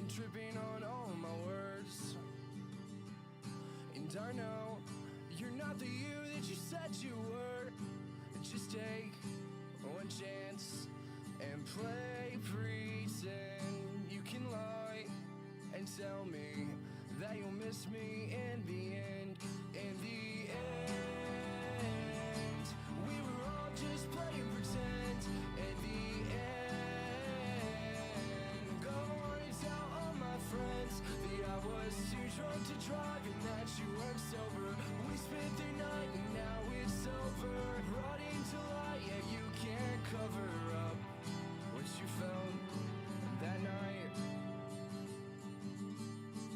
been tripping on all my words, and I know you're not the you that you said you were. Just take one chance and play pretend. You can lie and tell me that you'll miss me in the end. In the end, we were all just playing pretend. In the end, go on and tell all my friends that I was too drunk to drive and that you weren't sober. We spent the night and now it's over. Brought into light, yeah, you can't cover up what you felt that night.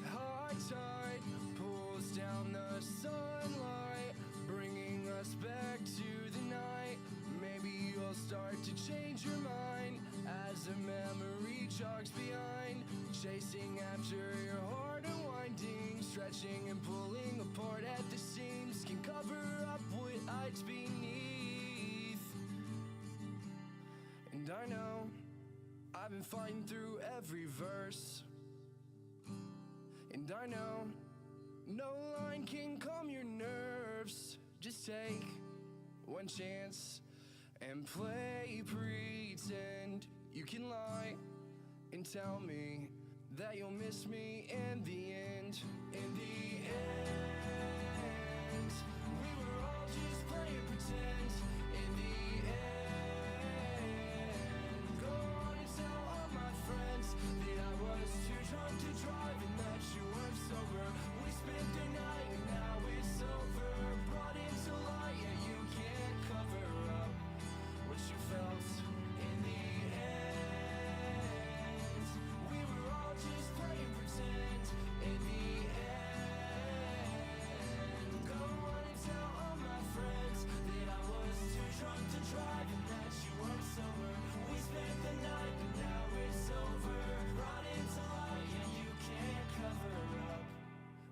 High tide pulls down the sunlight, bringing us back to the night. Maybe you'll start to change your mind as a memory jogs behind, chasing after your heart unwinding, stretching and pulling apart at the seams, can cover up what hides beneath. And I know I've been fighting through every verse, and I know no line can calm your nerves. Just take one chance and play pretend. You can lie and tell me that you'll miss me in the end. In the end, we were all just playing pretend. In the end, go on and tell all my friends that I was too drunk to drive and that you weren't sober. We spent the night and now it's over. Brought into light, yeah, you can't cover up what you felt. In the end, we were all just playing pretend. In the end, go on and tell all my friends that I was too drunk to drive and that you weren't sober. We spent the night and now it's over. Brought into light, yeah, you can't cover up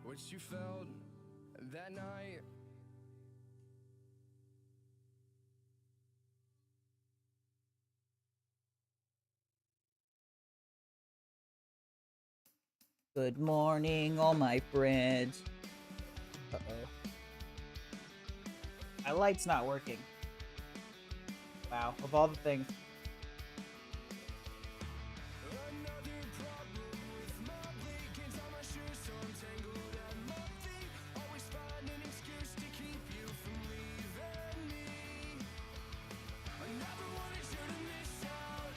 what you felt that night. Good morning, all my friends. Uh-oh. My light's not working. Wow, of all the things. Another problem with my blinkings on my shoes, so I'm tangled at my feet. Always find an excuse to keep you from leaving me. I never wanted you to miss out.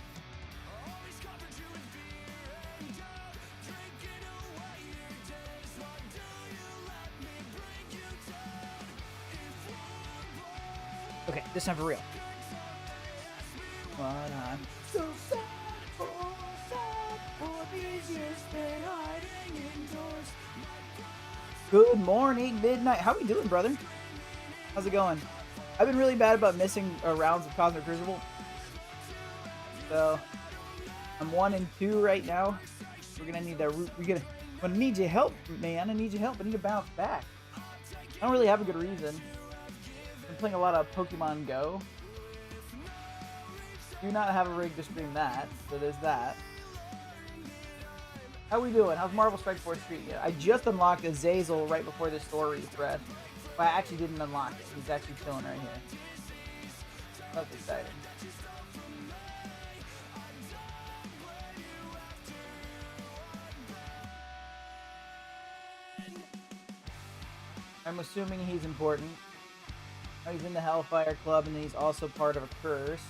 I always covered you with fear and doubt, drinking away your days. Why do you let me bring you down? If one blow Okay, this time for real. But I'm so sad for these years spent hiding indoors. Good morning, midnight. How we doing, brother? How's it going? I've been really bad about missing rounds of Cosmic Crucible. So I'm 1 and 2 right now. We're gonna need that. I'm gonna need your help, man. I need your help. I need to bounce back. I don't really have a good reason. I'm playing a lot of Pokemon Go. Do not have a rig to stream that, so there's that. How we doing? How's Marvel Strike Force treating you? I just unlocked Azazel right before the store refresh. Well, I actually didn't unlock it. He's actually chilling right here. That's exciting. I'm assuming he's important. Oh, he's in the Hellfire Club, and he's also part of a curse.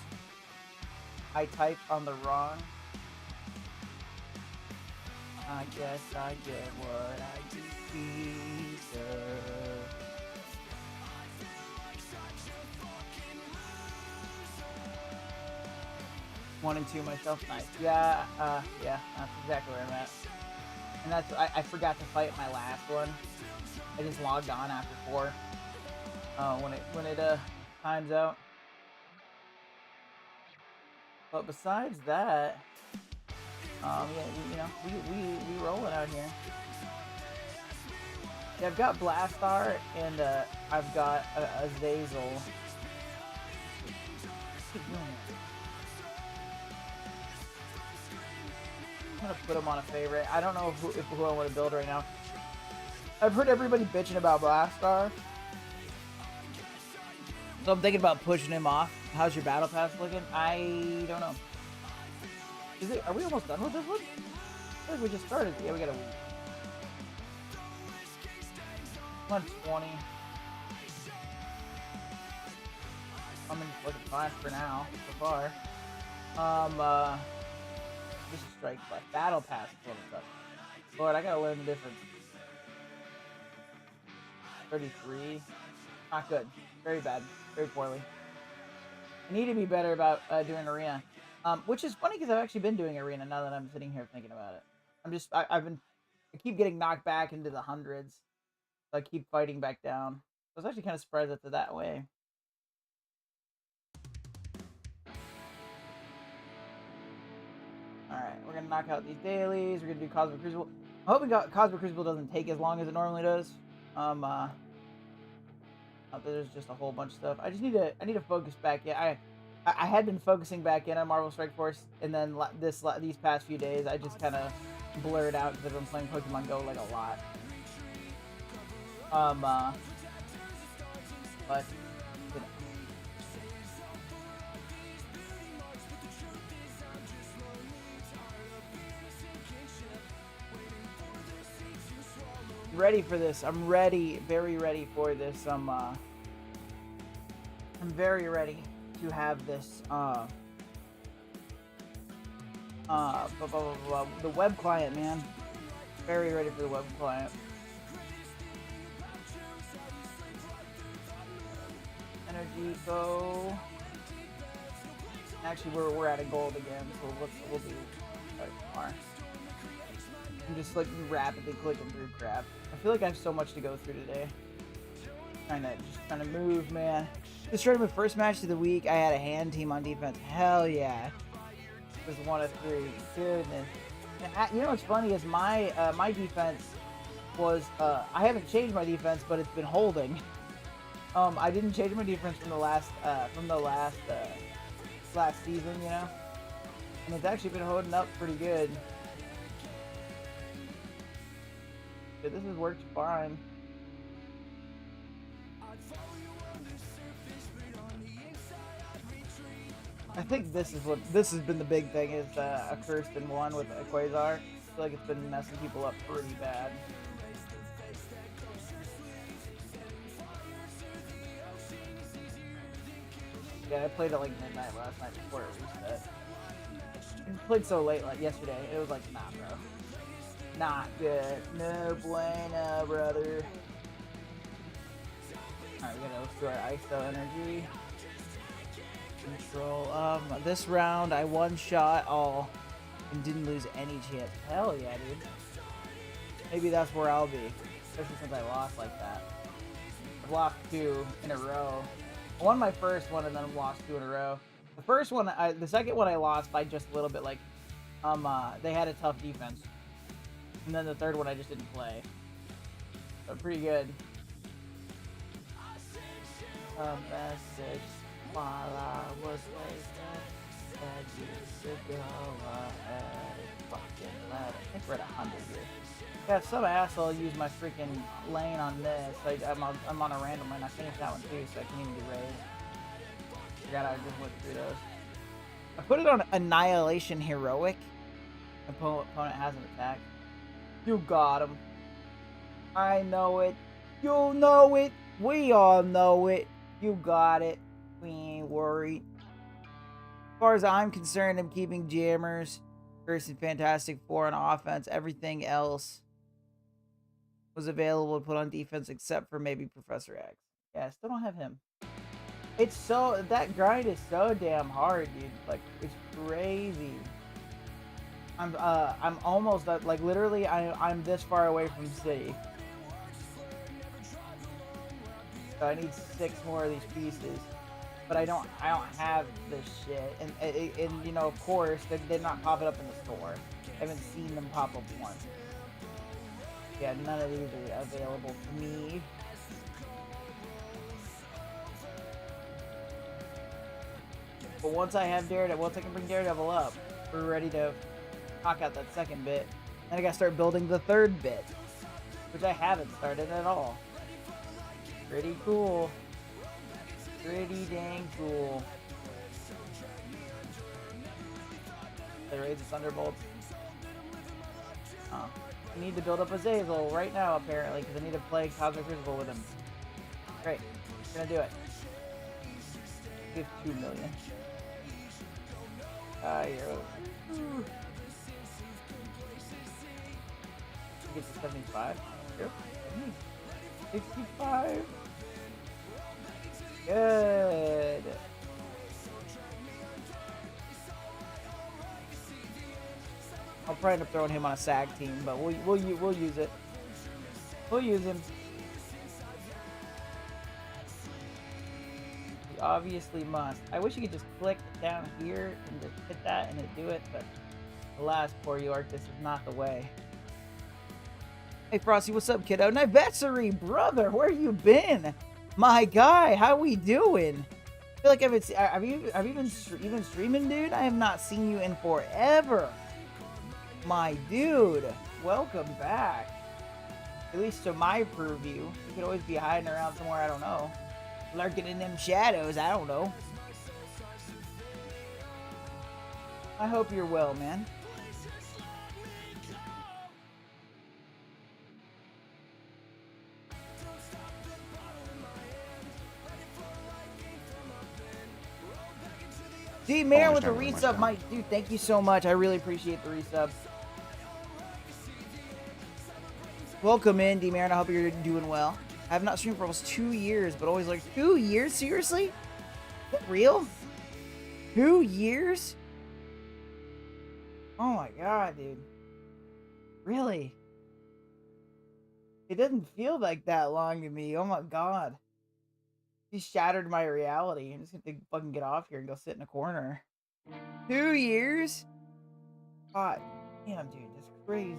I typed on the wrong. I guess I get what I deserve. 1 and 2 myself. Nice. Yeah, yeah, that's exactly where I'm at. And that's I forgot to fight my last one. I just logged on after 4. When it times out. But besides that, yeah, you know, we rolling out here. Yeah, I've got Blastar and I've got Azazel. gonna put him on a favorite. I don't know who I want to build right now. I've heard everybody bitching about Blastar, so I'm thinking about pushing him off. How's your battle pass looking? I don't know. Are we almost done with this one? I feel like we just started. Yeah, we got a week. 120. I'm looking fine for now, so far. Just strike by battle pass is what it's up. Lord, I gotta learn the difference. 33. Not good. Very bad. Very poorly. I need to be better about doing arena. Which is funny because I've actually been doing arena now that I'm sitting here thinking about it. I keep getting knocked back into the hundreds. So I keep fighting back down. I was actually kind of surprised at that way. Alright, we're gonna knock out these dailies. We're gonna do Cosmic Crucible. I'm hoping Cosmic Crucible doesn't take as long as it normally does. There's just a whole bunch of stuff. I need to focus back. Yeah, I had been focusing back in on Marvel Strike Force, and then these past few days I just kind of blurred out because I've been playing Pokemon Go like a lot. But you know. Ready for this. I'm ready, very ready for this. I'm very ready to have this the web client, man. Very ready for the web client. Energy go. Actually, we're at a gold again, so we'll do more. I'm just like rapidly clicking through crap. I feel like I have so much to go through today. Trying to move, man. This started my first match of the week. I had a hand team on defense. Hell yeah. It was 1 of 3. Goodness. And you know what's funny is my defense was I haven't changed my defense, but it's been holding. I didn't change my defense from the last season, you know, and it's actually been holding up pretty good. But this has worked fine. I think this has been the big thing is a cursed in one with a Quasar. I feel like it's been messing people up pretty bad. Yeah, I played at like midnight last night before it reset. I played so late like yesterday. It was like, nah, bro. Not good. No bueno, brother. Alright, let's do our ISO energy. Control. This round I one-shot all and didn't lose any chance. Hell yeah, dude. Maybe that's where I'll be. Especially since I lost like that. I've lost 2 in a row. I won my first one and then lost 2 in a row. The first one, the second one I lost by just a little bit. Like, they had a tough defense. And then the third one I just didn't play. So pretty good. Message while I was waiting. That used to go ahead. Fucking let it. I think we're at 100 here. Yeah, some asshole used my freaking lane on this. Like I'm on a random lane. I finished that one too, so I can even do raid. Forgot I just went through those. I put it on Annihilation Heroic. Opponent has an attack. You got him. I know it. You know it. We all know it. You got it. We ain't worried. As far as I'm concerned, I'm keeping Jammers versus Fantastic Four on offense. Everything else was available to put on defense except for maybe Professor X. Yeah, I still don't have him. It's so, that grind is so damn hard, dude. Like, it's crazy. I'm almost at, like, literally I'm this far away from city. So I need 6 more of these pieces. But I don't have this shit. And you know, of course, they're not popping up in the store. I haven't seen them pop up once. Yeah, none of these are available for me. But once I have Daredevil, once I can bring Daredevil up, we're ready to knock out that second bit. Then I gotta start building the third bit, which I haven't started at all. Pretty cool. Pretty dang cool. They raise the Thunderbolts. Oh. I need to build up Azazel right now, apparently, because I need to play Cosmic Crucible with him. Great. We're gonna do it. Give 2 million. Get to 75. Sure. 65. Good. I'll probably end up throwing him on a SAG team, but we'll use it. We'll use him. We obviously must. I wish you could just click down here and just hit that and it'd do it, but alas, poor you, Arctis, is not the way. Hey Frosty, what's up, kiddo? Nivetsary, brother, where you been? My guy, how we doing? I feel like have you been streaming, dude? I have not seen you in forever. My dude, welcome back. At least to my purview. You could always be hiding around somewhere, I don't know. Lurking in them shadows, I don't know. I hope you're well, man. D-Mare with the resub, Mike. Dude, thank you so much. I really appreciate the resub. Welcome in, D-Mare, and I hope you're doing well. I have not streamed for almost 2 years, but always like, 2 years? Seriously? Is that real? 2 years? Oh my god, dude. Really? It doesn't feel like that long to me. Oh my god. You shattered my reality. I'm just gonna fucking get off here and go sit in a corner. 2 years? God damn, dude, that's crazy.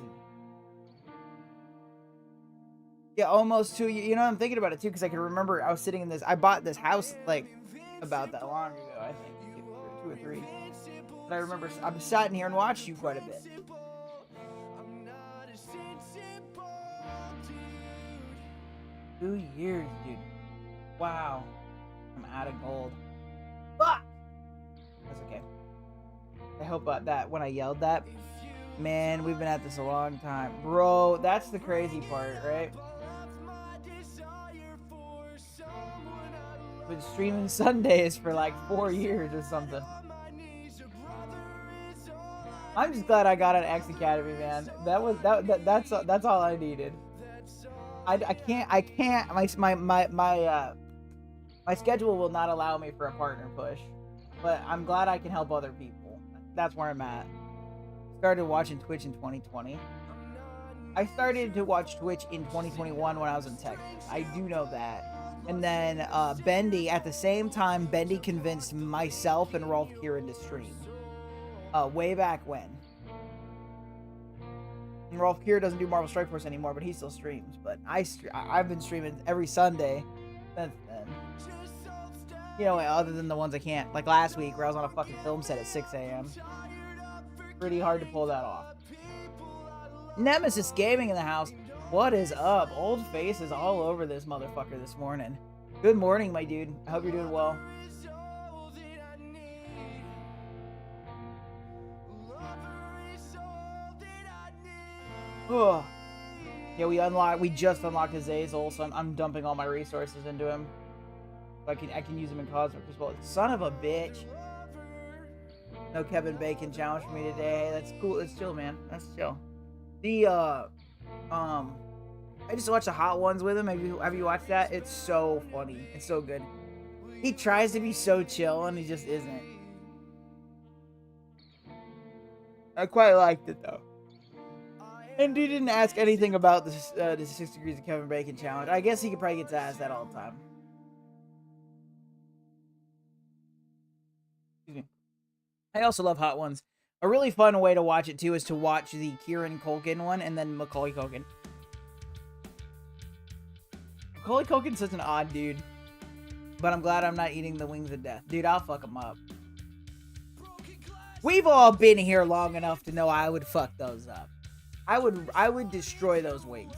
Yeah, almost 2 years. You know, I'm thinking about it too, because I can remember I was sitting in this. I bought this house like about that long ago, I think, 2 or 3. But I remember I've sat in here and watched you quite a bit. 2 years, dude. Wow. I'm out of gold. Fuck! That's okay. I hope that when I yelled that, man, we've been at this a long time. Bro, that's the crazy part, right? Been streaming Sundays for like 4 years or something. I'm just glad I got an X Academy, man. That's all I needed. I can't. My schedule will not allow me for a partner push, but I'm glad I can help other people. That's where I'm at. Started watching Twitch in 2020. I started to watch Twitch in 2021 when I was in Texas. I do know that. And then Bendy, at the same time, Bendy convinced myself and Rolf Kieran to stream. Way back when. And Rolf Kieran doesn't do Marvel Strike Force anymore, but he still streams. But I've been streaming every Sunday since then. You know, other than the ones I can't. Like last week, where I was on a fucking film set at 6 a.m. Pretty hard to pull that off. Nemesis Gaming in the house. What is up? Old faces all over this motherfucker this morning. Good morning, my dude. I hope you're doing well. Oh. Yeah, we just unlocked Azazel, so I'm dumping all my resources into him. So I can use him in Cosmic as well. Son of a bitch. No Kevin Bacon challenge for me today. That's cool. That's chill, man. That's chill. I just watched the Hot Ones with him. Have you watched that? It's so funny. It's so good. He tries to be so chill and he just isn't. I quite liked it though. And he didn't ask anything about the 6 Degrees of Kevin Bacon challenge. I guess he could probably get to ask that all the time. Excuse me. I also love Hot Ones. A really fun way to watch it too is to watch the Kieran Culkin one and then Macaulay Culkin. Macaulay Culkin's such an odd dude. But I'm glad I'm not eating the wings of death. Dude, I'll fuck him up. We've all been here long enough to know I would fuck those up. I would destroy those wings.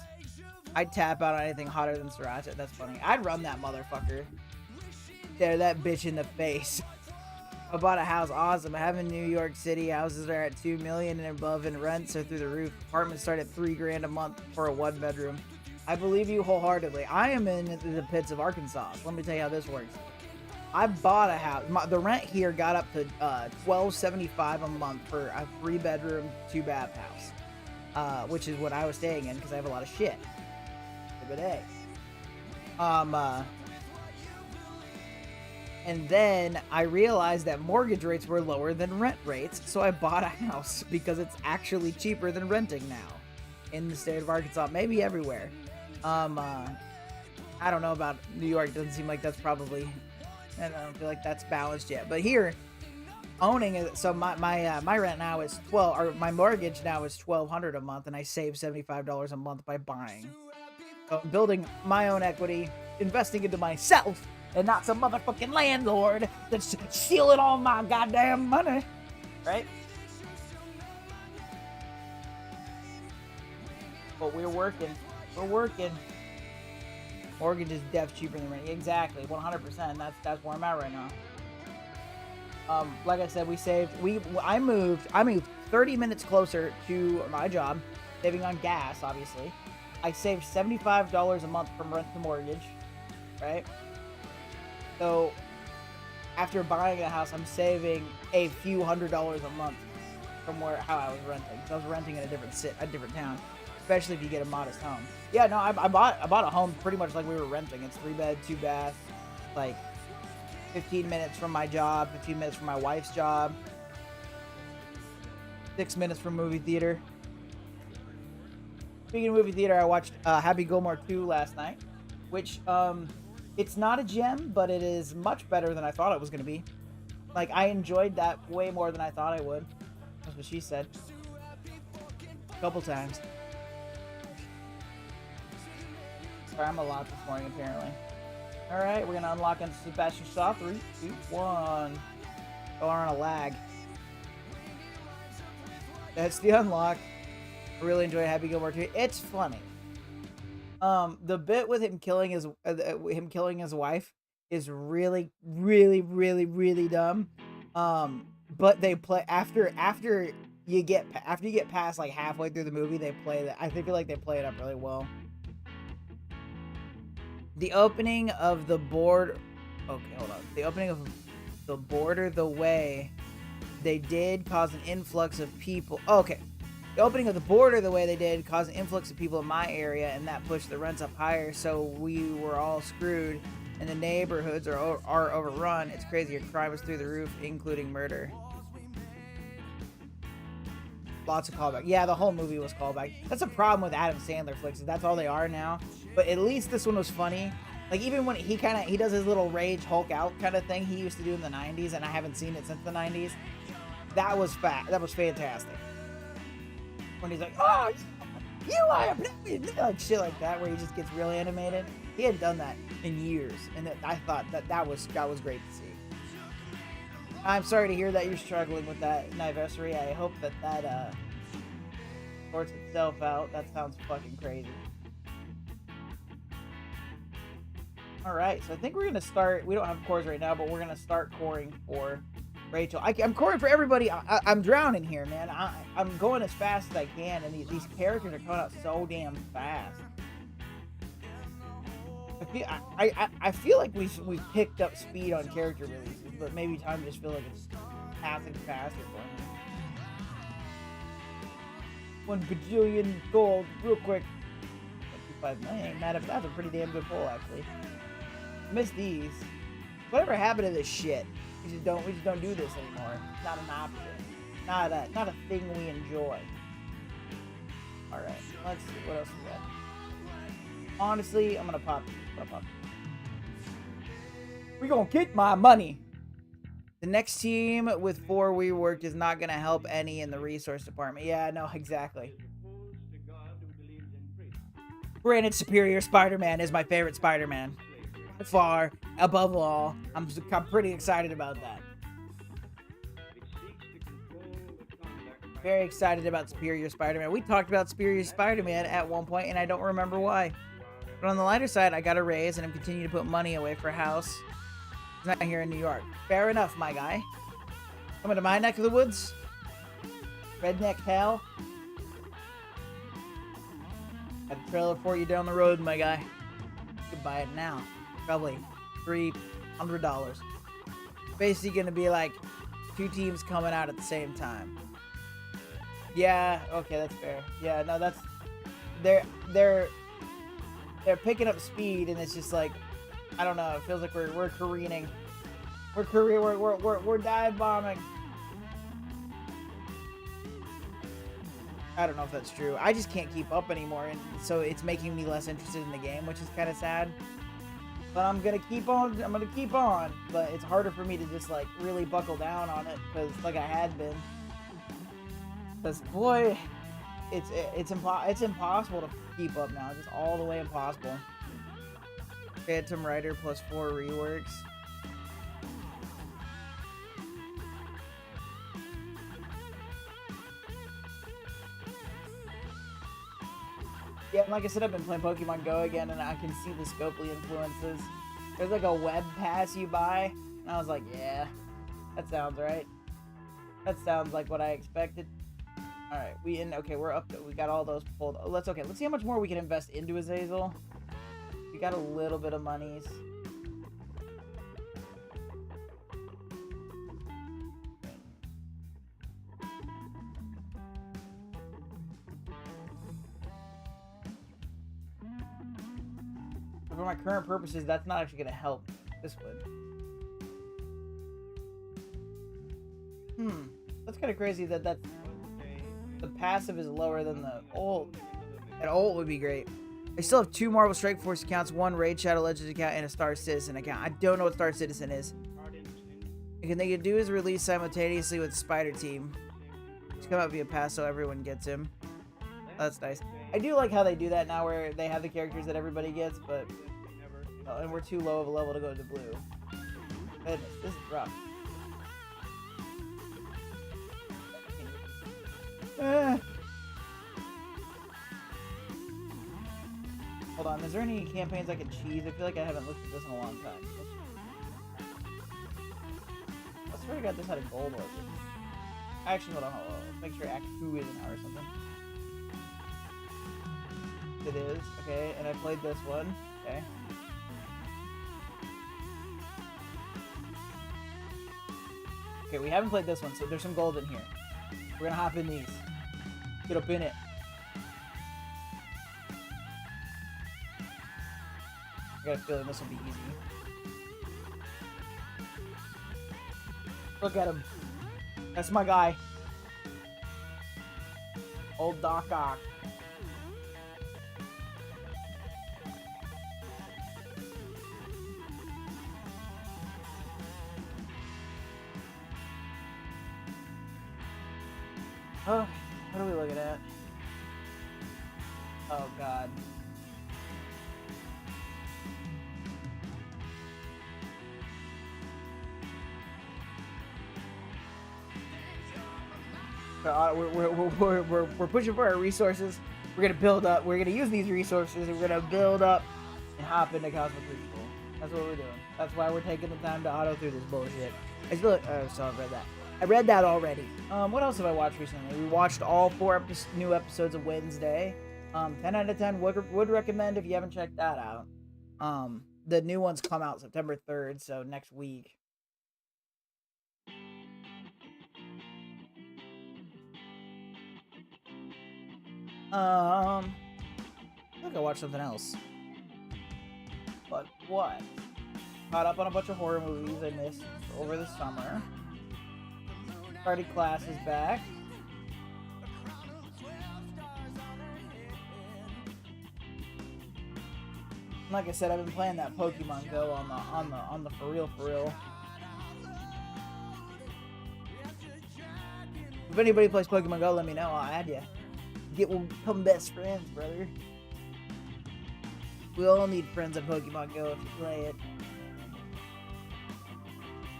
I'd tap out on anything hotter than sriracha. That's funny. I'd run that motherfucker. Stare that bitch in the face. I bought a house. Awesome. I have in New York City. Houses are at $2 million and above, and rents are through the roof. Apartments start at $3 grand a month for a 1-bedroom. I believe you wholeheartedly. I am in the pits of Arkansas. So let me tell you how this works. I bought a house. The rent here got up to $12.75 a month for a 3-bedroom, 2-bath house, which is what I was staying in because I have a lot of shit. The bidet. And then I realized that mortgage rates were lower than rent rates, so I bought a house because it's actually cheaper than renting now in the state of Arkansas, maybe everywhere. I don't know about New York. Doesn't seem like that's probably, I don't feel like that's balanced yet. But here, owning it, so my rent now is my mortgage now is $1,200 a month, and I save $75 a month by buying. So I'm building my own equity, investing into myself, and not some motherfucking landlord that's stealing all my goddamn money, right? But we're working. Mortgage is def cheaper than rent. Exactly, 100%. That's where I'm at right now. Like I said, I moved 30 minutes closer to my job, saving on gas, obviously. I saved $75 a month from rent to mortgage, right? So after buying a house, I'm saving a few $100s a month from how I was renting. So I was renting in a different town, especially if you get a modest home. Yeah, no, I bought a home pretty much like we were renting. It's 3-bed, 2-bath, like 15 minutes from my job, 15 minutes from my wife's job, 6 minutes from movie theater. Speaking of movie theater, I watched Happy Gilmore 2 last night, which it's not a gem, but it is much better than I thought it was going to be. Like, I enjoyed that way more than I thought I would. That's what she said. A couple times. Sorry, I'm a lot this morning, apparently. Alright, we're going to unlock into Sebastian Shaw. 3, 2, 1. Oh, we're on a lag. That's the unlock. I really enjoy Happy Gilmore 2. It's funny. The bit with him killing his wife is really, really, really, really dumb. But they play after you get past like halfway through the movie, they play that. I feel like they play it up really well. The opening of the board. Okay, hold on. The opening of the border the way they did caused an influx of people. Okay. The opening of the border the way they did caused an influx of people in my area, and that pushed the rents up higher, so we were all screwed, and the neighborhoods are overrun. It's crazy. Your crime is through the roof, including murder. Lots of callback. Yeah, the whole movie was callback. That's a problem with Adam Sandler flicks. That's all they are now. But at least this one was funny. Like, even when he does his little rage Hulk out kind of thing he used to do in the 90s, and I haven't seen it since the 90s. That was fantastic. When he's like, oh, you are like shit like that, where he just gets real animated. He hadn't done that in years, and I thought that was great to see. I'm sorry to hear that you're struggling with that anniversary. I hope that sorts itself out. That sounds fucking crazy. All right, so I think we're gonna start. We don't have cores right now, but we're gonna start coring for Rachel. I'm coring for everybody. I'm drowning here, man. I'm going as fast as I can, and these characters are coming out so damn fast. I feel like we've picked up speed on character releases, but maybe time just feels like it's passing faster for me. 1 bajillion gold, real quick. 5 million. Ain't mad at that's a pretty damn good pull, actually. Missed these. Whatever happened to this shit? We just don't do this anymore. It's not an option. Not a thing we enjoy. All right, let's see what else we got. Honestly, I'm gonna pop. We gonna get my money. The next team with 4 reworked is not gonna help any in the resource department. Yeah, no, exactly. Granted, Superior Spider-Man is my favorite Spider-Man. Far above all, I'm pretty excited about that. very excited about Superior Spider-Man. We talked about Superior Spider-Man at one point, and I don't remember why. But on the lighter side, I got a raise, and I'm continuing to put money away for a house. It's not here in New York. Fair enough, my guy. Coming to my neck of the woods? Redneck hell? Got a trailer for you down the road, my guy. You can buy it now. Probably $300. Basically gonna be like 2 teams coming out at the same time. Yeah, okay, that's fair. Yeah, no, that's they're picking up speed, and it's just like, I don't know. It feels like we're careening. We're dive bombing. I don't know if that's true. I just can't keep up anymore, and so it's making me less interested in the game, which is kind of sad. But I'm gonna keep on. But it's harder for me to just like really buckle down on it, because like I had been. Because boy, it's impossible to keep up now. Just all the way impossible. Phantom Rider plus 4 reworks. Yeah, and like I said, I've been playing Pokemon Go again, and I can see the Scopely influences. There's like a web pass you buy, and I was like, yeah, that sounds right. That sounds like what I expected. All right, okay, we're up. We got all those pulled. Let's see how much more we can invest into Azazel. We got a little bit of monies. But for my current purposes, that's not actually going to help. This would. That's kind of crazy that the passive is lower than the ult. An ult would be great. I still have 2 Marvel Strike Force accounts, 1 Raid Shadow Legends account, and a Star Citizen account. I don't know what Star Citizen is. And they can do is release simultaneously with the Spider Team. Just come out via pass so everyone gets him. That's nice. I do like how they do that now, where they have the characters that everybody gets, but and we're too low of a level to go to blue. Goodness, this is rough. Hold on, is there any campaigns I can cheese? I feel like I haven't looked at this in a long time. I swear I got this out of gold, was it? Actually, hold on. Let's make sure Act 2 isn't out or something. It is, okay, and I played this one, okay. Okay, we haven't played this one, so there's some gold in here. We're gonna hop in these. Get up in it. I got a feeling this will be easy. Look at him. That's my guy. Old Doc Ock. Oh, what are we looking at? Oh, God. We're pushing for our resources. We're gonna build up. We're gonna use these resources, and we're gonna build up and hop into Cosmic Crucible. That's what we're doing. That's why we're taking the time to auto through this bullshit. I feel like, oh, so I read that. I read that already. What else have I watched recently? We watched all 4 new episodes of Wednesday. 10 out of 10 would recommend if you haven't checked that out. The new ones come out September 3rd, so next week. I think I watched something else. But what? Caught up on a bunch of horror movies I missed over the summer. Party Class is back. Like I said, I've been playing that Pokemon Go on the for real. If anybody plays Pokemon Go, let me know. I'll add you. We'll become best friends, brother. We all need friends on Pokemon Go if you play it.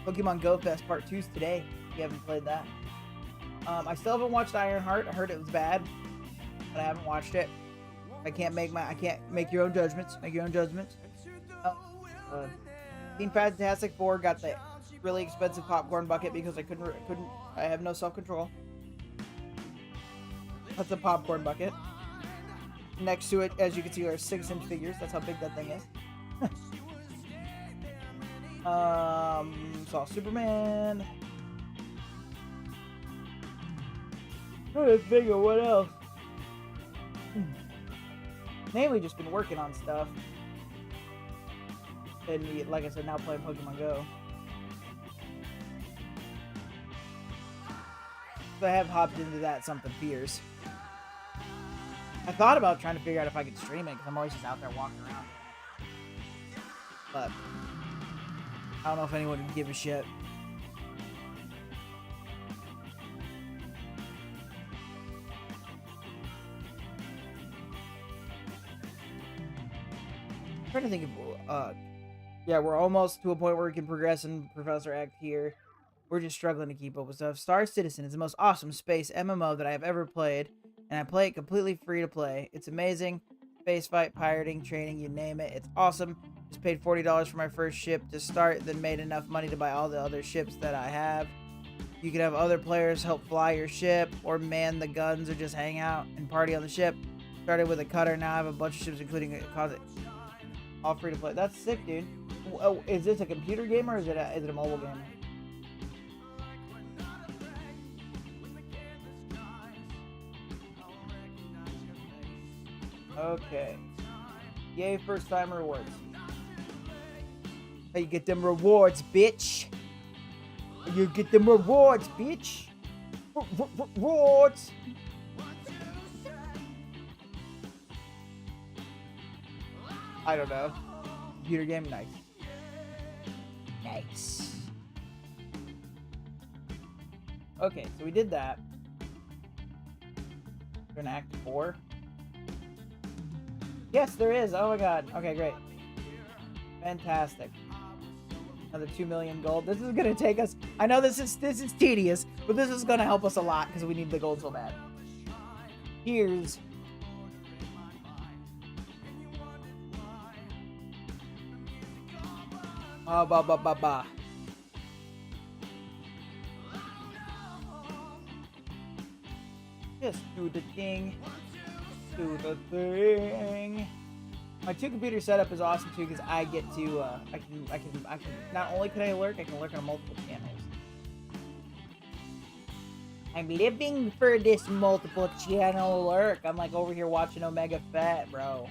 Pokemon Go Fest Part 2's today, if you haven't played that. I still haven't watched Ironheart. I heard it was bad, but I haven't watched it. I can't make your own judgments. Make your own judgments. Team Fantastic Four got the really expensive popcorn bucket because I have no self-control. That's a popcorn bucket. Next to it, as you can see, are 6-inch figures. That's how big that thing is. Saw Superman. Trying to think of what else. Mainly just been working on stuff. And like I said, now playing Pokemon Go. So I have hopped into that something fierce. I thought about trying to figure out if I could stream it because I'm always just out there walking around. But I don't know if anyone would give a shit. I'm trying to think of yeah, we're almost to a point where we can progress in Professor Act here. We're just struggling to keep up with stuff. Star Citizen is the most awesome space MMO that I have ever played, and I play it completely free to play. It's amazing. Space fight, pirating, training, you name it. It's awesome. Just paid $40 for my first ship to start, then made enough money to buy all the other ships that I have. You can have other players help fly your ship, or man the guns, or just hang out and party on the ship. Started with a cutter, now I have a bunch of ships, including a closet. All free to play. That's sick, dude. Oh, is this a computer game or is it a mobile game? Okay. Yay, first time rewards. Hey, you get them rewards, bitch. You get them rewards, bitch. Rewards. I don't know. Computer game, nice. Nice. Okay, so we did that. We're in Act 4. Yes, there is. Oh my god. Okay, great. Fantastic. Another 2 million gold. This is gonna take us. I know this is tedious, but this is gonna help us a lot because we need the gold so bad. Here's. Ba. Just do the thing. Do the thing. My 2-computer setup is awesome too because I get to I can not only can I lurk on multiple channels. I'm living for this multiple channel lurk. I'm like over here watching Omega Fat, bro.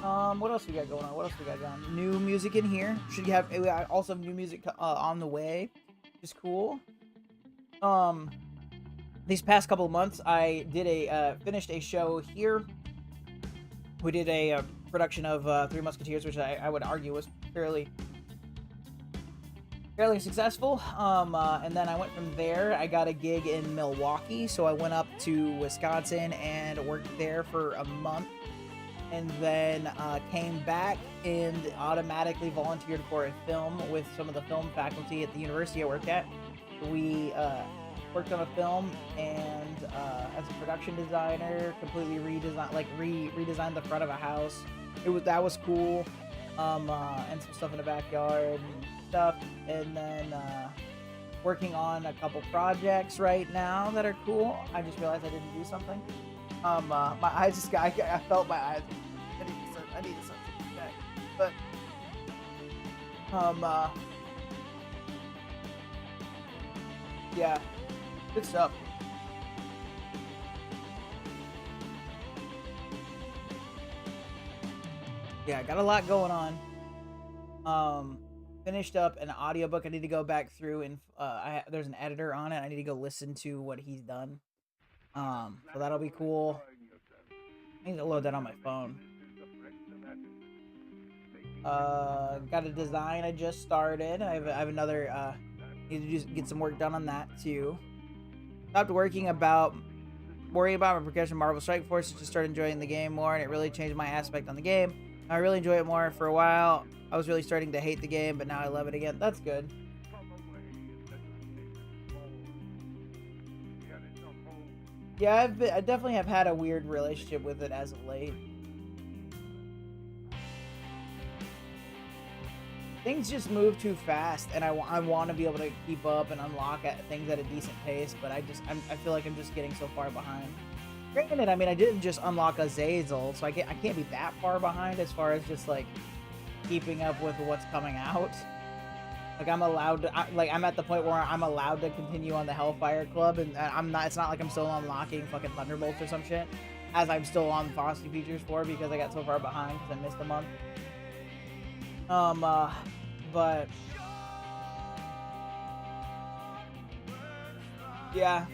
What else we got going on? New music in here. We also have new music on the way, which is cool. These past couple of months, I did finished a show here. We did a production of Three Musketeers, which I would argue was fairly successful. And then I went from there. I got a gig in Milwaukee, so I went up to Wisconsin and worked there for a month. And then came back and automatically volunteered for a film with some of the film faculty at the university I worked at. We worked on a film, and as a production designer, completely redesigned the front of a house. That was cool, and some stuff in the backyard and stuff. And then working on a couple projects right now that are cool. I just realized I didn't do something. My eyes just got. I felt my eyes. I need to start taking back. But yeah, good stuff. Yeah, got a lot going on. Finished up an audiobook I need to go back through, and there's an editor on it. I need to go listen to what he's done. So that'll be cool. I need to load that on my phone. Got a design I just started. I have another, need to just get some work done on that too. Stopped worrying about my progression Marvel Strike Force, just started enjoying the game more, and it really changed my aspect on the game. I really enjoy it more for a while. I was really starting to hate the game, but now I love it again. That's good. Yeah, I definitely have had a weird relationship with it as of late. Things just move too fast, and I want to be able to keep up and unlock things at a decent pace, but I feel like I'm just getting so far behind. Granted, I mean, I didn't just unlock Azazel, so I can't be that far behind as far as just like keeping up with what's coming out. Like I'm allowed to, I'm at the point where I'm allowed to continue on the Hellfire Club, and I'm not. It's not like I'm still unlocking fucking Thunderbolts or some shit, as I'm still on Frosty Features for because I got so far behind because I missed a month. But yeah,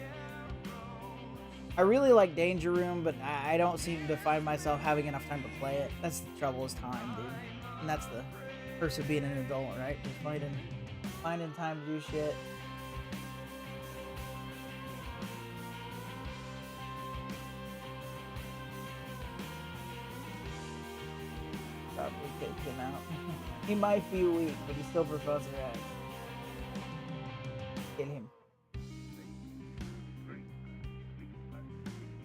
I really like Danger Room, but I don't seem to find myself having enough time to play it. That's the trouble, is time, dude, and that's the curse of being an adult, right? Just finding time to do shit. Probably kick him out. He might be weak, but he's still Professor X. Get him.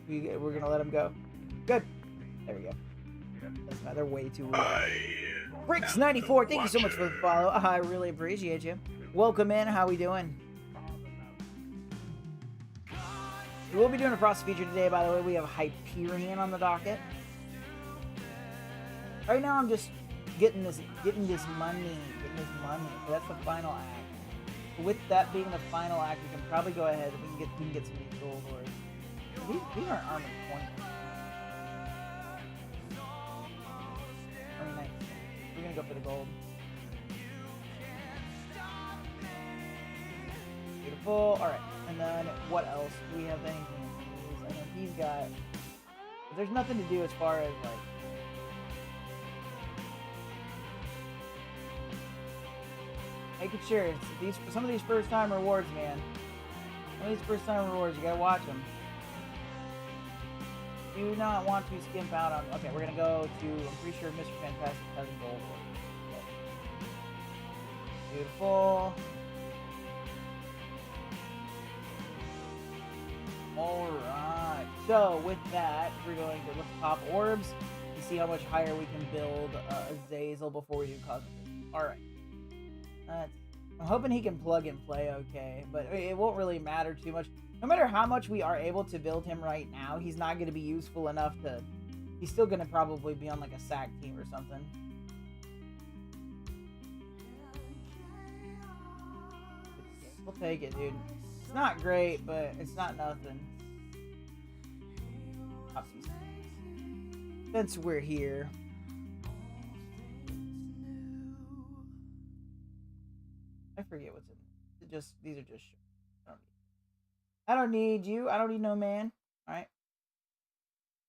We're gonna let him go. Good. There we go. Doesn't matter. They're way too weak. Bricks94, thank you so much for the follow. I really appreciate you. Welcome in. How we doing? We will be doing a Frost feature today, by the way. We have Hyperion on the docket. Right now, I'm just getting this money. So that's the final act. With that being the final act, we can probably go ahead and we can get some of these gold ores. These aren't armor points. Armor 19. We're gonna go for the gold. Beautiful. Alright. And then what else? Do we have anything? I know he's got. But there's nothing to do as far as like. Making sure it's some of these first time rewards, man. Some of these first time rewards, you gotta watch them. Do not want to skimp out on. Okay, we're gonna go to. I'm pretty sure Mr. Fantastic has a gold one. Beautiful. Alright. So with that, we're going to look pop orbs and see how much higher we can build Azazel before we do Cosmic. Alright. I'm hoping he can plug and play okay, but it won't really matter too much. No matter how much we are able to build him right now, he's not going to be useful enough to... He's still going to probably be on like a SAC team or something. We'll take it, dude. It's not great, but it's not nothing. Since we're here... I forget what's in it. These are just I don't need you. I don't need no man. Alright.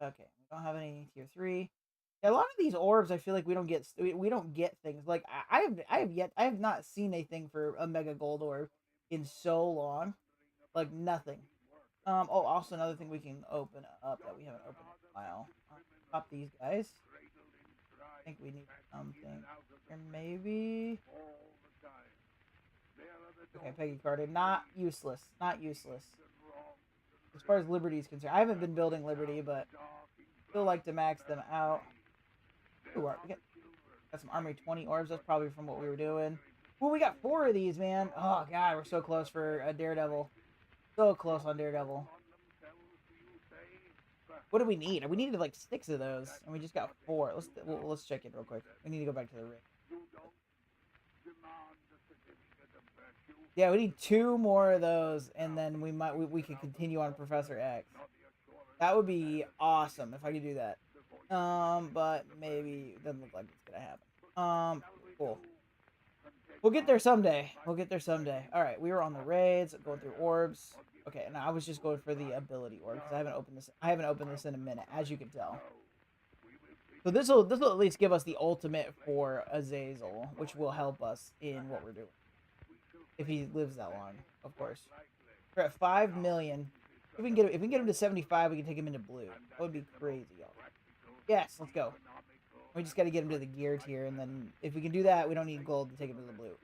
Okay. We don't have any tier 3. Yeah, a lot of these orbs I feel like we don't get things. Like I have not seen a thing for a mega gold orb in so long. Like nothing. Oh, also another thing we can open up that we haven't opened in a while. Pop these guys. I think we need something. Or maybe. Okay, Peggy Carter. Not useless. Not useless. As far as Liberty is concerned. I haven't been building Liberty, but still like to max them out. Ooh, we got some Armory 20 orbs. That's probably from what we were doing. Ooh, we got 4 of these, man. Oh, God, we're so close for a Daredevil. So close on Daredevil. What do we need? We needed like 6 of those, and we just got 4. Let's check it real quick. We need to go back to the ring. Yeah, we need 2 more of those, and then we could continue on Professor X. That would be awesome if I could do that. But maybe it doesn't look like it's gonna happen. Cool. We'll get there someday. We'll get there someday. All right, we were on the raids, going through orbs. Okay, and I was just going for the ability orb because I haven't opened this in a minute, as you can tell. So this will at least give us the ultimate for Azazel, which will help us in what we're doing. If he lives that long, of course. We're at 5 million. If we can get him to 75, we can take him into blue. That would be crazy, y'all. Yes, let's go. We just got to get him to the gear tier, and then if we can do that, we don't need gold to take him to the blue.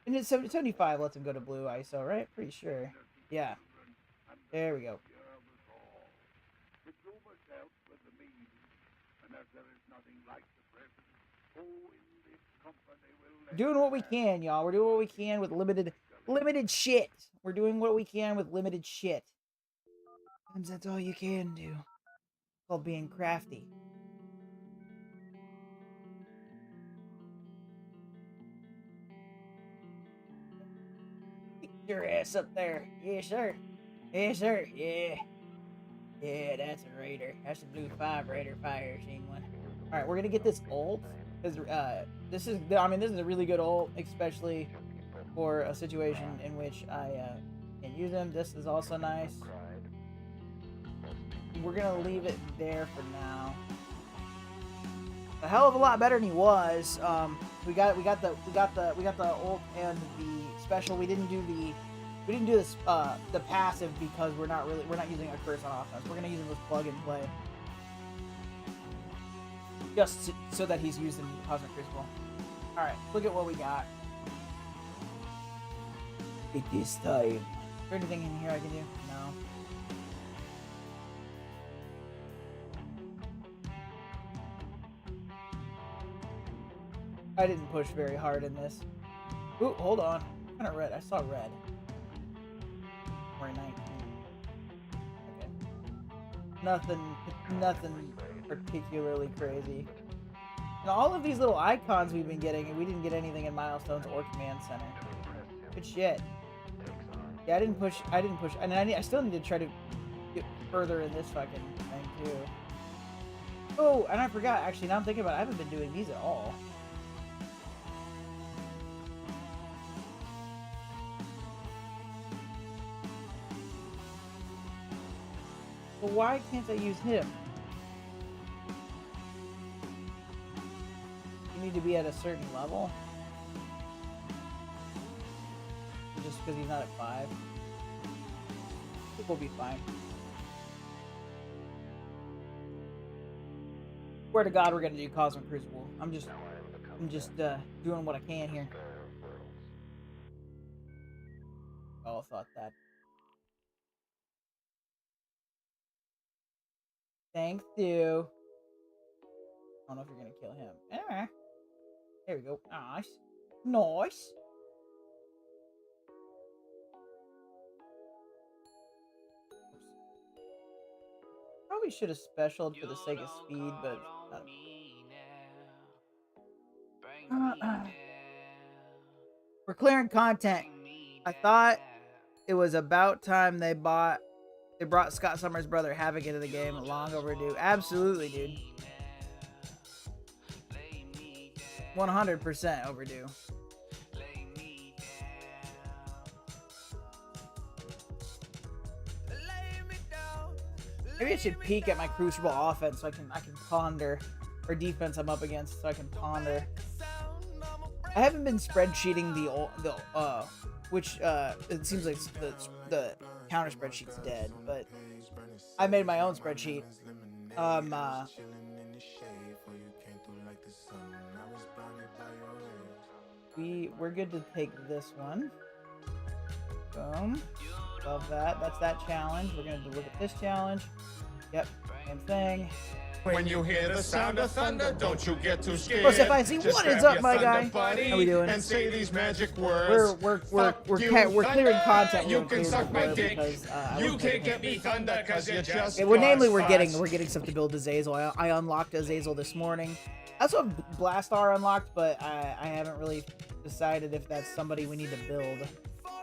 And it's 75 lets him go to blue ISO, right? Pretty sure. Yeah. There we go. Doing what we can, y'all. We're doing what we can with limited shit. We're doing what we can with limited shit. Sometimes that's all you can do. It's called being crafty. Get your ass up there. Yes, sir. Yes, sir. Yeah. Yeah, that's a raider. That's a blue 5 raider fire. Seen one. All right, we're gonna get this ult because this is a really good ult, especially for a situation in which I can use them. This is also nice. We're gonna leave it there for now. A hell of a lot better than he was. We got the ult and the special. We didn't do this the passive because we're not using a curse on offense. We're gonna use him as plug and play, just so that he's used in Cosmic Crucible. All right, look at what we got. It is time. Is there anything in here I can do? No. I didn't push very hard in this. Ooh, hold on. Kind of red. I saw red. We're 19. Okay. Nothing particularly crazy. And all of these little icons we've been getting, and we didn't get anything in Milestones or Command Center. Good shit. Yeah, I didn't push, and I still need to try to get further in this fucking thing, too. Oh, and I forgot, actually, now I'm thinking about it, I haven't been doing these at all. Well, why can't I use him? You need to be at a certain level? Just because he's not at 5? I think we'll be fine. Swear to God, we're gonna do Cosmic Crucible. I'm just doing what I can here. Oh, thought that. Thanks, you. I don't know if you're gonna kill him. Alright. There we go. Nice. Nice. Probably should have specialed for the sake of speed, but we're clearing content. I thought it was about time they brought Scott Summers' brother Havoc into the game. Long overdue. Absolutely, dude. 100% overdue. Maybe I should peek at my Crucible offense so I can ponder, or defense I'm up against so I can ponder. I haven't been spreadsheeting which it seems like the counter spreadsheet's dead, but I made my own spreadsheet. We're good to take this one. Boom. Love that. That's that challenge. We're gonna look at this challenge. Yep, same thing. When you hear the sound of thunder, don't you get too scared. Plus, if I see what is up, my guy? How we doing? And say these magic words. We're clearing content. You can suck my dick. You can't get me thunder because you just. Okay, well, namely, we're getting stuff to build Azazel. I unlocked Azazel this morning. I also have Blastar unlocked, but I haven't really decided if that's somebody we need to build.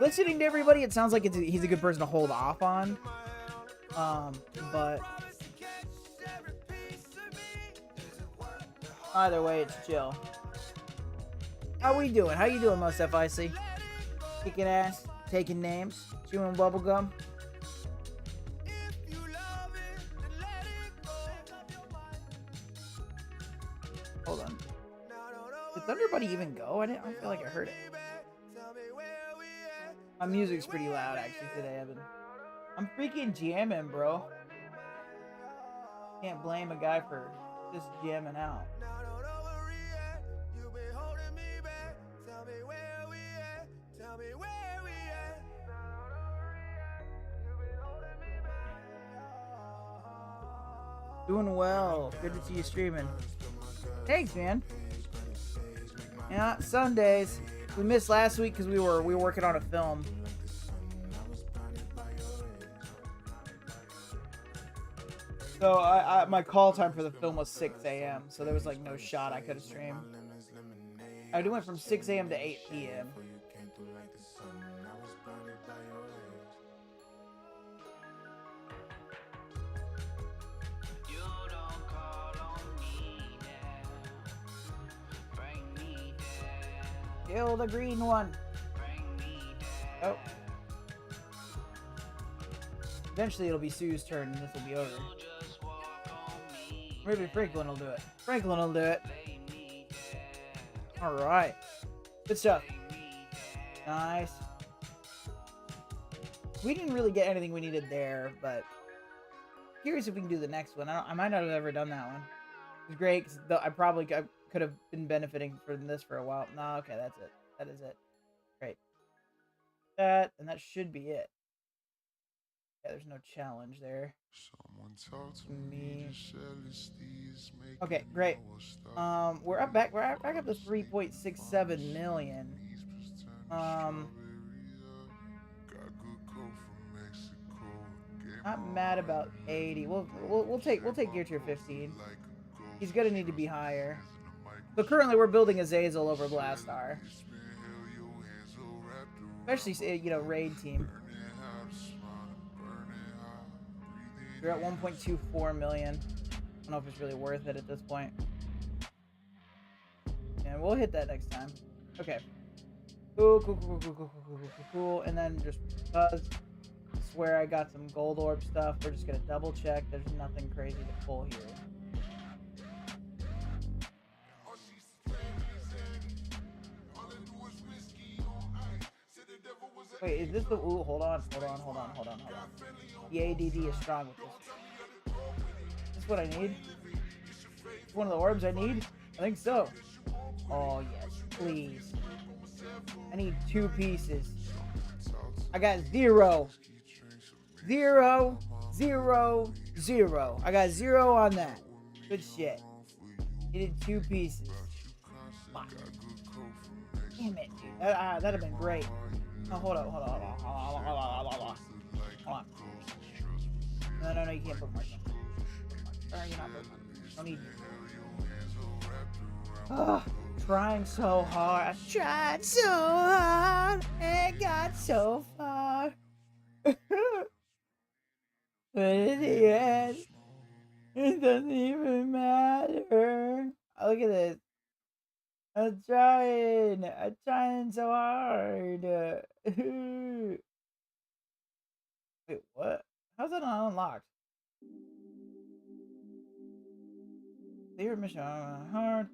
Listening to everybody, it sounds like he's a good person to hold off on. But either way, it's chill. How we doing? How you doing, Most FIC? Kicking ass, taking names, chewing bubblegum. Hold on. Did Thunder Buddy even go? I don't feel like I heard it. My music's pretty loud actually today. I'm freaking jamming, bro. Can't blame a guy for just jamming out. Now don't overreact. You've been holding me back. Tell me where we at. Tell me where we at. Now don't overreact. You've been holding me back. Doing well. Good to see you streaming. Thanks, man. Yeah, Sundays. We missed last week because we were working on a film. So my call time for the film was 6 a.m. So there was like no shot I could have streamed. I went from 6 a.m. to 8 p.m. Kill the green one. Oh. Eventually it'll be Sue's turn and this will be over. Maybe Franklin will do it. Franklin will do it. Alright. Good stuff. Nice. We didn't really get anything we needed there, but curious if we can do the next one. I might not have ever done that one. It was great because I could have been benefiting from this for a while. No, okay, that's it. That is it. Great. That, and that should be it. Yeah, there's no challenge there. Me. Okay, great. We're back up to 3.67 million. Not mad about 80. We'll take gear tier 15. He's gonna need to be higher. So currently we're building Azazel over Blastar. Especially, you know, raid team. You're at 1.24 million. I don't know if it's really worth it at this point. And we'll hit that next time. Okay. Cool. And then just I swear I got some gold orb stuff. We're just gonna double check. There's nothing crazy to pull here. Wait, is this the... Ooh, hold on. The ADD is strong with this. Is this what I need? Is one of the orbs I need? I think so. Oh, yes. Please. I need 2 pieces. I got 0. 0, 0, 0. I got 0 on that. Good shit. Needed 2 pieces. Fuck. Damn it, dude. That'd have been great. Oh, hold on. No, you can't bookmark them. You're not bookmarking. Don't need you. Ugh, trying so hard. I tried so hard and got so far. But in the end, it doesn't even matter. Look at this. I'm trying so hard. Wait, what? How's that not unlocked? Favorite mission on hard.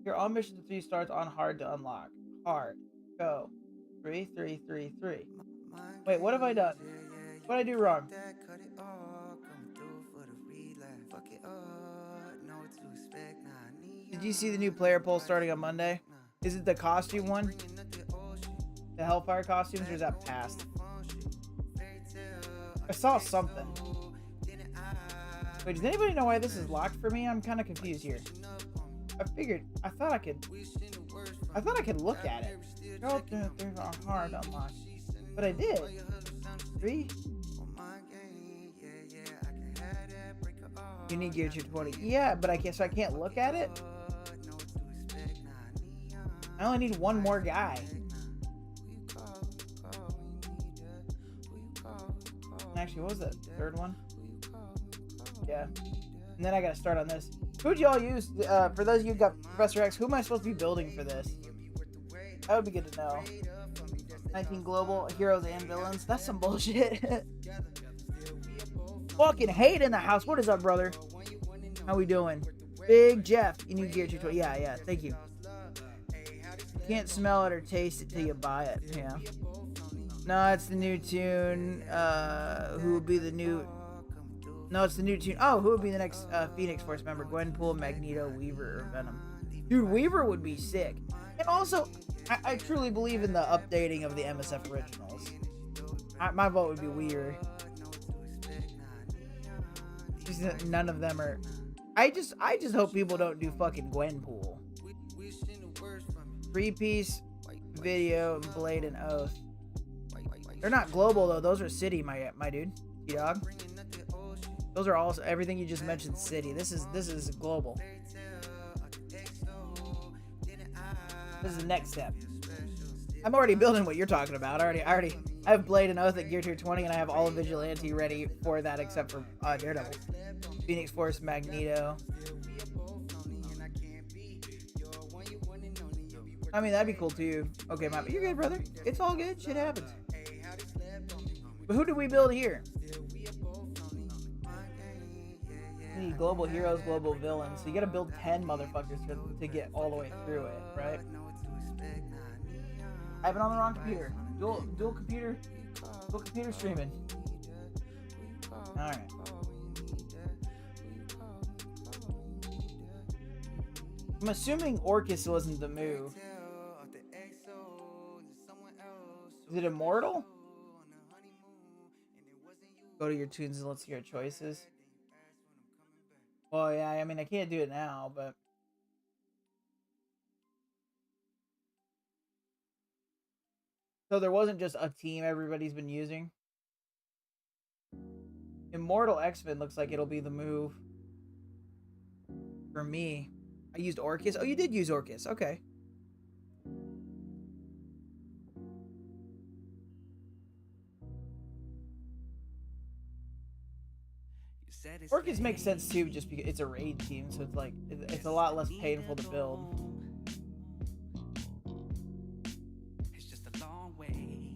Your all missions 3 stars on hard to unlock. Hard. Go. 3, 3, 3, 3. Wait, what have I done? What did I do wrong? Did you see the new player poll starting on Monday? Is it the costume one? The Hellfire costumes, or is that past? I saw something. Wait, does anybody know why this is locked for me? I'm kind of confused here. I thought I could look at it. Girl, things are hard to unlock. But I did. 3? You need gear 220. Yeah, but I can't look at it? I only need 1 more guy. Actually, what was that? 3rd one? Yeah. And then I gotta start on this. Who'd y'all use? For those of you who got Professor X, who am I supposed to be building for this? That would be good to know. 19 global heroes and villains. That's some bullshit. Fucking hate in the house. What is up, brother? How we doing? Big Jeff. You need gear 220. Yeah. Thank you. Can't smell it or taste it till you buy it. Yeah. No, it's the new tune. Who will be the new No, it's the new tune. Oh, who would be the next Phoenix Force member? Gwenpool, Magneto, Weaver, or Venom? Dude, Weaver would be sick. And also, I truly believe in the updating of the MSF originals. My vote would be Weaver. None of them are. I just hope people don't do fucking Gwenpool. 3-piece, Video, and Blade and Oath. They're not global though. Those are city, my dude. Dog. Those are all everything you just mentioned. City. This is global. This is the next step. I'm already building what you're talking about. I have Blade and Oath at Gear Tier 20, and I have all of Vigilante ready for that except for Daredevil. Phoenix Force, Magneto. I mean, that'd be cool too. Okay, you're good, brother. It's all good. Shit happens. But who do we build here? We need global heroes, global villains. So you gotta build 10 motherfuckers to get all the way through it, right? I have it on the wrong computer. Dual computer streaming. Alright. I'm assuming Orcus wasn't the move. Is it Immortal? Go to your tunes and let's see your choices. Well, yeah, I mean, I can't do it now, but... So there wasn't just a team everybody's been using? Immortal X-Men looks like it'll be the move. For me. I used Orcus. Oh, you did use Orcus. Okay. Orcus makes sense too, just because it's a raid team, so it's like it's a lot less painful to build. It's just a long way.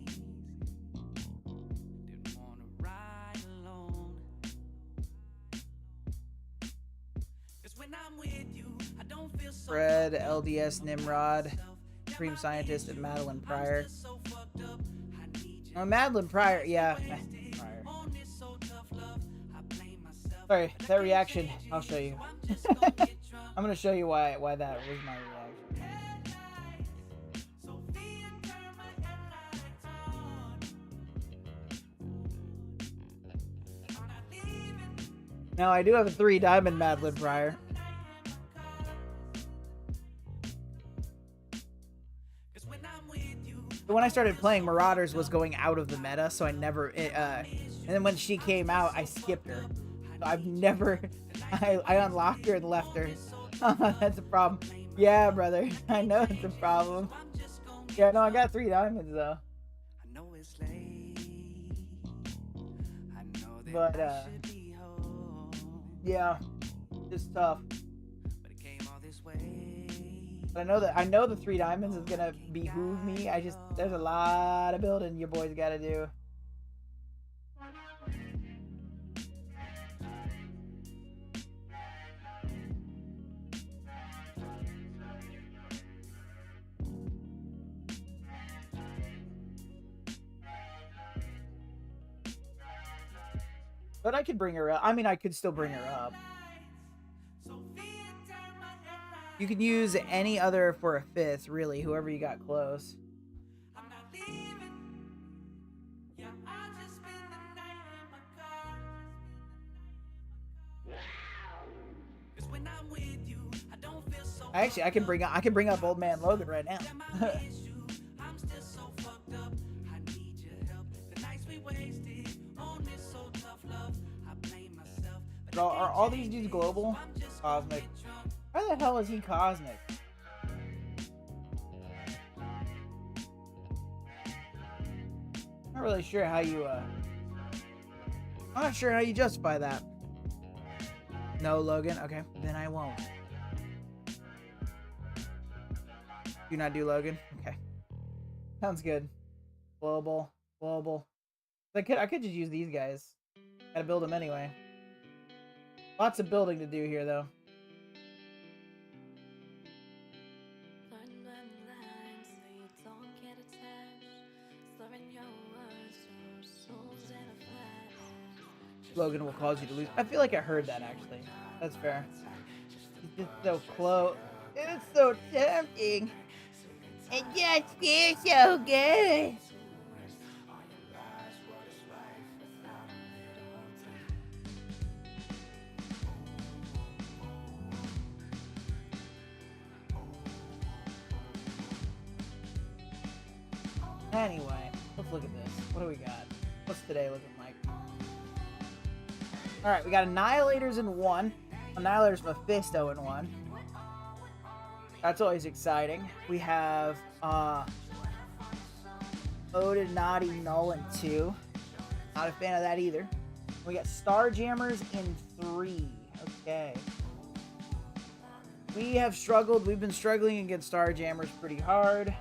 Didn't wanna ride alone. 'Cause when I'm with you, I don't feel so. Fred, LDS, Nimrod, Supreme Scientist, and Madeline Pryor. Oh, Madeline Pryor, yeah. Pryor. Sorry, that reaction, I'll show you. I'm gonna show you why that was my reaction. Now I do have a 3 diamond Madeline Pryor. But when I started playing, Marauders was going out of the meta, so I never and then when she came out, I skipped her. I've never, I unlocked her and left her. That's a problem. Yeah, brother. I know it's a problem. Yeah, no, I got 3 diamonds though. But yeah, it's tough. But I know the 3 diamonds is gonna behoove me. There's a lot of building your boys gotta do. But I could bring her up. I mean, I could still bring her up. You could use any other for a 5th, really, whoever you got close. Actually, I can bring up Old Man Logan right now. Are all these dudes global? Cosmic. Why the hell is he cosmic? Not really sure how you I'm not sure how you justify that. No, Logan? Okay, then I won't. Do not do Logan? Okay. Sounds good. Global. I could just use these guys. Gotta build them anyway. Lots of building to do here, though. Logan will cause you to lose. I feel like I heard that actually. That's fair. It's just so close. It's so tempting. It just feels so good. Anyway, let's look at this. What do we got? What's today looking like? Alright, we got Annihilators in 1. Annihilators Mephisto in 1. That's always exciting. We have Odinati Null in 2. Not a fan of that either. We got Starjammers in 3. Okay. We have struggled. We've been struggling against Starjammers pretty hard.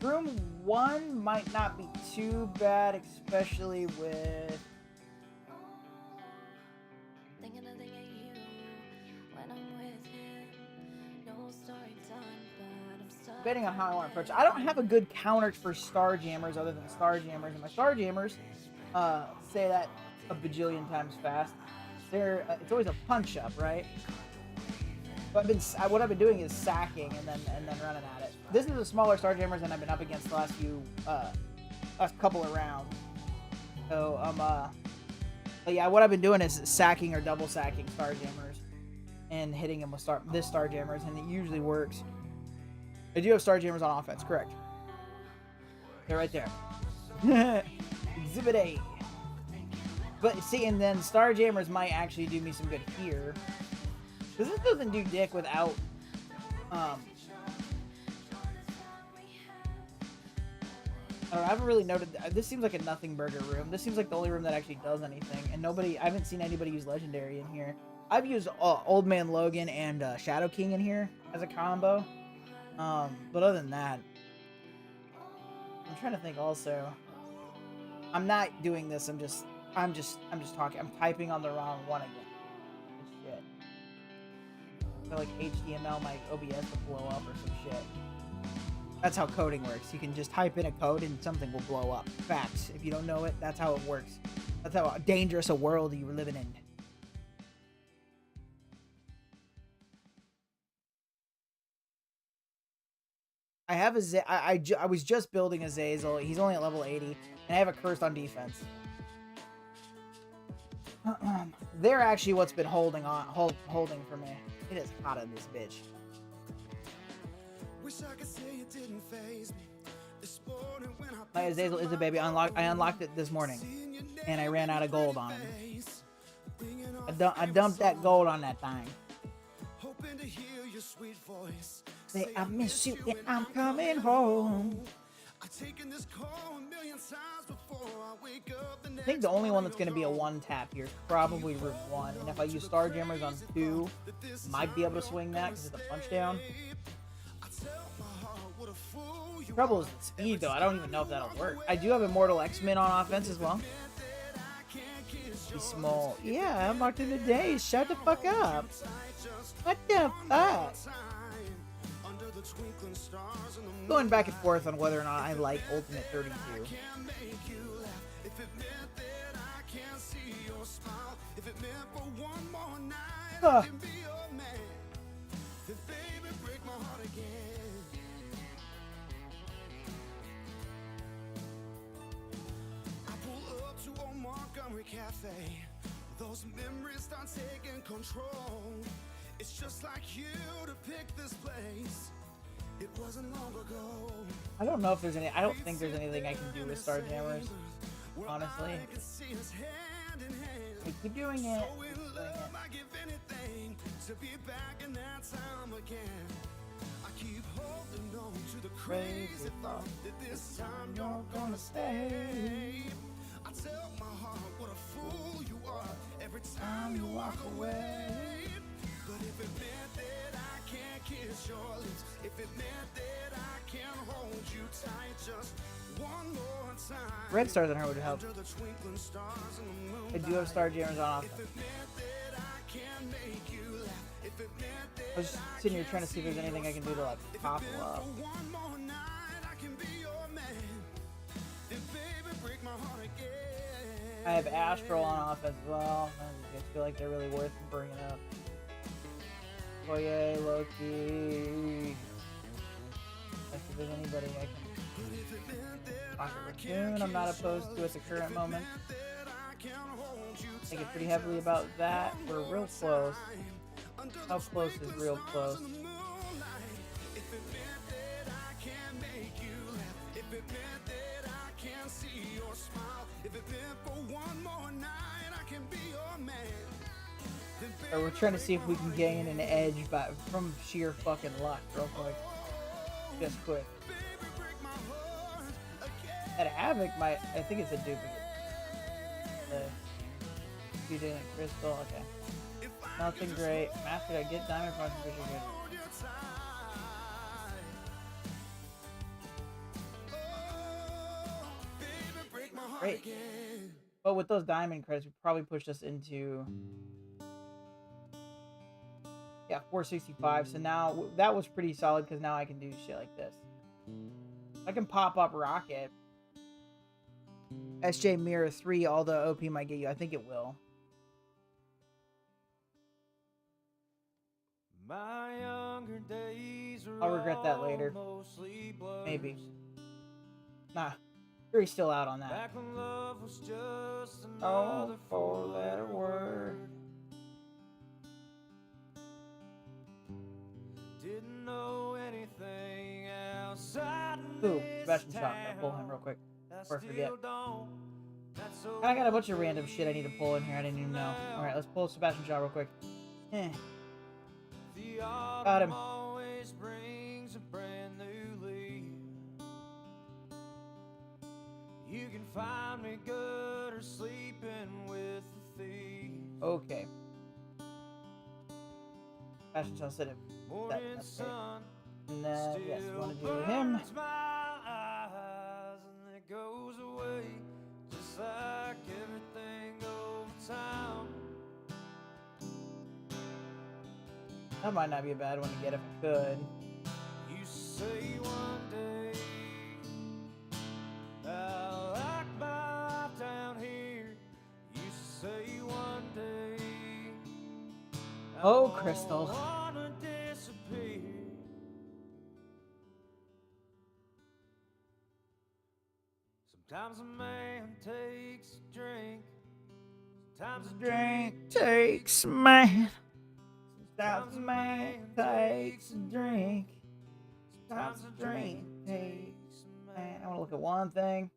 Room 1 might not be too bad, especially with... Depending on how I want to approach it. I don't have a good counter for Starjammers other than Starjammers, and my Starjammers say that a bajillion times fast. It's always a punch up, right? But what I've been doing is sacking and then running at it. This is a smaller Starjammers than I've been up against the last couple of rounds. So but yeah, what I've been doing is sacking or double sacking Starjammers and hitting them with Starjammers, and it usually works. I do have Starjammers on offense, correct? They're right there. Exhibit A. But see, and then Starjammers might actually do me some good here. Because this doesn't do dick without... I haven't really noted... This seems like a nothing burger room. This seems like the only room that actually does anything. And I haven't seen anybody use Legendary in here. I've used Old Man Logan and Shadow King in here as a combo. But other than that, I'm trying to think also. I'm not doing this. I'm just talking. I'm typing on the wrong one again. Shit. I feel like HTML, my OBS will blow up or some shit. That's how coding works. You can just type in a code and something will blow up. Facts. If you don't know it, that's how it works. That's how dangerous a world you were living in. I have I was just building a Zazel. He's only at level 80, and I have a Cursed on defense. They're actually what's been holding for me. It is hot in this bitch. My Azazel is a baby. I unlocked it this morning, and I ran out of gold on him. I dumped that gold on that thing. Say I miss you and I'm coming home. I think the only one that's going to be a one tap here is probably room 1, and if I use Starjammers on 2, might be able to swing that because it's a punch down. The trouble is the speed though. I don't even know if that'll work. I do have Immortal X-Men on offense as well. Be small. Yeah, I'm marked in the day. Shut the fuck up. What the fuck? Going back and forth on whether or not I like Ultimate 32. Huh. Cafe. Those memories start taking control. It's just like you to pick this place. It wasn't long ago. I don't know if there's any. I don't think there's anything I can do with Starjammers. Honestly, I keep doing it. Crazy thought that this time you're gonna stay. I tell my heart what a fool you are every time you walk away. But if it meant that I can't kiss your lips, if it meant that I can't hold you tight just one more time. Red stars on her would help. I do have Starjammers on offense. I was just sitting here trying to see if there's anything I can do to like pop up. I have Astral on offense as well. I just feel like they're really worth bringing up. Oh yeah, Loki. If there's anybody I can rock it soon, I'm not opposed to at the current moment. Think it pretty heavily about that. We're real close. How close is real close? Or we're trying to see if we can gain an edge from sheer fucking luck real quick. Just quick. That Havoc might, I think it's a duplicate. You didn't crystal, okay. Nothing great. Master, I get diamond project pretty good. Great. But with those diamond credits, we probably pushed us into 465. So now that was pretty solid because now I can do shit like this. I can pop up Rocket. SJ Mirror 3, all the OP might get you. I think it will. My younger days I'll regret that later. Maybe. Nah. Jury's still out on that. Back when love was just Oh, four-letter word. Didn't know anything outside. Ooh, Sebastian Shock. Gotta pull him real quick before I forget. I got a bunch of random shit I need to pull in here. I didn't even know. Alright, let's pull Sebastian Shaw real quick. Got him. You can find me good or sleeping with the thief. Okay. Sebastian Shaw said it. Okay. And then, yes, we want to do him. Goes away just like everything over time. That might not be a bad one to get if I could. You say one day I like my life down here. You say one day Oh, Crystal. I wanna disappear. Sometimes a man takes a drink. Sometimes a drink takes a man. Sometimes a man takes a drink. Sometimes a drink takes a man. I want to look at one thing.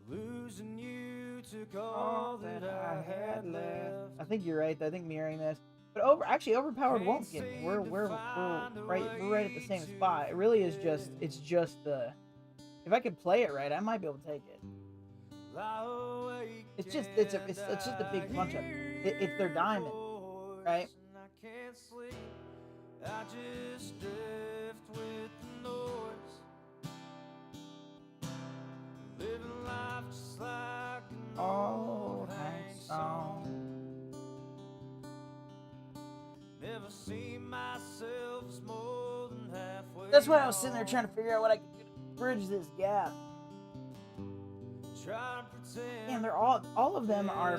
Losing you took all that I had left. I think you're right. I think mirroring this, but overpowered won't get me. We're right at the same spot. It really is just the. If I could play it right, I might be able to take it. It's just a big punch up. It's their diamond, right? I just drift with the noise, living life just like an old Hank song. Never seen myself as more than halfway. That's why I was sitting there trying to figure out what I could do to bridge this gap. And they're all of them are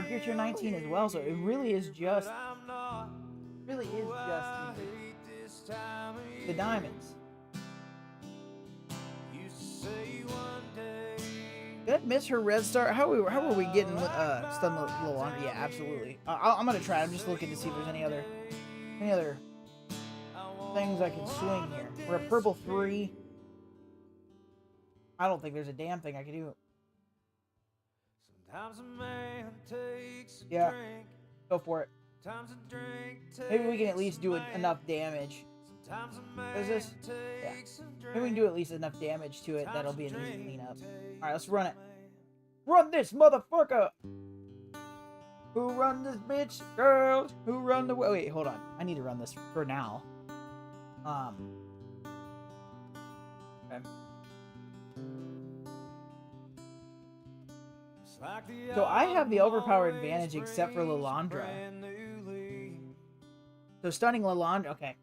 Gear Tier 19 as well, so it really is just the diamonds. Did I miss her red star? How were we getting stun a little longer? Yeah, absolutely. I'm gonna try. I'm just looking to see if there's any other things I can swing here. We're at purple 3. I don't think there's a damn thing I can do. Sometimes a man takes a Yeah, drink. go for it. Sometimes a drink Maybe we can at least do enough damage. Sometimes a man What is this? Yeah. Maybe we can do at least enough damage to it. That'll be an easy cleanup. Alright, let's run it. Run this motherfucker! Who run this bitch? Girls, who run the... Wait, hold on. I need to run this for now. Okay. So I have the overpower advantage except for Lilandra. So stunning Lilandra, okay.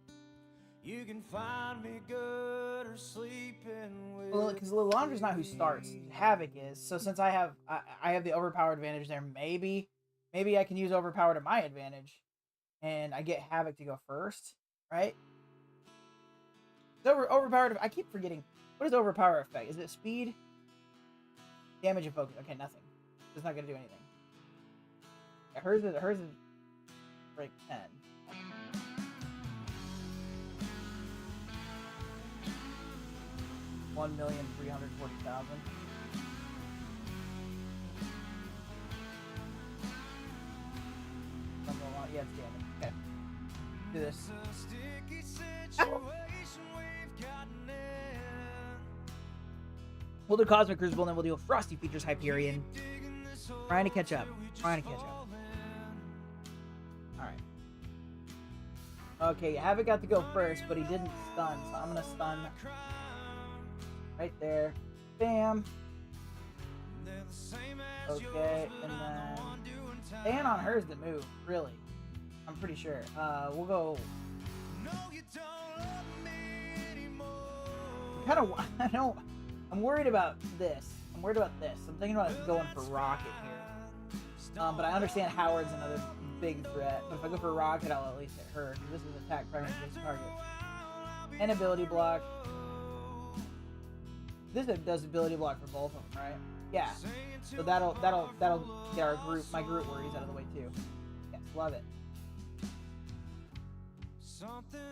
You can find me good or sleeping with. Well, because Lilandra's not who starts. Havoc is. So since I have the overpower advantage there, maybe I can use overpower to my advantage, and I get Havoc to go first, right? Overpowered. I keep forgetting. What is overpower effect? Is it speed? Damage and focus. Okay, nothing. It's not gonna do anything. Yeah, hers is break 10. $1,340,000. Yeah, it's damage. Okay. Do this. Ow. We'll do Cosmic Crucible, and then we'll do a Frosty Features Hyperion. Trying to catch up. Alright. Okay, Havoc got to go first, but he didn't stun, so I'm gonna stun right there. Bam. Okay, and then staying on hers to move, really. I'm pretty sure. We'll go. I'm worried about this. I'm thinking about going for Rocket here. But I understand Howard's another big threat. But if I go for Rocket, I'll at least hit her. This is attack primary against target. And ability block. This does ability block for both of them, right? Yeah. So that'll get my group worries out of the way too. Yes, love it.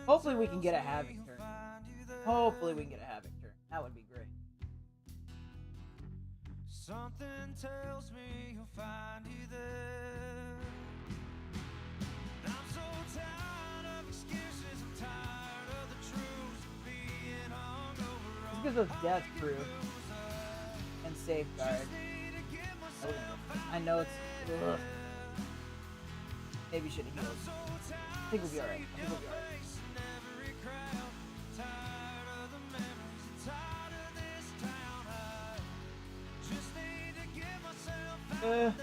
Hopefully we can get a Havoc turn. That would be great. Something tells me you'll find you there. I'm so tired of excuses. I'm tired of the truth of being hungover. This gives us death proof and safeguard. I know it's. Ugh. Maybe should have healed. I think we'll be alright. Oh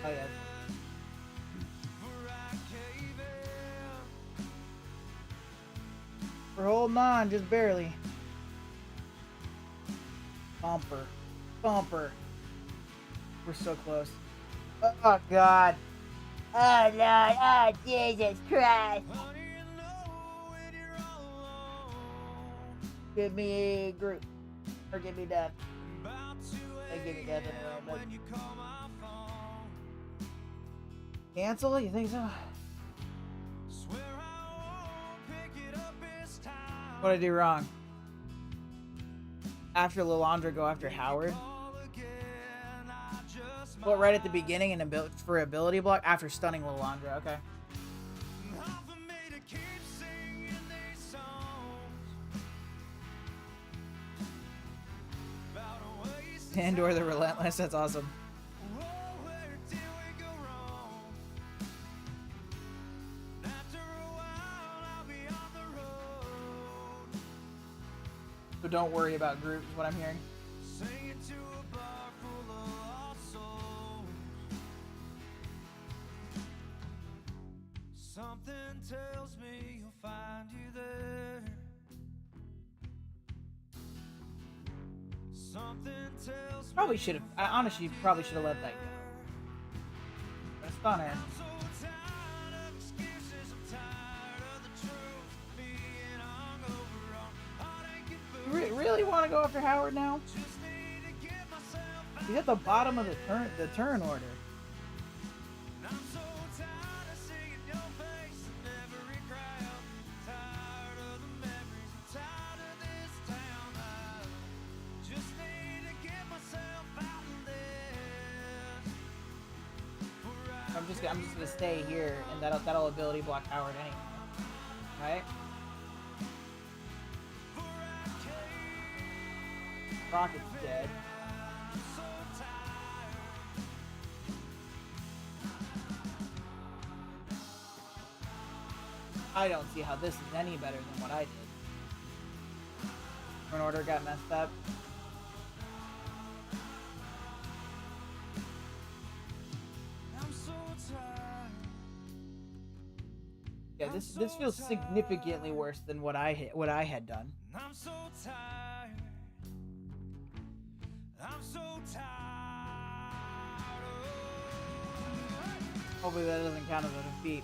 yeah. We're holding on, just barely. Bumper. We're so close. Oh God. Oh Lord. Oh Jesus Christ. Give me group. Or give me death. Give me death anyway. Cancel? You think so? What did I do wrong? After Lilandra, go after Howard? Well, right at the beginning and for ability block after stunning Lilandra. Okay. Pandora the Relentless. That's awesome. So don't worry about groups, is what I'm hearing. Something tells me you'll find you there. Something tells Probably should have. I honestly probably should have let that go. But it's fun, man. You really want to go after Howard now? He's at the bottom of the turn order. I'm just gonna stay here, and that'll ability block Howard anyway, right? Rocket's dead. I don't see how this is any better than what I did. Turn order got messed up. Yeah, this feels significantly worse than what I had done. I'm so tired. I'm so tired. Hopefully that doesn't count as a defeat.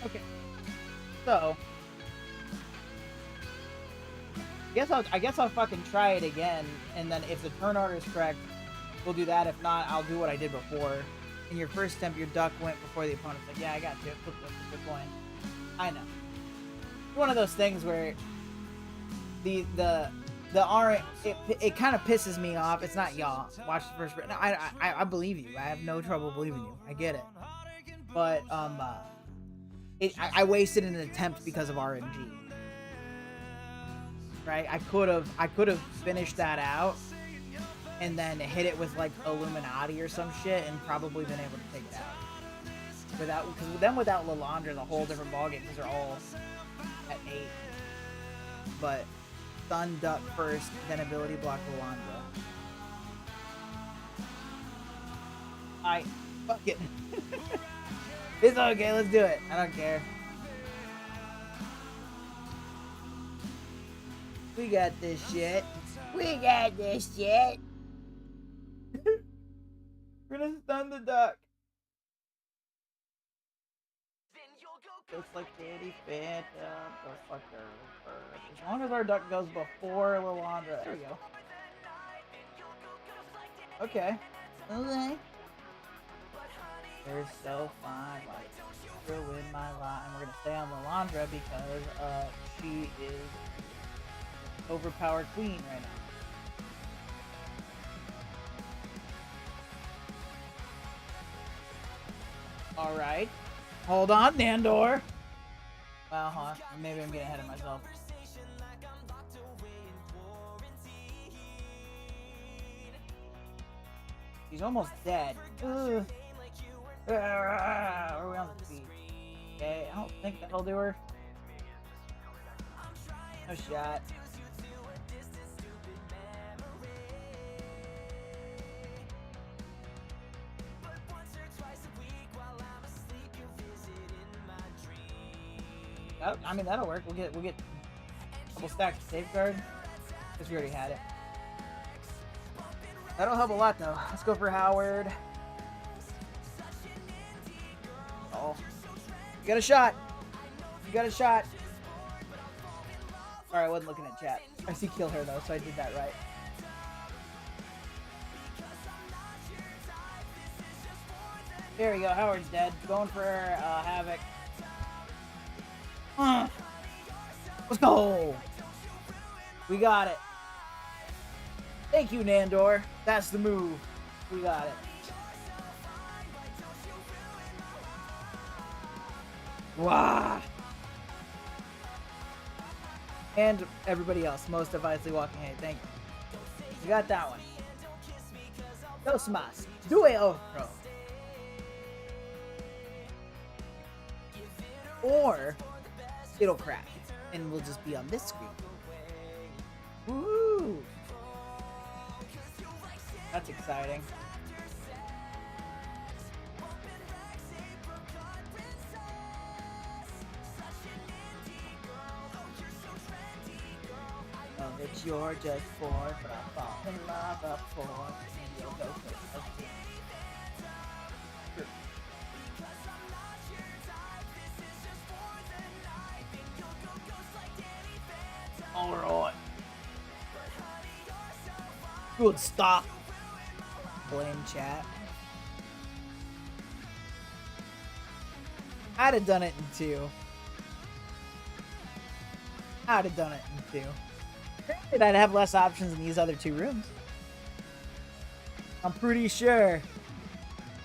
Okay. So I guess I'll fucking try it again, and then if the turn order is correct, we'll do that. If not, I'll do what I did before. In your first attempt, your duck went before the opponent's like, yeah, I got you. Flip coin. I know. It's one of those things where the orange it kind of pisses me off. It's not y'all. Watch the first. No, I believe you. I have no trouble believing you. I get it. But I wasted an attempt because of RNG. Right? I could have finished that out and then hit it with like Illuminati or some shit and probably been able to take it out. Without Lalandra, the whole different ballgame because they're all at 8. But Sun Duck first, then ability block Lalandra. Fuck it. It's okay, let's do it. I don't care. We got this shit. We got this shit. We're gonna stun the duck. Just like Daddy Phantom, the fucker. As long as our duck goes before Lalandra. There we go. Okay. Okay. They're so fine. Like, ruin my life. And we're gonna stay on Lalandra because she is overpowered queen right now. Alright. Hold on, Nandor. Well, huh? Maybe I'm getting ahead of myself. He's almost dead. Ugh. Are we on the feet? Okay, I don't think that'll do her. No shot. Oh, I mean that'll work. We'll get a couple stacks of safeguard because we already had it. That'll help a lot though. Let's go for Howard. Oh, you got a shot. You got a shot. All right, I wasn't looking at chat. I see kill her though, so I did that right. There we go. Howard's dead. Going for Havoc. Let's go. We got it. Thank you, Nandor. That's the move. We got it. Wow. And everybody else, most obviously walking. Hey, thank you. We got that one. Dos más. Due otro. Or it'll crash and we'll just be on this screen. Woo! That's exciting. Oh, that you're just born, but I fall in love, of course, and you'll go for it. Alright. Good stuff. Blame chat. I'd have done it in 2. I'd have done it in 2. Granted, I'd have less options in these other 2 rooms. I'm pretty sure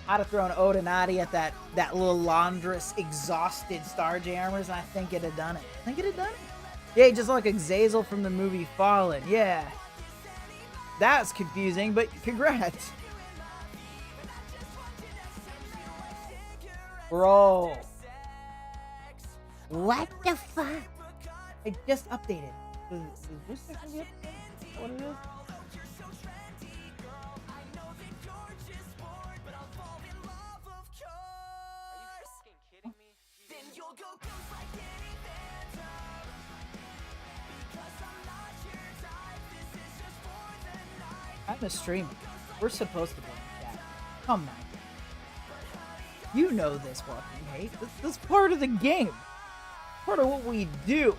I'd have thrown Odinati at that little laundress, exhausted Starjammers, and I think it'd have done it. I think it'd have done it. Yeah, just like Azazel from the movie Fallen. Yeah. That's confusing, but congrats. Bro. What the fuck? I just updated. Is this technically updated? Is that what it is? I'm a streamer. We're supposed to be like that. Come on. You know this fucking hate. This is part of the game. Part of what we do.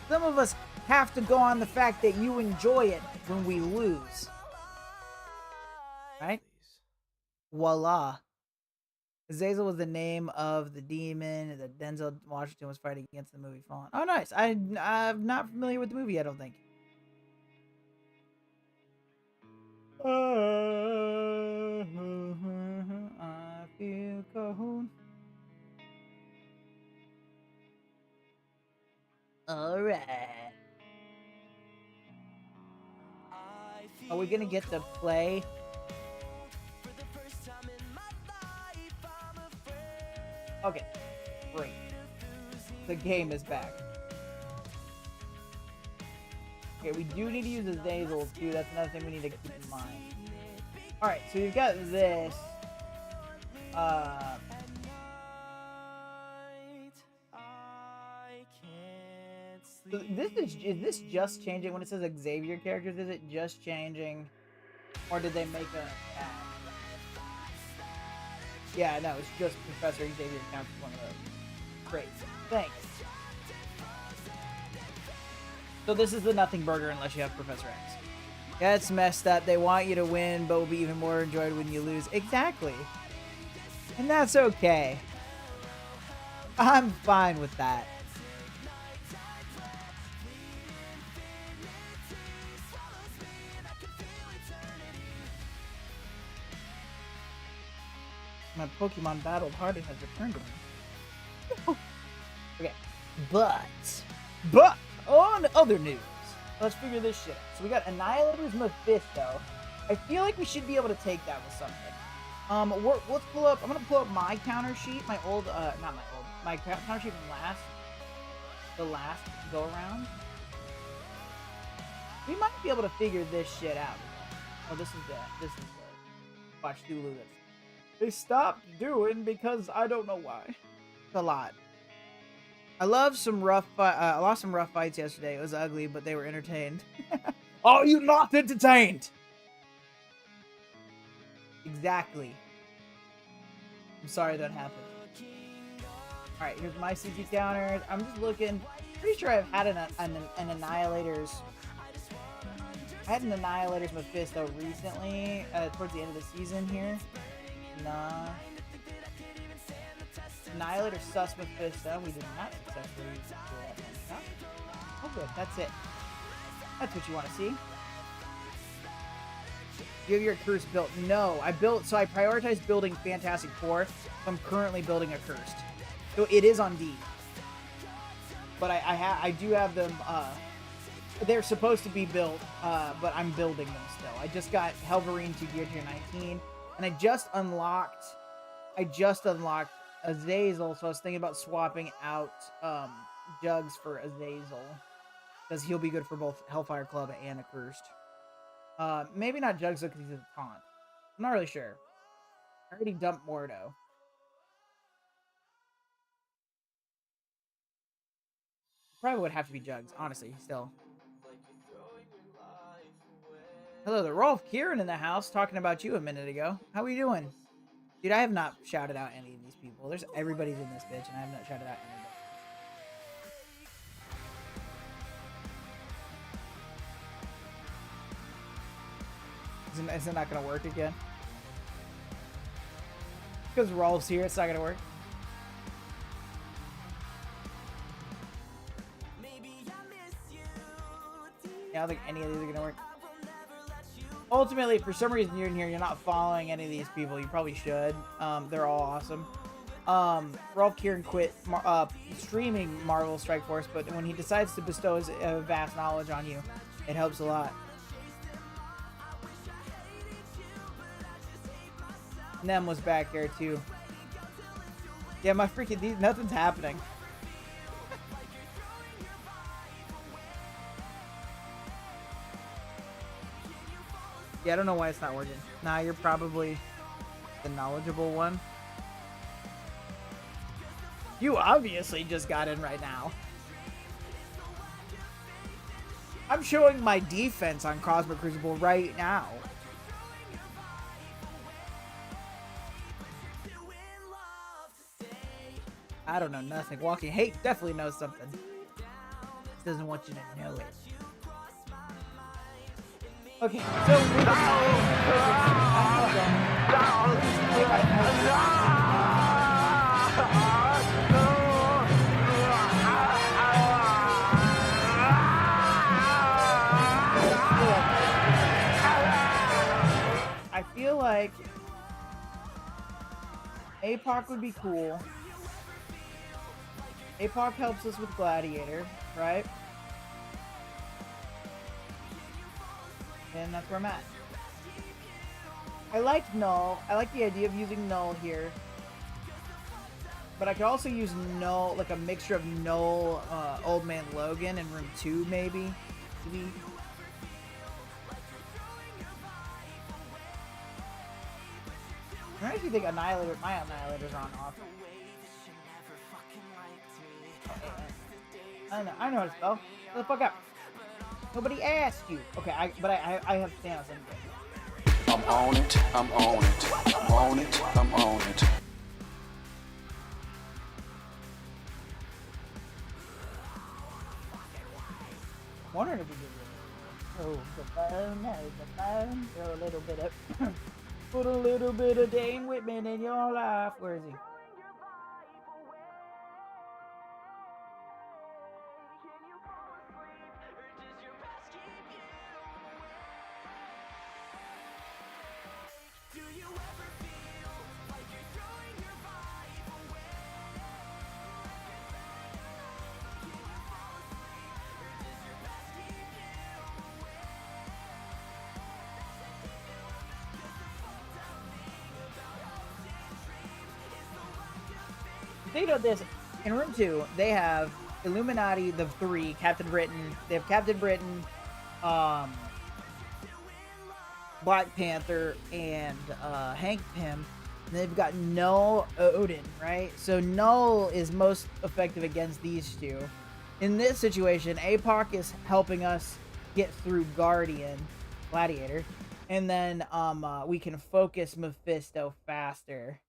Some of us have to go on the fact that you enjoy it when we lose. Right? Voila. Azazel was the name of the demon that Denzel Washington was fighting against in the movie Fallen. Oh, nice. I'm not familiar with the movie, I don't think. I feel cold. All right. Are we gonna get to play? Okay, great. The game is back. Okay, we do need to use Azazel too. That's another thing we need to keep in mind. Alright, so we've got this. So is this just changing when it says Xavier characters? Is it just changing, or did they make a tag? Yeah, no, it's just Professor Xavier counts as one of those. Great, thanks. So this is the nothing burger unless you have Professor X. Yeah, it's messed up. They want you to win, but will be even more enjoyed when you lose. Exactly. And that's okay. I'm fine with that. My Pokemon battled hard and has returned to me. Okay, but on other news, let's figure this shit out. So we got Annihilator's Mephisto. I feel like we should be able to take that with something. Let's pull up. I'm gonna pull up my counter sheet, my counter sheet from the last go around. We might be able to figure this shit out. Oh, this is the Watch Dulu. They stopped doing because I don't know why. It's a lot. I lost some rough fights yesterday. It was ugly, but they were entertained. Are you not entertained? Exactly. I'm sorry that happened. Alright, here's my CG counters. I'm just looking. Pretty sure I've had an Annihilator's. I had an Annihilator's Mephisto recently, towards the end of the season here. Nah. Annihilator sus Mephisto. We did not successfully do that. Oh, good. That's it. That's what you want to see. You have your curse built. No, I prioritized building Fantastic Four. So I'm currently building a cursed. So it is on D. But I do have them. They're supposed to be built, but I'm building them still. I just got Helverine to Gear Tier 19, and I just unlocked Azazel, so I was thinking about swapping out Jugs for Azazel, because he'll be good for both Hellfire Club and a Cursed. Maybe not Jugs because he's a taunt. I'm not really sure. I already dumped Mordo. Probably would have to be Jugs, honestly, still. Hello, the Rolf Kieran in the house, talking about you a minute ago. How are you doing? Dude, I have not shouted out any of these people. Everybody's in this bitch, and I have not shouted out anybody. Is it not gonna work again? Because Rolf's here, it's not gonna work. Yeah, I don't think any of these are gonna work. Ultimately, for some reason you're in here, you're not following any of these people. You probably should. They're all awesome. Rolf Kieran quit streaming Marvel Strike Force, but when he decides to bestow his vast knowledge on you, it helps a lot. Nem was back here too. Yeah, my freaking nothing's happening. Yeah, I don't know why it's not working. Nah, you're probably the knowledgeable one. You obviously just got in right now. I'm showing my defense on Cosmic Crucible right now. I don't know nothing. Walking Hate definitely knows something. Doesn't want you to know it. Okay, so I feel like APOC would be cool. APOC helps us with Gladiator, right? And that's where I'm at. I like Null. I like the idea of using Null here. But I could also use Null, like a mixture of Null, Old Man Logan in room 2, maybe. I actually think Annihilator, my Annihilators are on off. I know how to spell. Shut the fuck up. Nobody asked you. Okay, I have Thanos anyway. I'm on it, I'm on it, I'm on it, I'm on it. I'm wondering if we did it. Oh, the phone, no, the phone. Throw a little bit of put a little bit of Dane Whitman in your life. Where is he? They know this. In room 2, they have Illuminati, the 3, Captain Britain. They have Captain Britain, Black Panther, and Hank Pym. And they've got Null Odin, right? So Null is most effective against these two. In this situation, APOC is helping us get through Gladiator. And then we can focus Mephisto faster.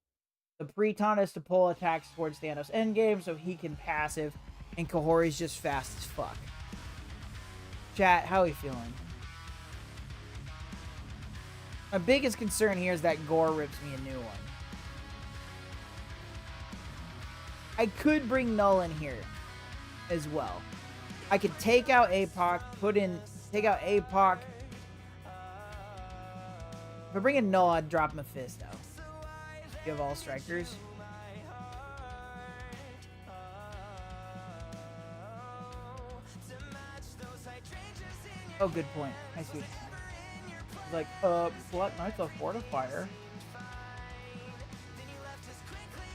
The Preton is to pull attacks towards Thanos endgame so he can passive, and Kahori's just fast as fuck. Chat, how are you feeling? My biggest concern here is that Gore rips me a new one. I could bring Null in here as well. I could take out APOC, take out APOC. If I bring in Null, I'd drop Mephisto. You have all strikers. Oh, good point. I see. Like, Black Knight's a fortifier.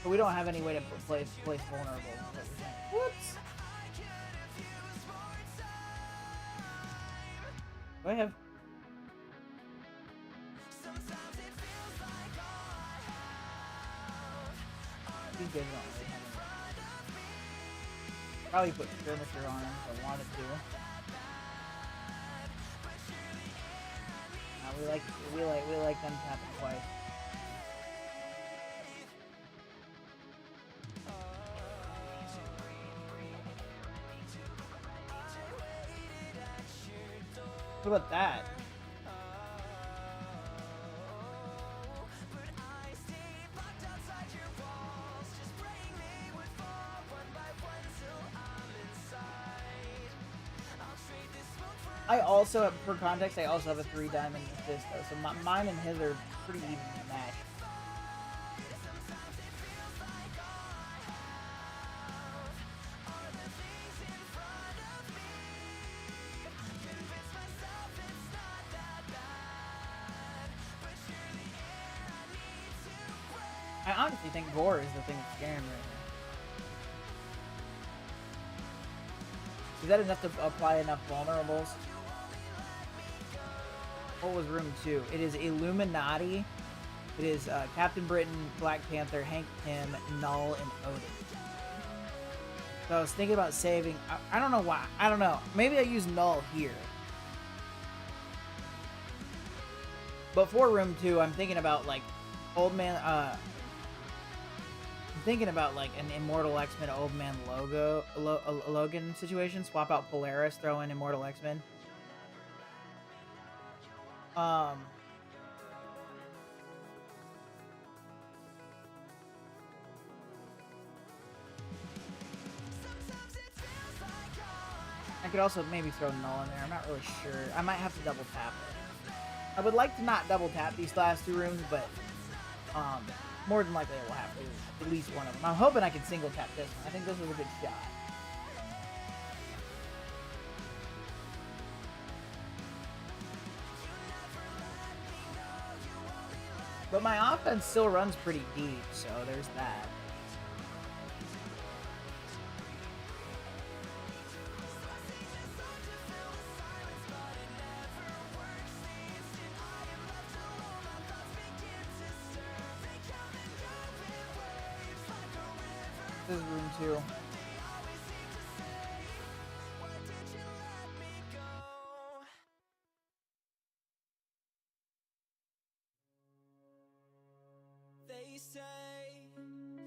But we don't have any way to place vulnerable. Whoops. Do I have... These guys don't really have any. Probably put skirmisher on him if I wanted to. We like them to happen twice. What about that? I also, for context, I also have a 3 diamond Mephisto, so mine and his are pretty even in that. I honestly think Gore is the thing that's scaring me right now. Is that enough to apply enough vulnerables? What was room 2? It is Illuminati. It is Captain Britain, Black Panther, Hank Pym, Null, and Odin. So I was thinking about saving. I don't know why. I don't know. Maybe I use Null here. But for room 2, I'm thinking about like Old Man. I'm thinking about like an Immortal X-Men Old Man Logan situation. Swap out Polaris, throw in Immortal X-Men. I could also maybe throw Null in there. I'm not really sure. I might have to double tap it. I would like to not double tap these last 2 rooms, but more than likely I will have to. At least one of them. I'm hoping I can single tap this one. I think this is a good shot. But my offense still runs pretty deep, so there's that. This is room 2. They say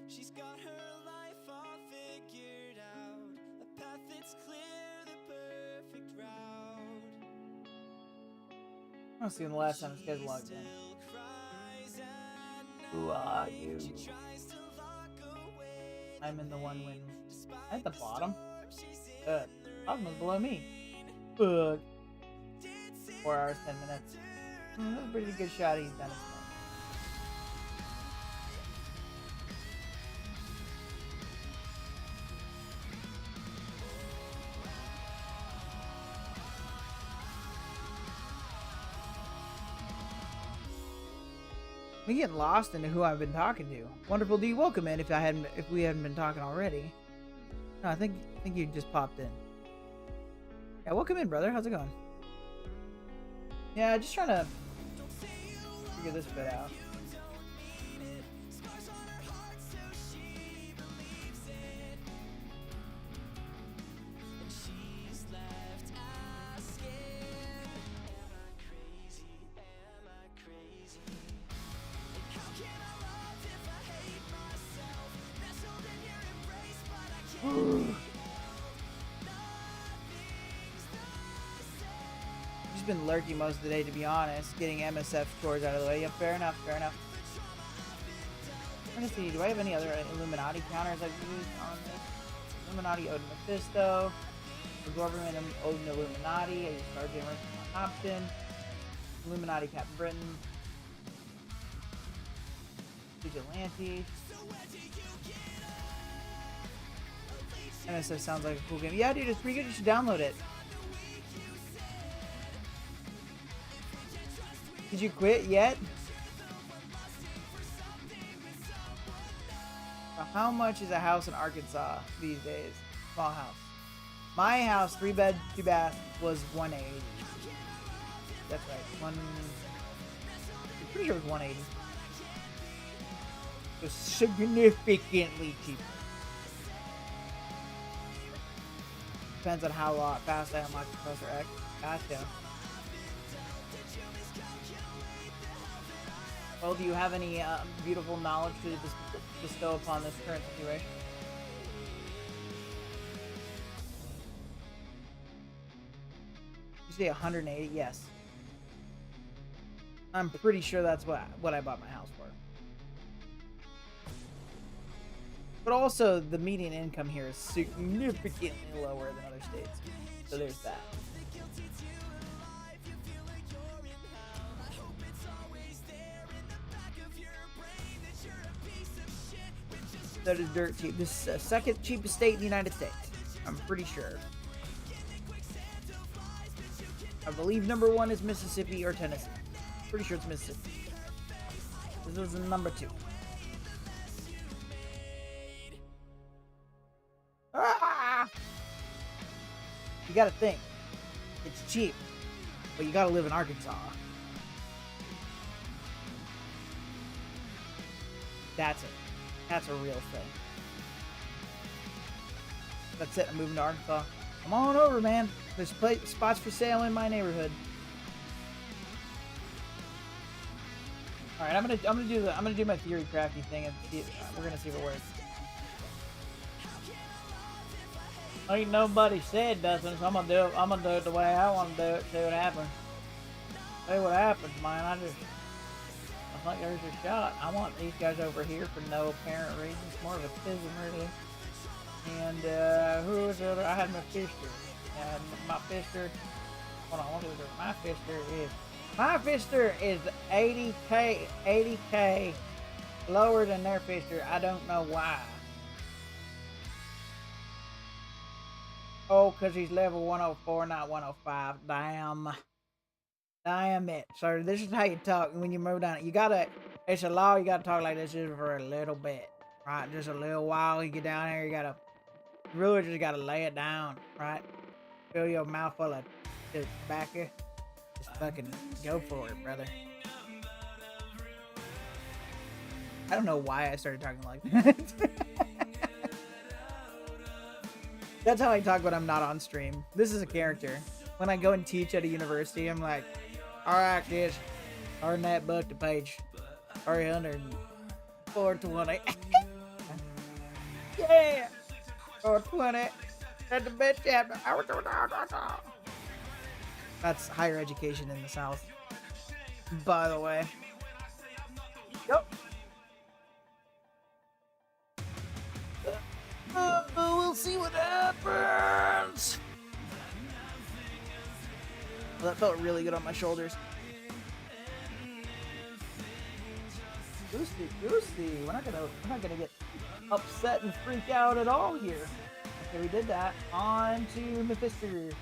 she's got her life all figured out, a path that's clear, the perfect route. I don't see when the last time this guy's logged in. Who are you? I'm in the one when at the bottom. Bottom is below me. Ugh. 4 hours, 10 minutes. That's a pretty good shot. He's done it. I'm getting lost into who I've been talking to. Wonderful D, welcome in. If we hadn't been talking already. No, I think you just popped in. Yeah, welcome in, brother. How's it going? Yeah, just trying to figure this bit out. Just been lurking most of the day, to be honest, getting MSF chores out of the way. Yeah, fair enough, fair enough. I'm gonna see, do I have any other Illuminati counters I've used on this? Illuminati Odin Mephisto, Absorbing Odin Illuminati, I used Starjammer on Hopton, Illuminati Captain Britain, Vigilante. MSF sounds like a cool game. Yeah, dude, it's pretty good. You should download it. Did you quit yet? How much is a house in Arkansas these days? Small house. My house, 3 bed, 2 bath, was 180. That's right. I'm pretty sure it was 180. It was significantly cheaper. Depends on how fast I unlock Professor X. Gotcha. Well, do you have any beautiful knowledge to bestow upon this current situation? You say 180? Yes. I'm pretty sure that's what I bought my house for. But also, the median income here is significantly lower than other states. So there's that. That is dirt cheap. This is the second cheapest state in the United States. I'm pretty sure. I believe number 1 is Mississippi or Tennessee. Pretty sure it's Mississippi. This was number 2. Ah! You gotta think. It's cheap. But you gotta live in Arkansas. That's it. That's a real thing. That's it. I'm moving to Arkansas. Come on over, man. There's spots for sale in my neighborhood. All right, I'm gonna do my theory crafty thing and see. We're gonna see if it works. Ain't nobody said nothing, so I'm gonna do it the way I want to do it. See what happens. See what happens, man. I think there's a shot. I want these guys over here for no apparent reason. It's more of a schism, really. And who was the other? I had my Fister. And my Fister. Hold on, what was it? My Fister is 80k lower than their Fister. I don't know why. Oh, because he's level 104, not 105. Damn it. So this is how you talk when you move down. You gotta, it's a law, you gotta talk like this just for a little bit. Right? Just a little while. You get down here, you gotta, really just gotta lay it down. Right? Fill your mouth full of just tobacco. Just fucking go for it, brother. I don't know why I started talking like that. That's how I talk when I'm not on stream. This is a character. When I go and teach at a university, I'm like, alright kids, turn that book to page 300, 420. Yeah! 420. That's the best chapter. That's higher education in the South, by the way. Yep. We'll see what happens. Well, that felt really good on my shoulders. Goosey. We're not gonna get upset and freak out at all here. Okay, we did that. On to Mephister.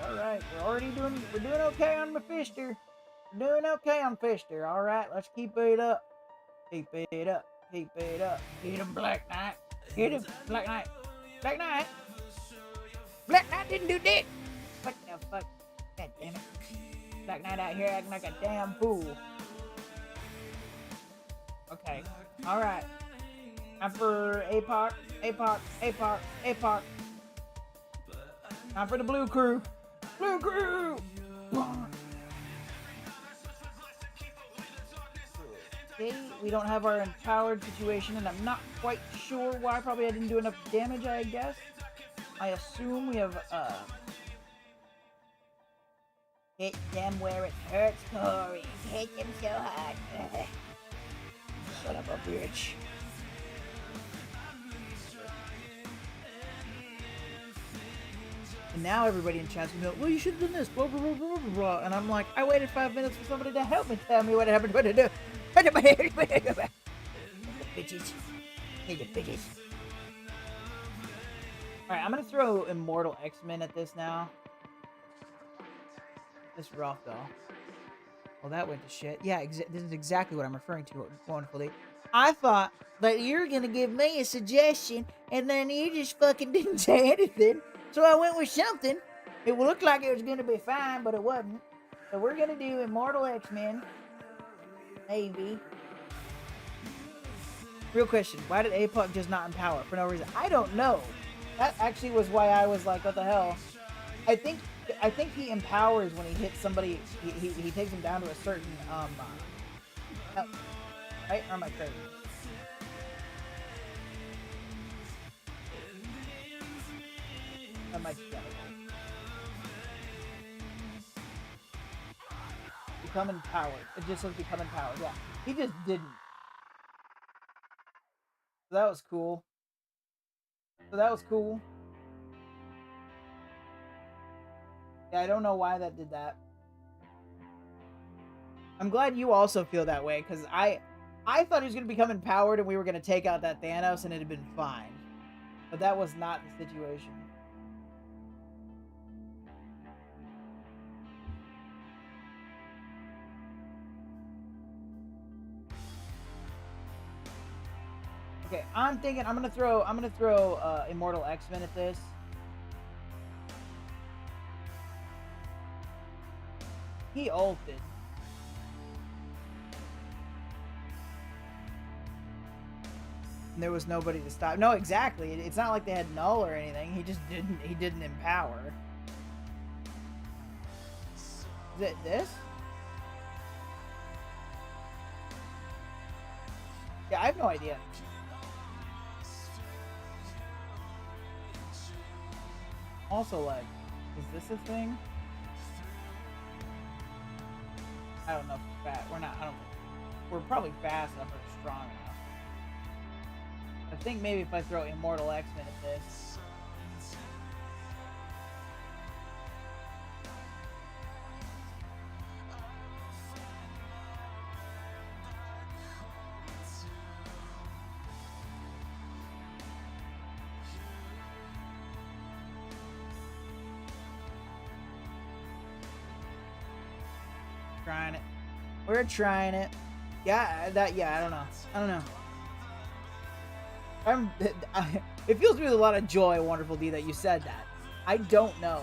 All right, we're doing okay on Mephister. We're doing okay on Fister. All right, let's keep it up. Keep it up. Hit him, Black Knight. Hit him, Black Knight. Black Knight didn't do that. What the fuck? God damn it. Black Knight out here acting like a damn fool. Okay. Alright. Time for APOC. Time for the blue crew. Okay, we don't have our empowered situation, and I'm not quite sure why. Probably I didn't do enough damage, I guess. I assume we have, hit them where it hurts, Corey. Hit them so hard. Son of a bitch. And now everybody in chat's gonna go, well, you should have done this, blah, blah, blah, blah, blah, blah. And I'm like, I waited 5 minutes for somebody to help me tell me what happened, what to do. Bitches. Alright, I'm gonna throw Immortal X-Men at this now. This is rough, though. Well, that went to shit. Yeah, this is exactly what I'm referring to, wonderfully. I thought that you were gonna give me a suggestion, and then you just fucking didn't say anything. So I went with something. It looked like it was gonna be fine, but it wasn't. So we're gonna do Immortal X-Men. Maybe. Real question, why did APOC just not empower for no reason? I don't know. That actually was why I was like, what the hell? I think he empowers when he hits somebody. He takes him down to a certain health. Right? Or am I crazy? That might be better. Become empowered. It just says become empowered. Yeah. He just didn't. So that was cool. Yeah, I don't know why that did that. I'm glad you also feel that way, because I thought he was going to become empowered and we were going to take out that Thanos and it had been fine. But that was not the situation. Okay, I'm thinking I'm gonna throw Immortal X-Men at this. He ulted. And there was nobody to stop. No, exactly. It's not like they had null or anything. He just didn't. He didn't empower. Is it this? Yeah, I have no idea. Also, like, is this a thing? I don't know if we're fast. We're not. I don't. We're probably fast enough or strong enough. I think maybe if I throw Immortal X-Men at this. Trying it. We're trying it. Yeah, I don't know. I don't know. It fills me with a lot of joy, Wonderful D, that you said that. I don't know.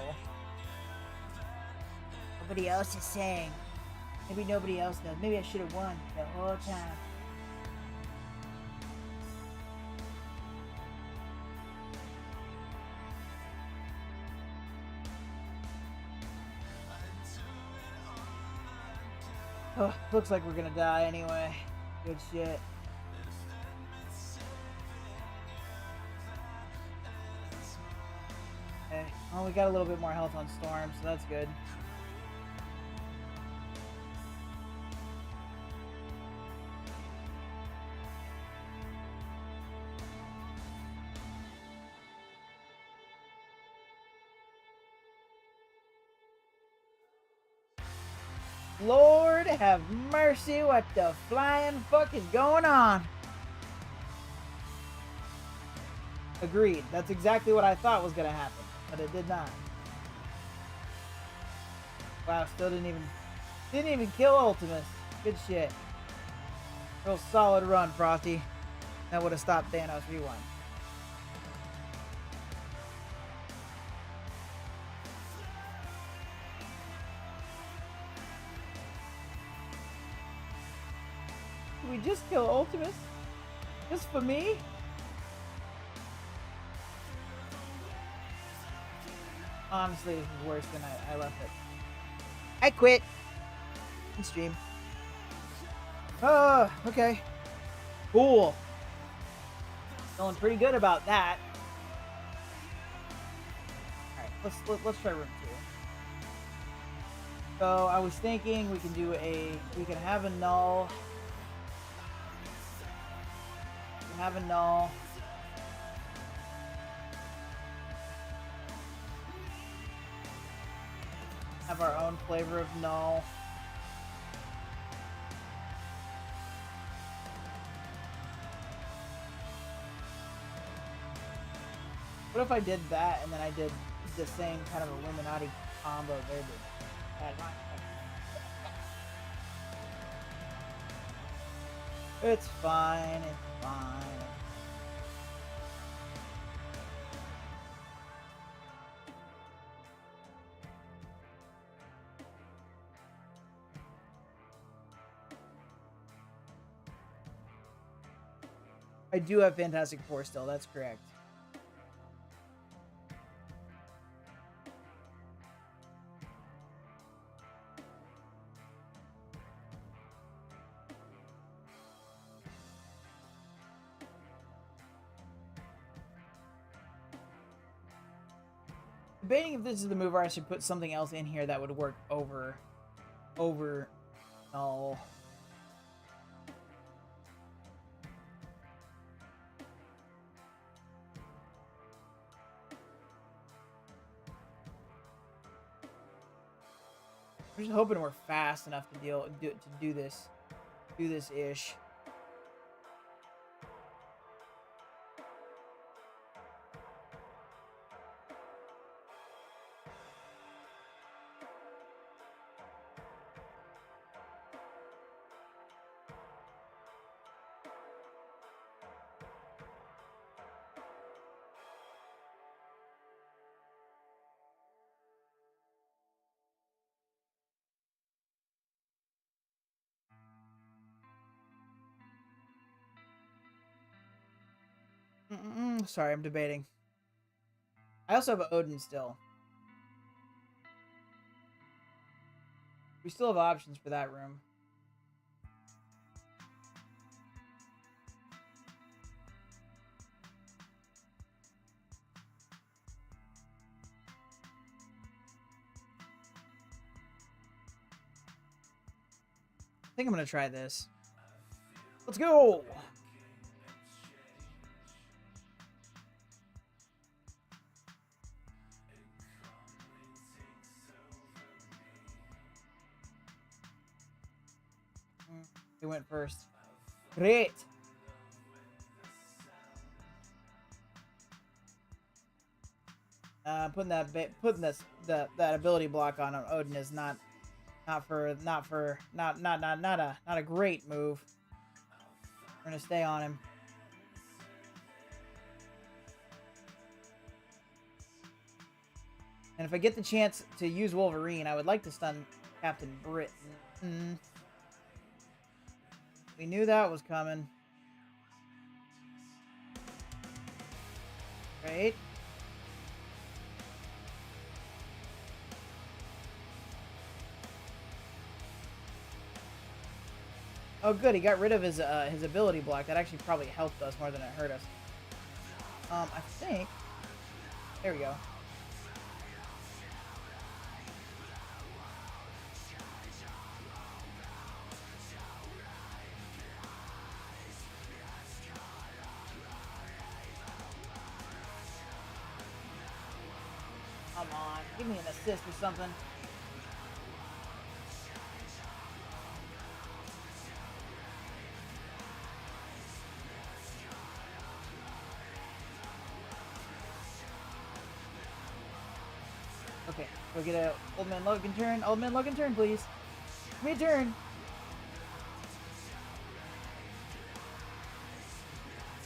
Nobody else is saying. Maybe nobody else knows. Maybe I should have won the whole time. Oh, looks like we're gonna die anyway. Good shit. Okay. Oh, we got a little bit more health on Storm, so that's good. Lord have mercy, what the flying fuck is going on? Agreed. That's exactly what I thought was gonna happen, but it did not. Wow, still didn't even kill Ultimus. Good shit. Real solid run, Frosty. That would have stopped Thanos Rewind. Did we just kill Ultimus? Just for me? Honestly, this is worse than I left it. I quit. In stream. Okay. Cool. Feeling pretty good about that. Alright, let's try room 2. So I was thinking we can have a null. We can have a null. Have our own flavor of null. What if I did that and then I did the same kind of Illuminati combo they did? It's fine, it's fine. I do have Fantastic Four still, that's correct. Debating if this is the move or I should put something else in here that would work over null. I'm just hoping we're fast enough to do this ish. Sorry, I'm debating. I also have Odin still. We still have options for that room. I think I'm gonna try this. Let's go! He went first. Great! Putting that ability block on Odin is not a great move. We're gonna stay on him. And if I get the chance to use Wolverine, I would like to stun Captain Britain. We knew that was coming. Right? Oh, good. He got rid of his ability block. That actually probably helped us more than it hurt us. I think. There we go. Come on, give me an assist or something. Okay, go get a Old Man Logan turn. Old Man Logan turn, please. Give me a turn.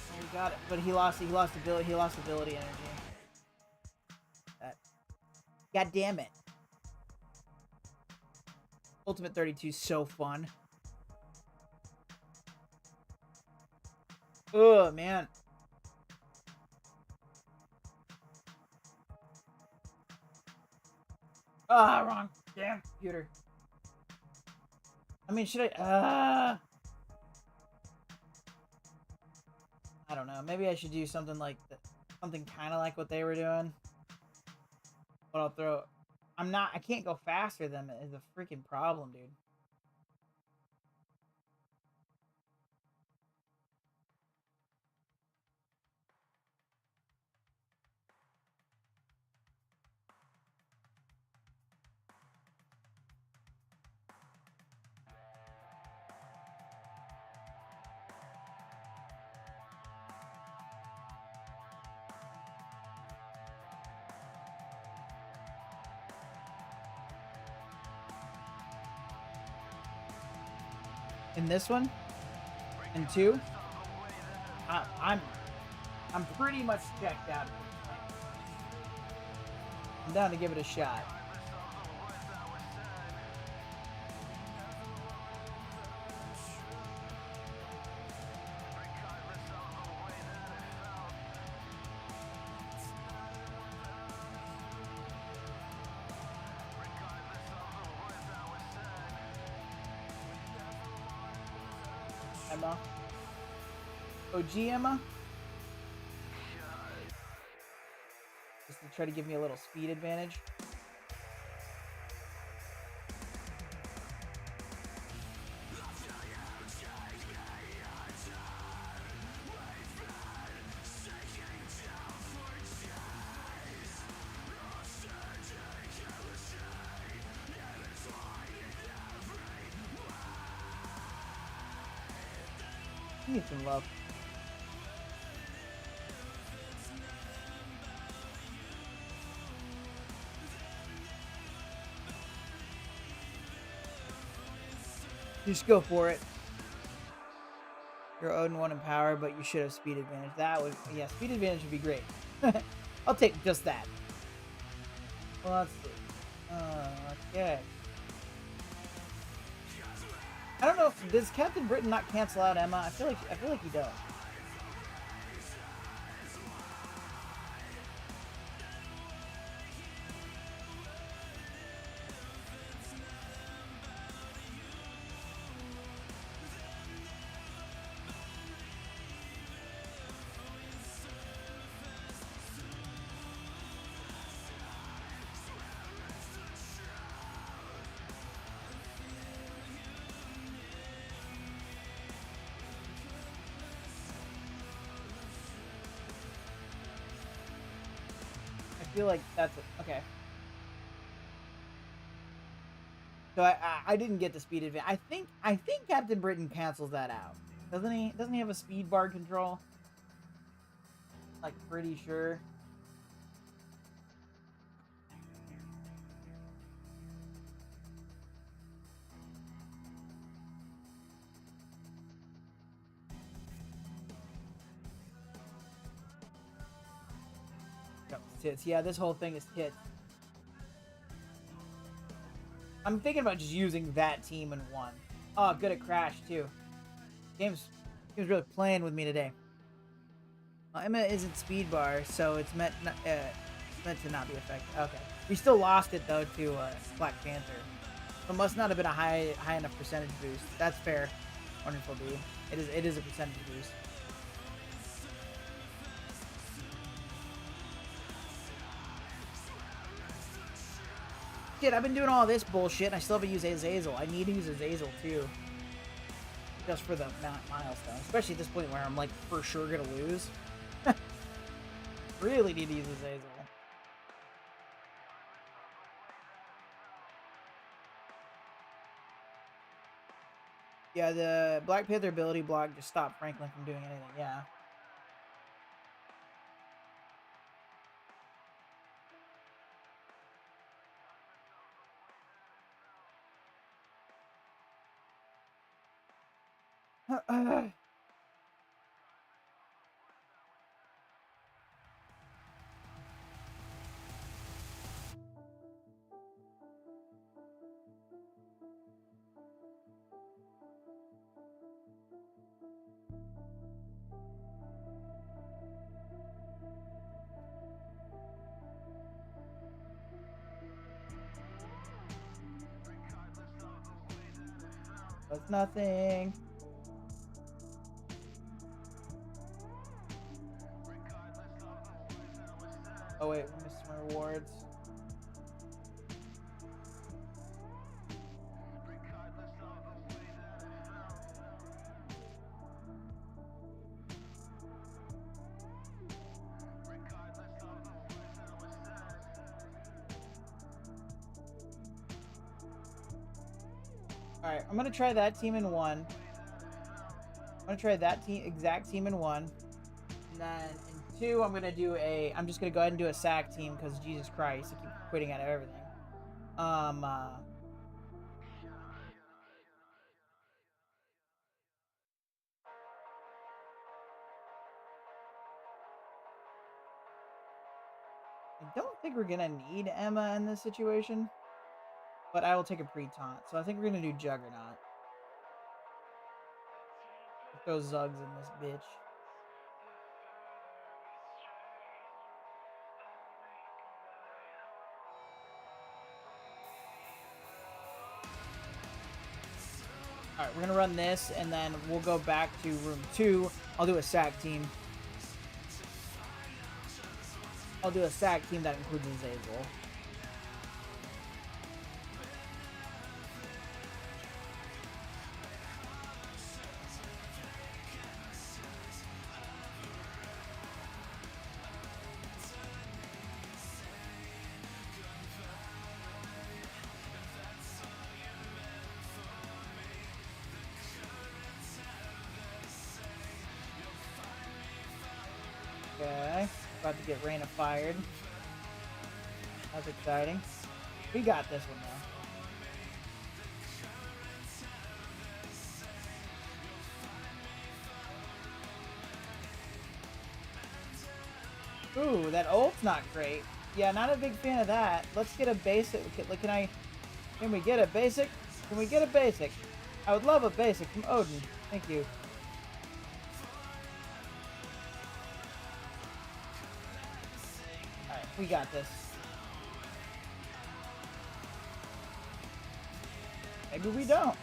Oh, we got it, but he lost ability energy. God damn it. Ultimate 32 is so fun. Oh, man. Ah, wrong. Damn computer. I mean, should I... I don't know. Maybe I should do something like... Something kind of like what they were doing. But I'll throw... I can't go faster than them is a freaking problem, dude. In this one, in 2, I'm pretty much checked out of it. I'm down to give it a shot. Emma. OG Emma. Just to try to give me a little speed advantage. Need some love. Just go for it. You're Odin 1 in power, but you should have speed advantage. That would, yeah, speed advantage would be great. I'll take just that. Well, let's see. Okay. I don't know. Does Captain Britain not cancel out Emma? I feel like he does. feel like that's okay. So I didn't get the speed advantage. I think Captain Britain cancels that out. Doesn't he? Doesn't he have a speed bar control? Like pretty sure. Tits. Yeah, this whole thing is tits. I'm thinking about just using that team in one. Oh, good at Crash too. Game's really playing with me today. Emma isn't speed bar, so it's meant to not be affected. Okay, we still lost it though to Black Panther. So it must not have been a high enough percentage boost. That's fair. Wonderful, dude. It is a percentage boost. Shit, I've been doing all this bullshit and I still haven't used Azazel. I need to use Azazel too. Just for the milestone. Especially at this point where I'm like for sure gonna lose. Really need to use Azazel. Yeah, the Black Panther ability block just stopped Franklin from doing anything, yeah. That's nothing. Oh wait, we missed some rewards. Alright, I'm gonna try that team in one. I'm gonna try that exact team in one. And then in two, I'm just gonna go ahead and do a sack team because Jesus Christ, I keep quitting out of everything. I don't think we're gonna need Emma in this situation. But I will take a pre-taunt. So I think we're gonna do Juggernaut. Throw Zugs in this bitch. Alright, we're gonna run this, and then we'll go back to room 2. I'll do a sack team. I'll do a sack team that includes Azazel. Okay, about to get Raina fired. That's exciting. We got this one though. Ooh, that ult's not great. Yeah, not a big fan of that. Let's get a basic. Can we get a basic? Can we get a basic? I would love a basic from Odin. Thank you. Alright, we got this. Maybe we don't.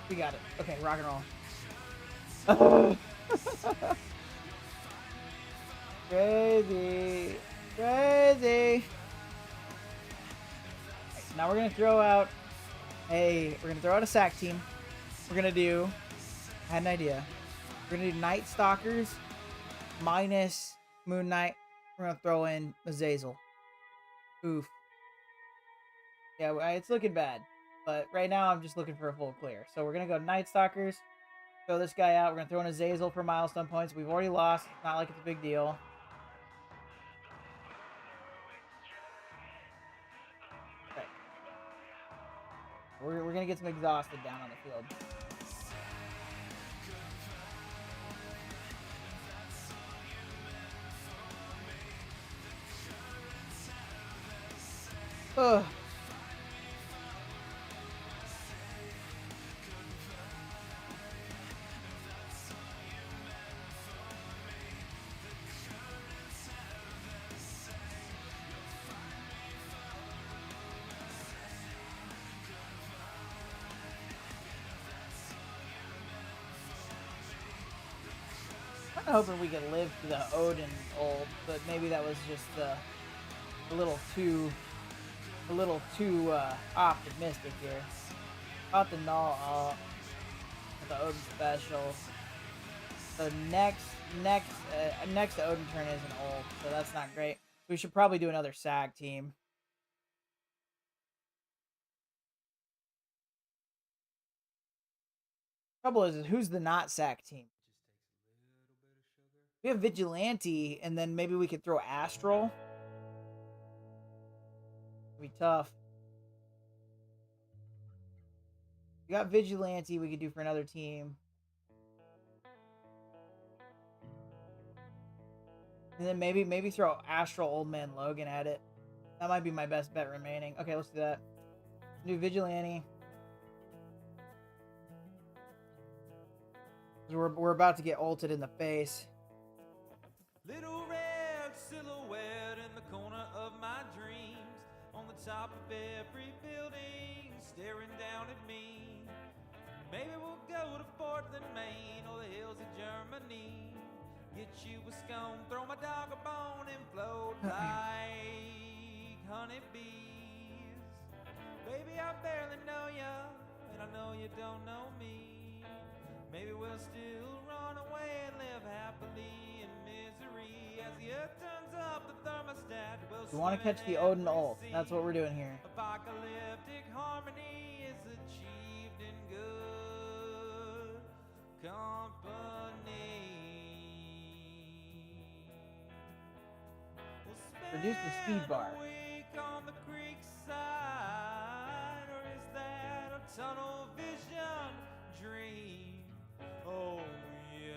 We got it. Okay, rock and roll. Crazy. Crazy. Right, so now we're gonna throw out a sack team. We're gonna do, I had an idea. We're gonna do Night Stalkers minus Moon Knight. We're gonna throw in Azazel. Oof. Yeah, it's looking bad. But right now, I'm just looking for a full clear. So we're gonna go Night Stalkers. Throw this guy out. We're gonna throw in Azazel for milestone points. We've already lost. It's not like it's a big deal. Okay. We're gonna get some exhausted down on the field. Ugh. I'm hoping we could live to the Odin ult, but maybe that was just a little too optimistic here. About the null the Odin special. So next Odin turn is an ult, so that's not great. We should probably do another SAG team. Trouble is who's the not SAG team? We have Vigilante, and then maybe we could throw Astral. It'd be tough. We got Vigilante we could do for another team. And then maybe throw Astral Old Man Logan at it. That might be my best bet remaining. Okay, let's do that. Do Vigilante. We're about to get ulted in the face. Little red silhouette in the corner of my dreams, on the top of every building, staring down at me. Maybe we'll go to Portland, Maine, or the hills of Germany. Get you a scone, throw my dog a bone, and float like honeybees. Baby, I barely know ya, and I know you don't know me. Maybe we'll still run away and live happily in misery as the earth turns up the thermostat. We want to catch the Odin ult. That's what we're doing here. Apocalyptic harmony is achieved in good company. We'll Reduce the speed bar. spend a week on the creek side, or is that a tunnel vision dream? Oh, yes.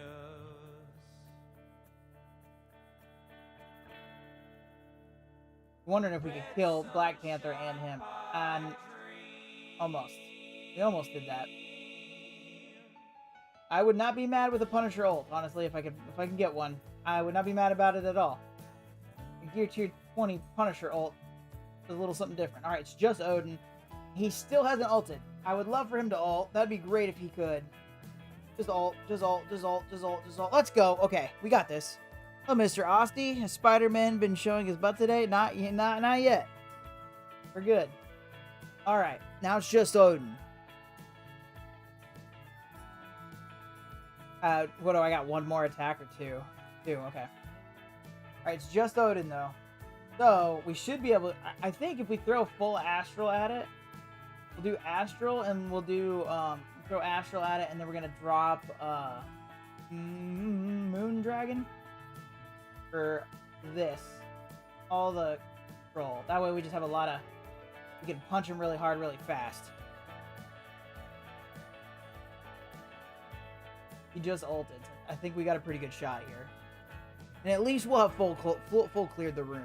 Wondering if we could kill Black Panther and him. And almost. We almost did that. I would not be mad with a Punisher ult, honestly, if I can get one. I would not be mad about it at all. A Gear Tier 20 Punisher ult is a little something different. Alright, it's just Odin. He still hasn't ulted. I would love for him to ult. That'd be great if he could. Just ult, just ult, just ult, just ult, just ult. Let's go. Okay, we got this. Oh, Mr. Osti, has Spider-Man been showing his butt today? Not yet. We're good. Alright, now it's just Odin. What do I got? One more attack or two? Two, okay. Alright, it's just Odin, though. So, we should be able to... I think if we throw full Astral at it, we'll do Astral, and we'll do... throw Astral at it, and then we're gonna drop Moon Dragon for this. All the control. That way we just have a lot of... We can punch him really hard, really fast. He just ulted. I think we got a pretty good shot here. And at least we'll have full cleared the rooms.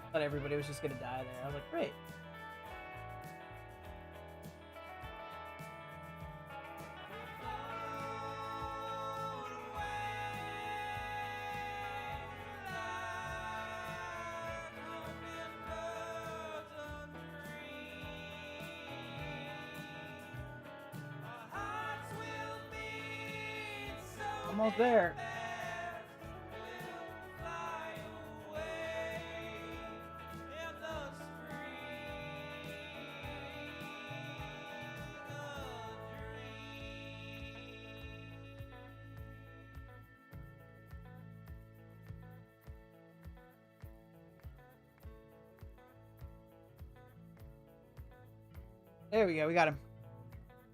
I thought everybody was just gonna die there. I was like, great. Almost there. There we go. We got him.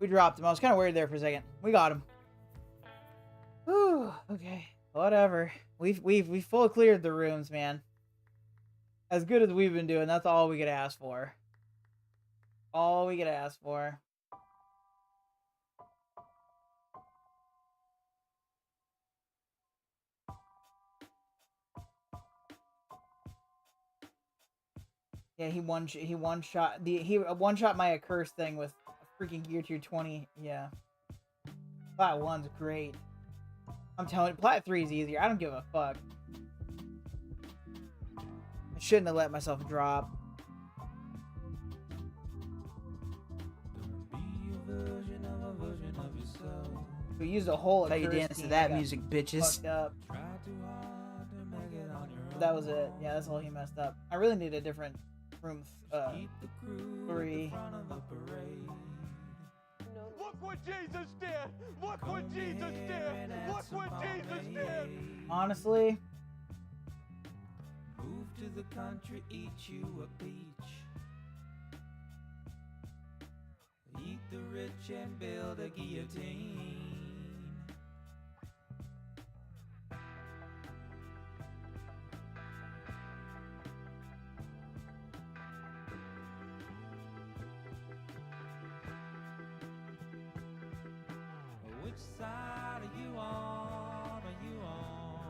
We dropped him. I was kind of worried there for a second. We got him. Whew. Okay. Whatever. We've full cleared the rooms, man. As good as we've been doing, that's all we could ask for. All we could ask for. Yeah, he one shot my accursed thing with a freaking gear tier 20. Yeah. Plat 1's great. I'm telling you, Plat 3 is easier. I don't give a fuck. I shouldn't have let myself drop. We used a whole How you dance to that music, bitches? Fucked up. But that was it. Yeah, that's all he messed up. I really need a different room 3. Look what Jesus did! Look what Jesus did! Look what Jesus did! Honestly, Move to the country, eat you a peach. Eat the rich and build a guillotine. Which side are you on? Are you on?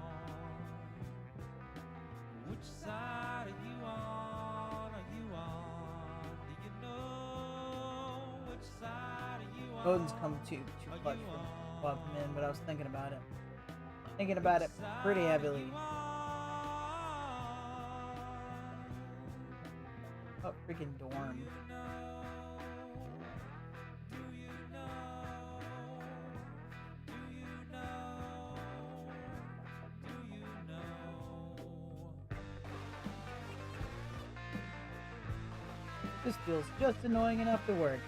Which side are you on? Are you on? Do you know which side are you on? Odin's come too clutch for club him in, but I was thinking about it. Thinking about it pretty heavily. Oh, freaking dorm. This feels just annoying enough to work.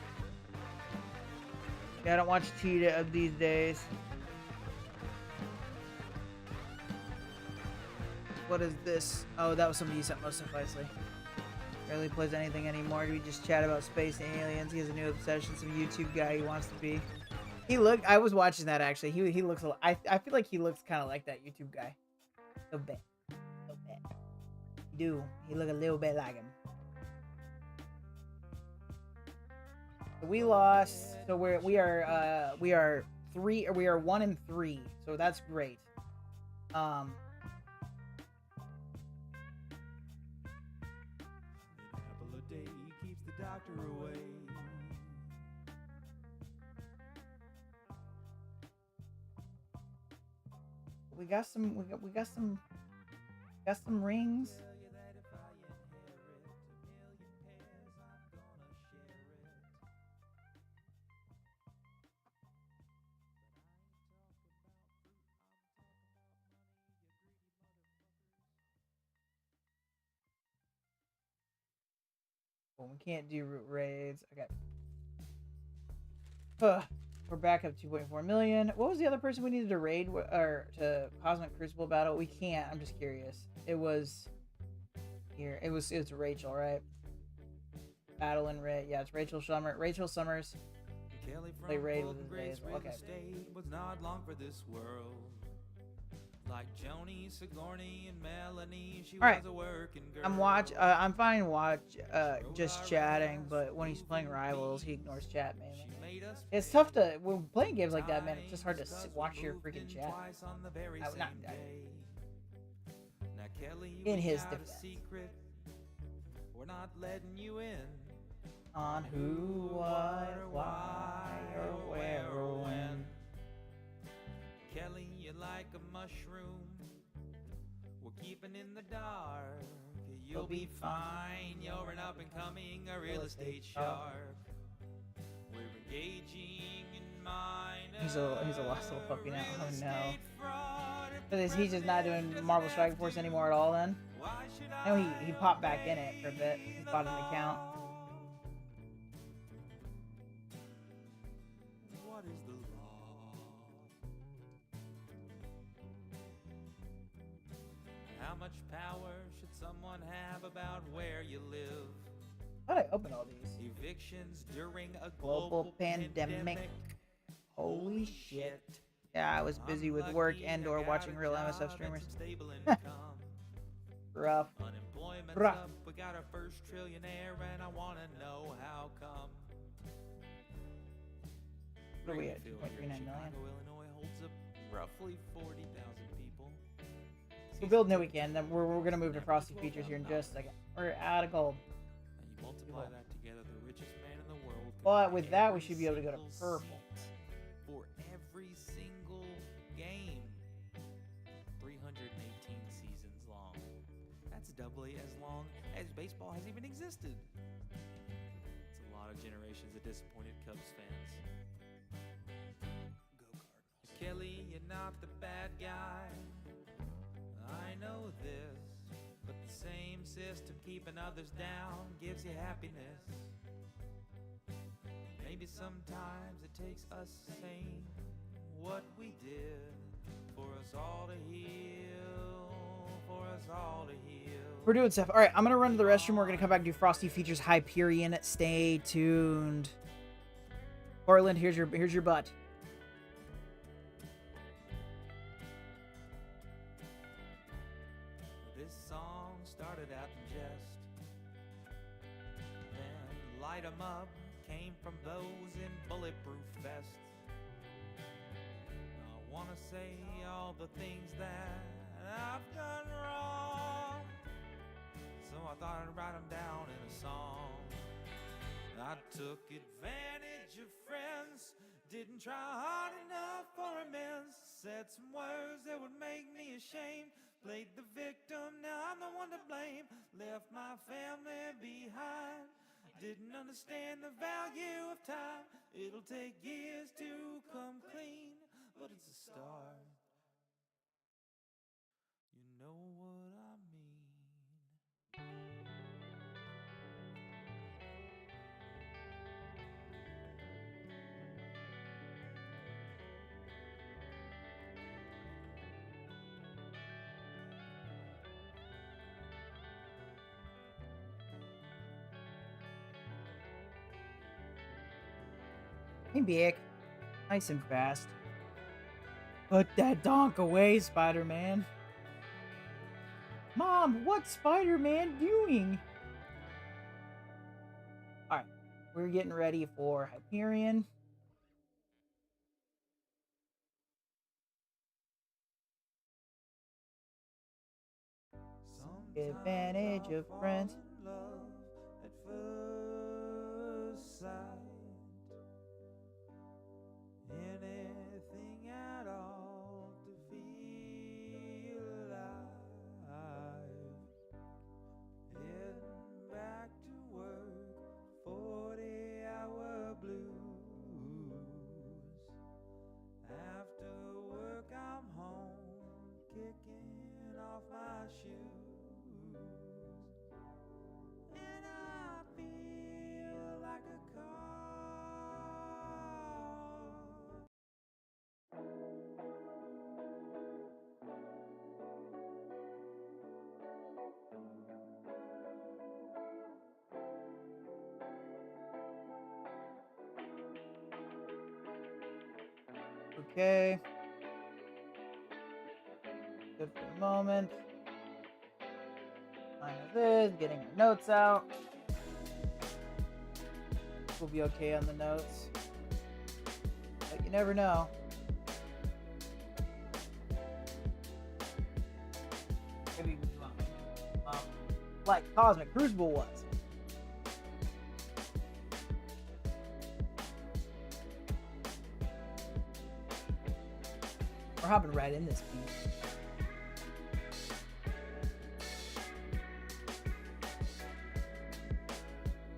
Yeah, I don't watch Cheetah of these days. What is this? Oh, that was something you sent most sufficely. Rarely plays anything anymore. Do we just chat about space and aliens? He has a new obsession. Some YouTube guy he wants to be. I was watching that actually. He looks a lot. I feel like he looks kind of like that YouTube guy. A little bit. A little bit. He do. He look a little bit like him. We lost, so we are 1 and 3, so that's great. Apple a day keeps the doctor away. We got some rings. Well, we can't do root raids. Okay. We're back up 2.4 million. What was the other person we needed to raid or to Cosmic Crucible battle? We can't. I'm just curious. It was here. It's Rachel, right? Battle and raid. Yeah, it's Rachel Summers. Play raid with his days. Okay. Was not long for this world. Like Joni, Sigourney, and Melanie, she All right. was a working girl. I'm fine just chatting, but when he's playing Rivals, he ignores chat mainly. It's tough to when playing games like that, man. It's just hard to watch your freaking chat. In his defense. We're not letting you in. On who, what, why, or where, or when. Kelly, you like a mushroom. We're keeping in the dark. You'll be fine. You're an up and coming a real estate shark. We're engaging in mine. He's a lost little puppy now. Oh no. But is he just not doing Marvel Strike Force anymore at all then? I know he popped back in it for a bit. He bought an account. What is the law? How much power should someone have about where you live? How did I open all these? Evictions during a Global pandemic. Holy shit. Yeah, I was busy with work and or watching real MSF streamers. Rough. Unemployment's Rough. up, we got our first trillionaire, and I wanna know how come. What are we at? Greenfield 2.39 here in million? Chicago, Illinois holds up roughly 40,000 people. We're building it weekend, then we're gonna move to Frosty Features here in just a second. We're out of gold. And you multiply that together, the richest man in the world. could But buy with that, we every should be able to go to single purple. for every single game. 318 seasons long. That's doubly as long as baseball has even existed. It's a lot of generations of disappointed Cubs fans. Go Cardinals. Kelly, you're not the bad guy. I know this, but the same system keeping others down gives you happiness. Maybe sometimes it takes us saying what we did for us all to heal, for us all to heal. We're doing stuff. All right, I'm gonna run to the restroom. We're gonna come back and do Frosty Features Hyperion. Stay tuned. Portland, here's your butt. This song started out in jest, then light 'em up came from those in bulletproof vests. I wanna say all the things that I've done wrong, so I thought I'd write 'em down in a song. I took advantage of friends, didn't try hard enough for amends, said some words that would make me ashamed, played the victim, now I'm the one to blame, left my family behind, didn't understand the value of time, it'll take years to come clean, but it's a start. You know what I mean. Hey, Bick. Nice and fast. Put that donk away, Spider-Man. Mom, what's Spider-Man doing? Alright, we're getting ready for Hyperion. Take advantage of friends. At first sight, anything at all to feel alive. Heading back to work, 40-hour blues. After work, I'm home, kicking off my shoes. And I feel like a car. Okay. Just for a moment. Line of this, getting our notes out. We'll be okay on the notes. But you never know. Maybe like Cosmic Crucible was. We're hopping right in this piece.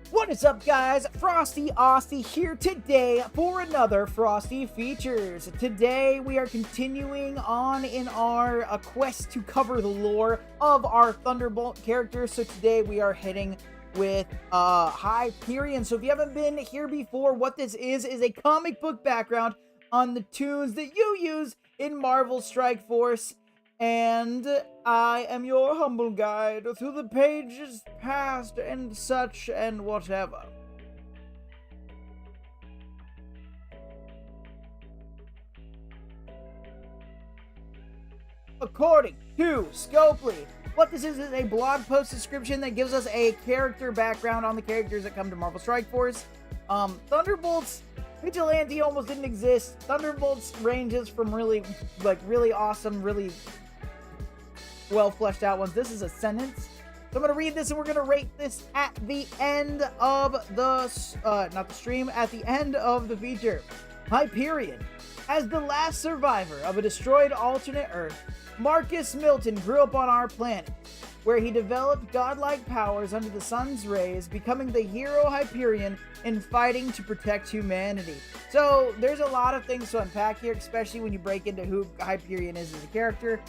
What is up, guys? Frosty Austy here today for another Frosty Features. Today we are continuing on in our quest to cover the lore of our Thunderbolt characters. So today we are heading with Hyperion. So if you haven't been here before, what this is a comic book background on the tunes that you use in Marvel Strike Force. and I am your humble guide through the pages past and such and whatever. According to Scopely, what this is a blog post description that gives us a character background on the characters that come to Marvel Strike Force. Thunderbolts Vigilante almost didn't exist. Thunderbolts ranges from really awesome, really well fleshed out ones. This is a sentence. So I'm going to read this and we're going to rate this at the end of the, not the stream, at the end of the feature. Hyperion. As the last survivor of a destroyed alternate Earth, Marcus Milton grew up on our planet, where he developed godlike powers under the sun's rays, becoming the hero Hyperion and fighting to protect humanity. So there's a lot of things to unpack here, especially when you break into who Hyperion is as a character.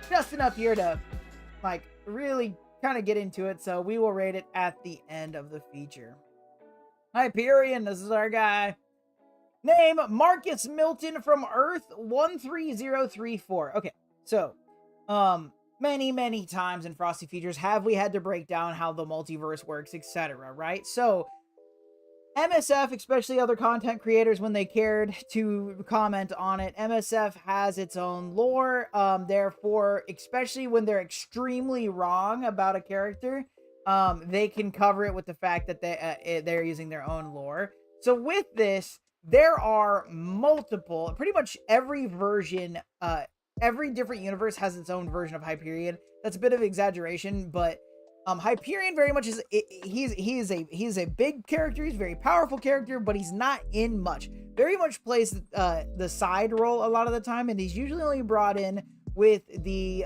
Just enough here to like really kind of get into it, so we will rate it at the end of the feature. Hyperion, this is our guy. Name, Marcus Milton from Earth 13034. Okay, so many times in Frosty Features have we had to break down how the multiverse works, etc., right? So MSF, especially other content creators, when they cared to comment on it, MSF has its own lore. Therefore, especially when they're extremely wrong about a character, they can cover it with the fact that they're using their own lore. So with this, there are multiple, pretty much every version, every different universe has its own version of Hyperion. That's a bit of exaggeration, but Hyperion very much is, he's a big character, he's a very powerful character, but he's not in much. Very much plays the side role a lot of the time, and he's usually only brought in with the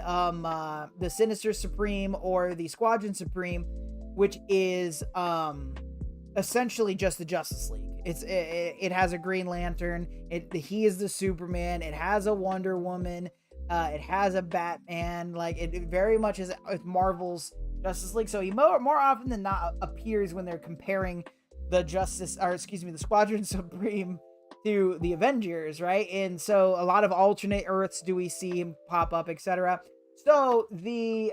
Sinister Supreme or the Squadron Supreme, which is essentially just the Justice League. It has a Green Lantern. He is the Superman. It has a Wonder Woman. It has a Batman. Like it very much is Marvel's Justice League. So he more often than not appears when they're comparing the Squadron Supreme to the Avengers, right? And so a lot of alternate Earths do we see him pop up, etc. So the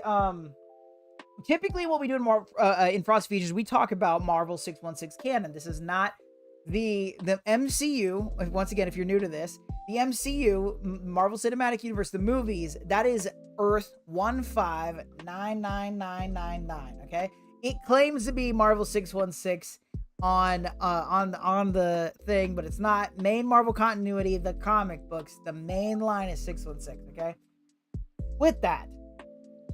typically what we do in Frost Features, we talk about Marvel 616 canon. This is not the MCU. Once again, if you're new to this, the MCU, Marvel Cinematic Universe, the movies, that is Earth 1599999. Okay, it claims to be Marvel 616 on the thing, but it's not. Main Marvel continuity, the comic books, the main line is 616. Okay, with that,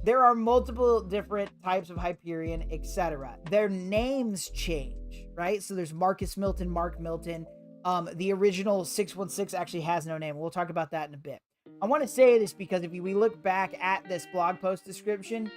there are multiple different types of Hyperion, etc. Their names change, right? So there's Marcus Milton, Mark Milton. The original 616 actually has no name. We'll talk about that in a bit. I want to say this because if we look back at this blog post description,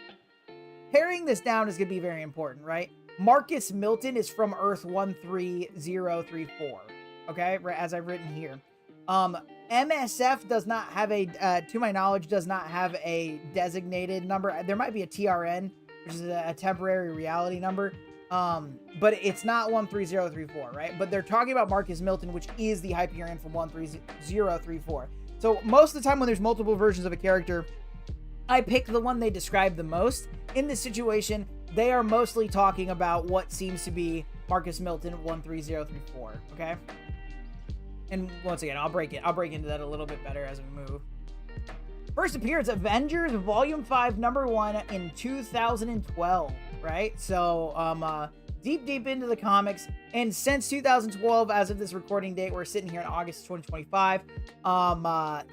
paring this down is going to be very important, right? Marcus Milton is from Earth 13034, okay? As I've written here. MSF does not have to my knowledge, does not have a designated number. There might be a TRN, which is a temporary reality number, but it's not 13034, right? But they're talking about Marcus Milton, which is the Hyperion from 13034. So most of the time when there's multiple versions of a character, I pick the one they describe the most. In this situation, they are mostly talking about what seems to be Marcus Milton 13034, okay? And once again, I'll break into that a little bit better as we move. First appearance, Avengers Volume 5, number 1 in 2012, right? So, deep into the comics. And since 2012, as of this recording date, we're sitting here in August 2025.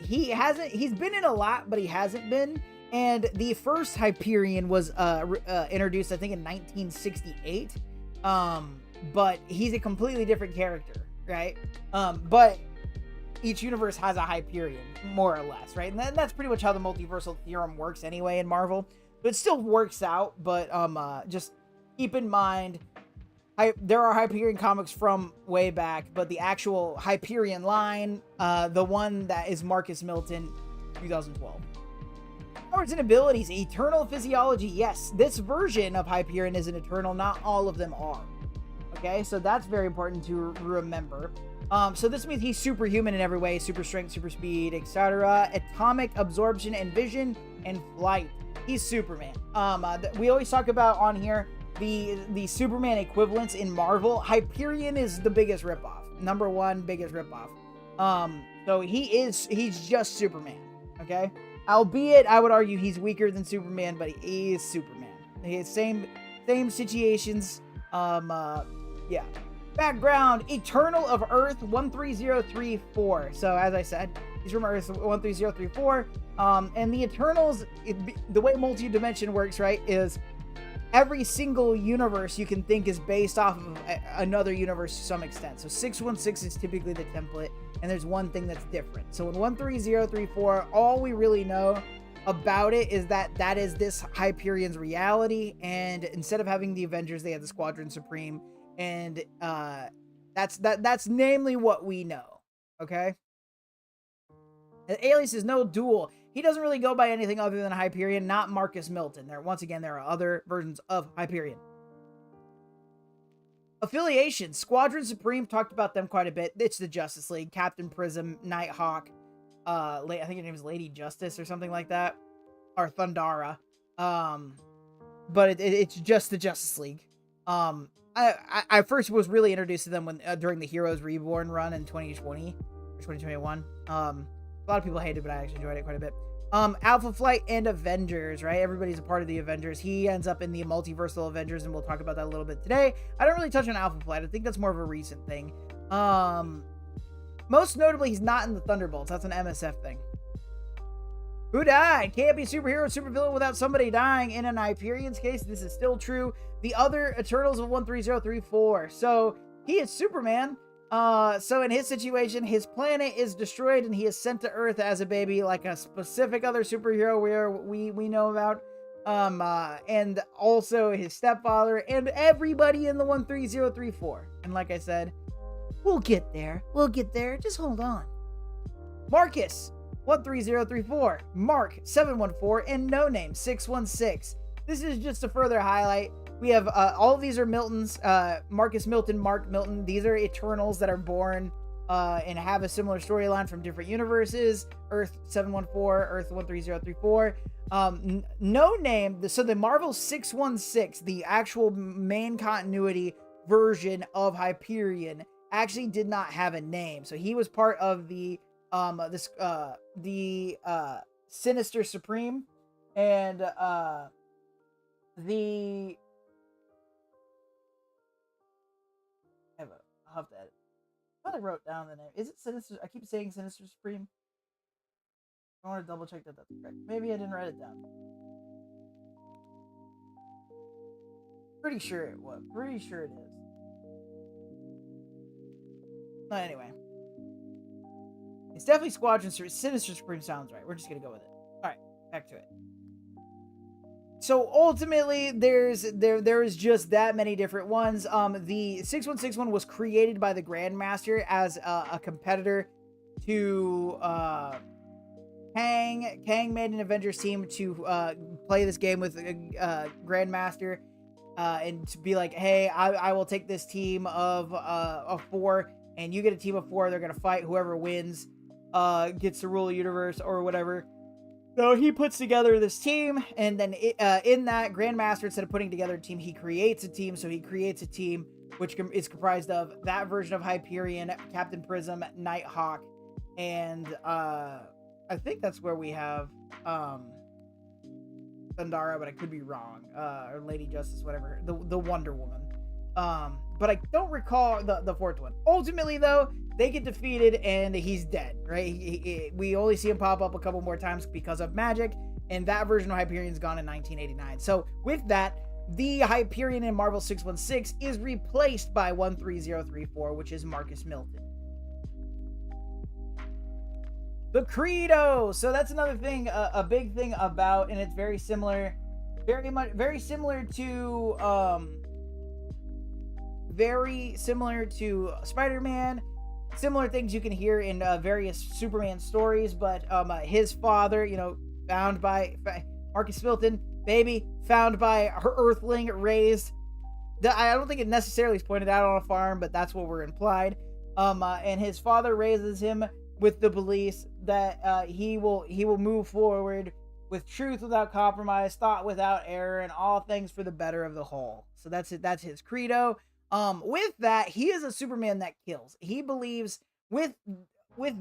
He's been in a lot, but he hasn't been. And the first Hyperion was introduced, I think, in 1968. But he's a completely different character, right? But each universe has a Hyperion, more or less, right? And that's pretty much how the multiversal theorem works anyway in Marvel. But it still works out, but just keep in mind, there are Hyperion comics from way back, but the actual Hyperion line, the one that is Marcus Milton, 2012. Powers and abilities, eternal physiology. Yes, this version of Hyperion is an eternal. Not all of them are. Okay, so that's very important to remember. So this means he's superhuman in every way, super strength, super speed, etc. Atomic absorption and vision and flight. He's Superman. We always talk about on here the Superman equivalents in Marvel. Hyperion is the biggest ripoff. Number one biggest ripoff. So he's just Superman. Okay? Albeit, I would argue he's weaker than Superman, but he is Superman. He has same situations. Yeah. Background, Eternal of Earth 13034. So as I said, he's from Earth 13034. And the Eternals, the way multi-dimension works, right, is every single universe you can think is based off of another universe to some extent. So 616 is typically the template, and there's one thing that's different. So in 13034, all we really know about it is that is this Hyperion's reality, and instead of having the Avengers, they had the Squadron Supreme, and that's namely what we know. Okay. And Alias is no duel. He doesn't really go by anything other than Hyperion, not Marcus Milton. There are other versions of Hyperion. Affiliation, Squadron Supreme, talked about them quite a bit. It's the Justice League, Captain Prism, Nighthawk, I think her name is Lady Justice or something like that, or Thundara. But it's just the Justice League. I first was really introduced to them when during the Heroes Reborn run in 2020 or 2021. A lot of people hated it, but I actually enjoyed it quite a bit. Alpha Flight and Avengers, right? Everybody's a part of the Avengers. He ends up in the multiversal Avengers, and we'll talk about that a little bit today. I don't really touch on Alpha Flight. I think that's more of a recent thing. Most notably, he's not in the Thunderbolts. That's an MSF thing. Who died? Can't be superhero or supervillain without somebody dying. In an Hyperion's case, this is still true. The other Eternals of 13034. So he is Superman. So in his situation, his planet is destroyed and he is sent to Earth as a baby, like a specific other superhero we know about. And also his stepfather and everybody in the 13034. And like I said, we'll get there. Just hold on. Marcus 13034, Mark 714, and No Name 616. This is just to further highlight. We have all of these are Miltons, Marcus Milton, Mark Milton. These are Eternals that are born and have a similar storyline from different universes. Earth 714, Earth 13034. No Name, so the Marvel 616, the actual main continuity version of Hyperion, actually did not have a name. So he was part of the Sinister Supreme and I'll have to edit. I thought I wrote down the name. Is it Sinister? I keep saying Sinister Supreme. I want to double check that that's correct. Maybe I didn't write it down. Pretty sure it was. Pretty sure it is. Anyway. It's definitely Squadron Supreme. Sinister Supreme sounds right. We're just going to go with it. Alright, back to it. So ultimately, there is just that many different ones. The 616 was created by the Grandmaster as a competitor to Kang. Kang made an Avengers team to play this game with Grandmaster and to be like, hey, I will take this team of 4, and you get a team of 4. They're gonna fight. Whoever wins gets to rule the universe or whatever. So he puts together this team, and then in that, Grandmaster, instead of putting together a team, he creates a team. So he creates a team which is comprised of that version of Hyperion, Captain Prism, Nighthawk, and I think that's where we have Thundara, but I could be wrong, or Lady Justice, whatever, the Wonder Woman. But I don't recall the fourth one. Ultimately, though, they get defeated and he's dead, right? We only see him pop up a couple more times because of magic, and that version of Hyperion's gone in 1989. So with that, the Hyperion in Marvel 616 is replaced by 13034, which is Marcus Milton. The Credo. So that's another thing, a big thing about, and it's very similar to Spider-Man. Similar things you can hear in various Superman stories, but his father, found by Marcus Milton, baby, found by her Earthling, raised. I don't think it necessarily is pointed out on a farm, but that's what we're implied. And his father raises him with the beliefs that he will move forward with truth without compromise, thought without error, and all things for the better of the whole. So that's it. That's his credo. With that, he is a Superman that kills. He believes with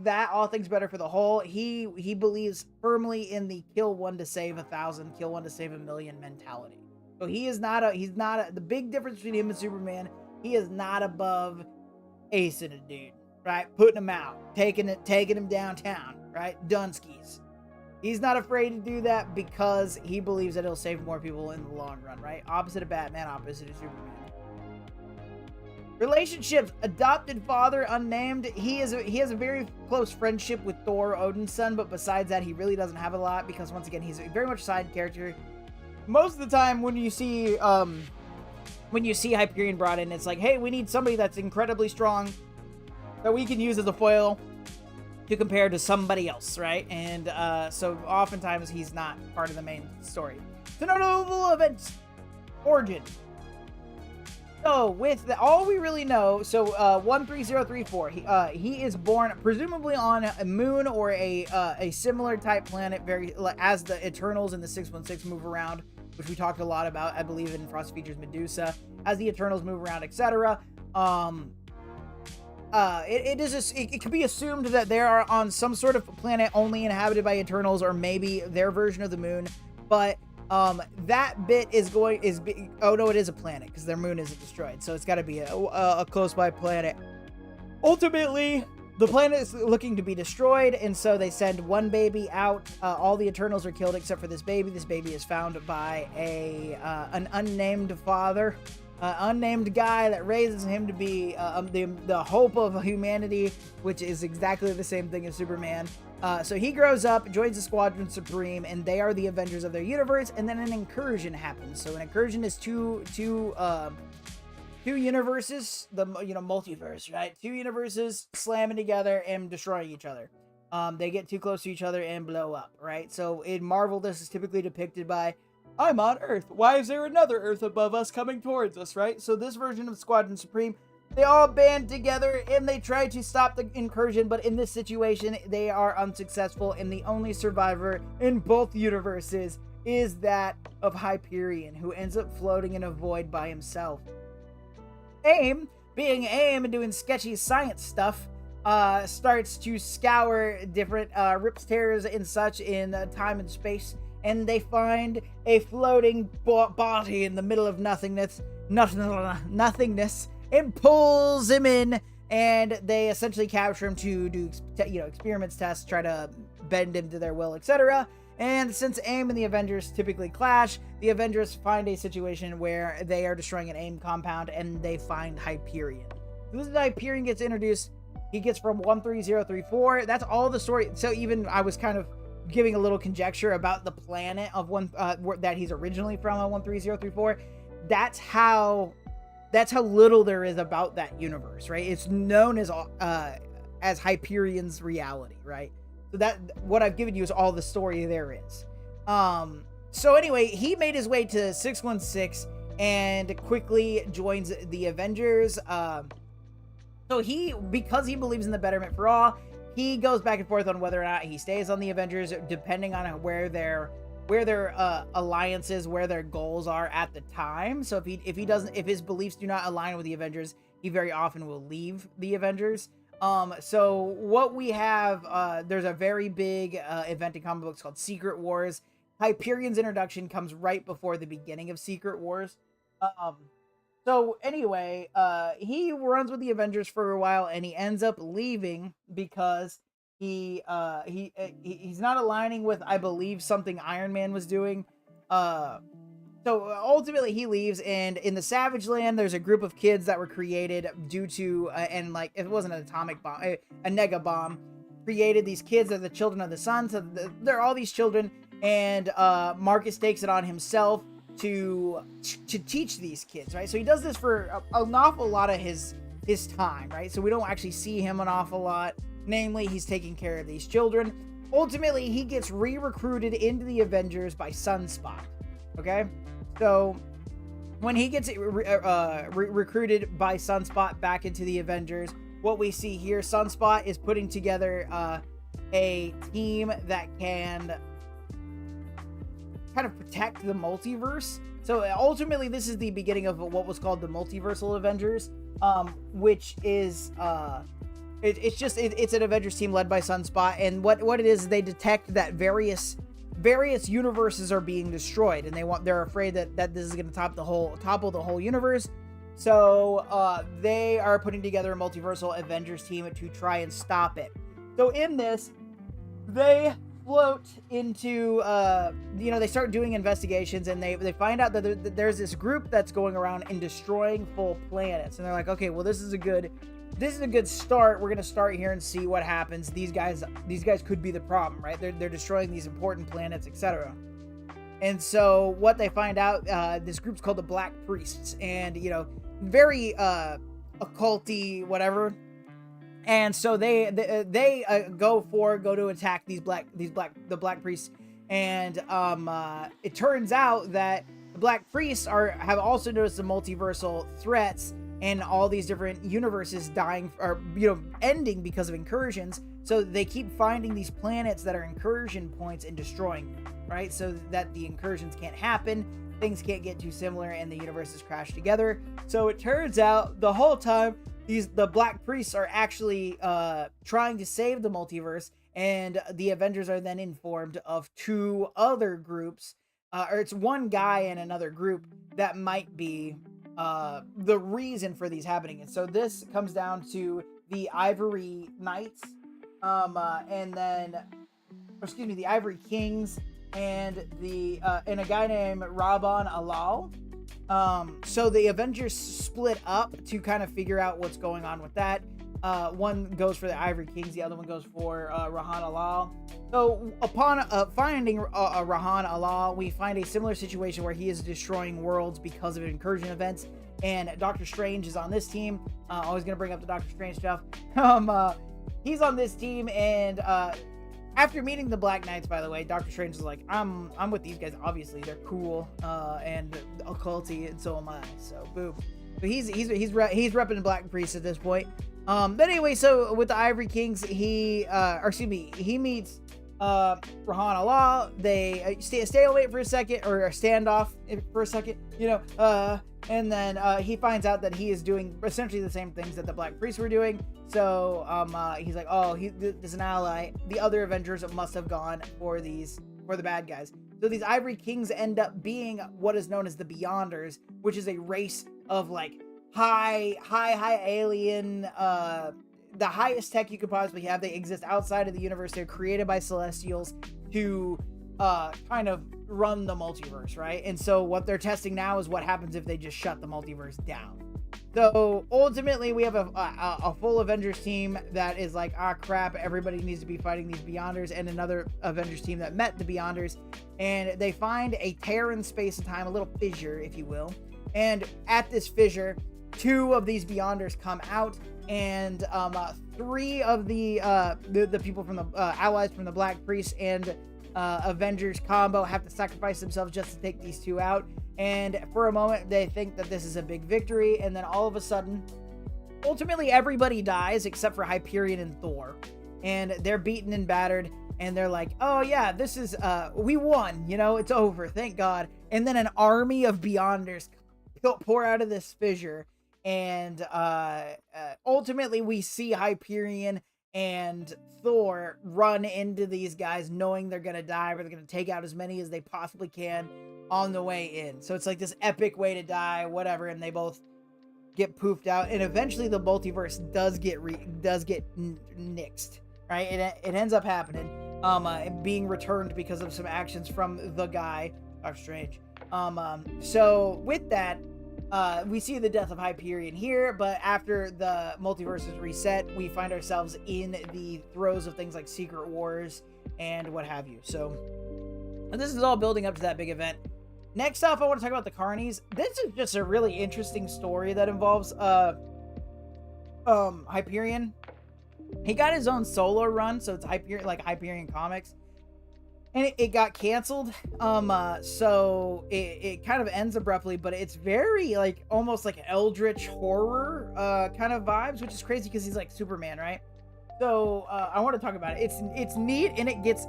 that, all things better for the whole. He believes firmly in the kill one to save 1,000, kill one to save 1,000,000 mentality. So he's not the big difference between him and Superman. He is not above acing a dude, right? Putting him out, taking him downtown, right? Dunskies. He's not afraid to do that because he believes that it'll save more people in the long run, right? Opposite of Batman, opposite of Superman. Relationships: adopted father, unnamed. He has a very close friendship with Thor, Odin's son, but besides that, he really doesn't have a lot because once again, he's very much a side character. Most of the time, when you see Hyperion brought in, it's like, hey, we need somebody that's incredibly strong that we can use as a foil to compare to somebody else, right? And so oftentimes he's not part of the main story. The notable events: origin. So with all we really know, 13034, he is born presumably on a moon or a similar type planet, very as the Eternals and the 616 move around, which we talked a lot about, I believe, in Frost Features Medusa. As the Eternals move around, etc. It could be assumed that they are on some sort of planet only inhabited by Eternals, or maybe their version of the moon, but that bit it is a planet because their moon isn't destroyed, so it's got to be a close by planet. Ultimately, the planet is looking to be destroyed, and so they send one baby out. All the Eternals are killed except for this baby. This baby is found by an unnamed father, unnamed guy that raises him to be the hope of humanity, which is exactly the same thing as Superman. So he grows up, joins the Squadron Supreme, and they are the Avengers of their universe. And then an incursion happens. So an incursion is two universes, multiverse, right? Two universes slamming together and destroying each other. They get too close to each other and blow up, right? So in Marvel, this is typically depicted by, I'm on Earth. Why is there another Earth above us coming towards us, right? So this version of Squadron Supreme, they all band together and they try to stop the incursion, but in this situation, they are unsuccessful, and the only survivor in both universes is that of Hyperion, who ends up floating in a void by himself. AIM, being AIM and doing sketchy science stuff, starts to scour different rips, tears, and such in time and space, and they find a floating body in the middle of nothingness, and pulls him in, and they essentially capture him to do experiments, tests, try to bend him to their will, etc. And since AIM and the Avengers typically clash, the Avengers find a situation where they are destroying an AIM compound, and they find Hyperion. Who's the Hyperion gets introduced? He gets from 13034. That's all the story. So even I was kind of giving a little conjecture about the planet of that he's originally from on 13034. That's how little there is about that universe, right? It's known as Hyperion's reality, right? So that what I've given you is all the story there is. So anyway, he made his way to 616 and quickly joins the Avengers. So because he believes in the betterment for all, he goes back and forth on whether or not he stays on the Avengers, depending on where their alliances, where their goals are at the time. So if his beliefs do not align with the Avengers, he very often will leave the Avengers. So what we have, there's a very big event in comic books called Secret Wars. Hyperion's introduction comes right before the beginning of Secret Wars. So anyway, he runs with the Avengers for a while, and he ends up leaving because he's not aligning with, I believe, something Iron Man was doing. So ultimately he leaves, and in the Savage Land, there's a group of kids that were created due to, it wasn't an atomic bomb, a nega bomb, created these kids as the children of the sun. So they're all these children, and Marcus takes it on himself to teach these kids, right? So he does this for an awful lot of his time, right? So we don't actually see him an awful lot. Namely, he's taking care of these children. Ultimately, he gets re-recruited into the Avengers by Sunspot. Okay? So when he gets recruited by Sunspot back into the Avengers, what we see here, Sunspot is putting together a team that can kind of protect the multiverse. So ultimately, this is the beginning of what was called the Multiversal Avengers, which is it's an Avengers team led by Sunspot, and what it is, they detect that various universes are being destroyed, and they're afraid that this is going to topple the whole universe. So they are putting together a multiversal Avengers team to try and stop it. So in this, they float into they start doing investigations, and they find out that there's this group that's going around and destroying full planets, and they're like, okay, well, this is a good start. We're gonna start here and see what happens. These guys could be the problem, right? They're destroying these important planets, etc. And so what they find out, this group's called the Black Priests, and very occulty, whatever. And so they go to attack the Black Priests, and it turns out that the Black Priests have also noticed the multiversal threats and all these different universes dying or ending because of incursions. So they keep finding these planets that are incursion points and destroying them, right? So that the incursions can't happen, things can't get too similar, and the universes crash together. So it turns out the whole time the Black Priests are actually trying to save the multiverse, and the Avengers are then informed of two other groups, or it's one guy and another group that might be the reason for these happening. And so this comes down to the Ivory Knights, the Ivory Kings, and a guy named Rabban Alal. So the Avengers split up to kind of figure out what's going on with that. One goes for the Ivory Kings, the other one goes for Rahan Alal. So upon finding Rahan Alal, we find a similar situation where he is destroying worlds because of incursion events, and Doctor Strange is on this team. Always gonna bring up the Doctor Strange stuff. He's on this team, and after meeting the Black Knights, by the way, Doctor Strange is like, I'm with these guys. Obviously, they're cool and occulty, and so am I. So boom. But he's repping the Black Priest at this point. But anyway, so with the Ivory Kings, he meets Rahan Alal. They stalemate for a second, or a standoff for a second, and then he finds out that he is doing essentially the same things that the Black Priests were doing. So he's like, oh, this is an ally. The other Avengers must have gone for the bad guys. So these Ivory Kings end up being what is known as the Beyonders, which is a race of like high alien, the highest tech you could possibly have. They exist outside of the universe. They're created by Celestials to kind of run the multiverse, right? And so what they're testing now is what happens if they just shut the multiverse down. So ultimately, we have a full Avengers team that is like, crap, everybody needs to be fighting these Beyonders, and another Avengers team that met the Beyonders, and they find a tear in space and time, a little fissure, if you will. And at this fissure, two of these Beyonders come out, and three of the people from the allies from the Black Priest and Avengers combo have to sacrifice themselves just to take these two out. And for a moment, they think that this is a big victory, and then all of a sudden, ultimately everybody dies except for Hyperion and Thor, and they're beaten and battered, and they're like, oh yeah, this is we won, it's over, thank God. And then an army of Beyonders pour out of this fissure, and ultimately we see Hyperion and Thor run into these guys knowing they're gonna die, but they're gonna take out as many as they possibly can on the way in. So it's like this epic way to die, whatever, and they both get poofed out, and eventually the multiverse does get nixed, right? It ends up happening, being returned because of some actions from the guy, Doctor Strange. So with that, we see the death of Hyperion here, but after the multiverse is reset, we find ourselves in the throes of things like Secret Wars and what have you. So this is all building up to that big event. Next off, I want to talk about the Carnies. This is just a really interesting story that involves Hyperion. He got his own solo run, so it's Hyperion Comics. and it got canceled. So it kind of ends abruptly, but it's very like almost like eldritch horror kind of vibes, which is crazy because he's like Superman, right? So I want to talk about it. It's neat, and it gets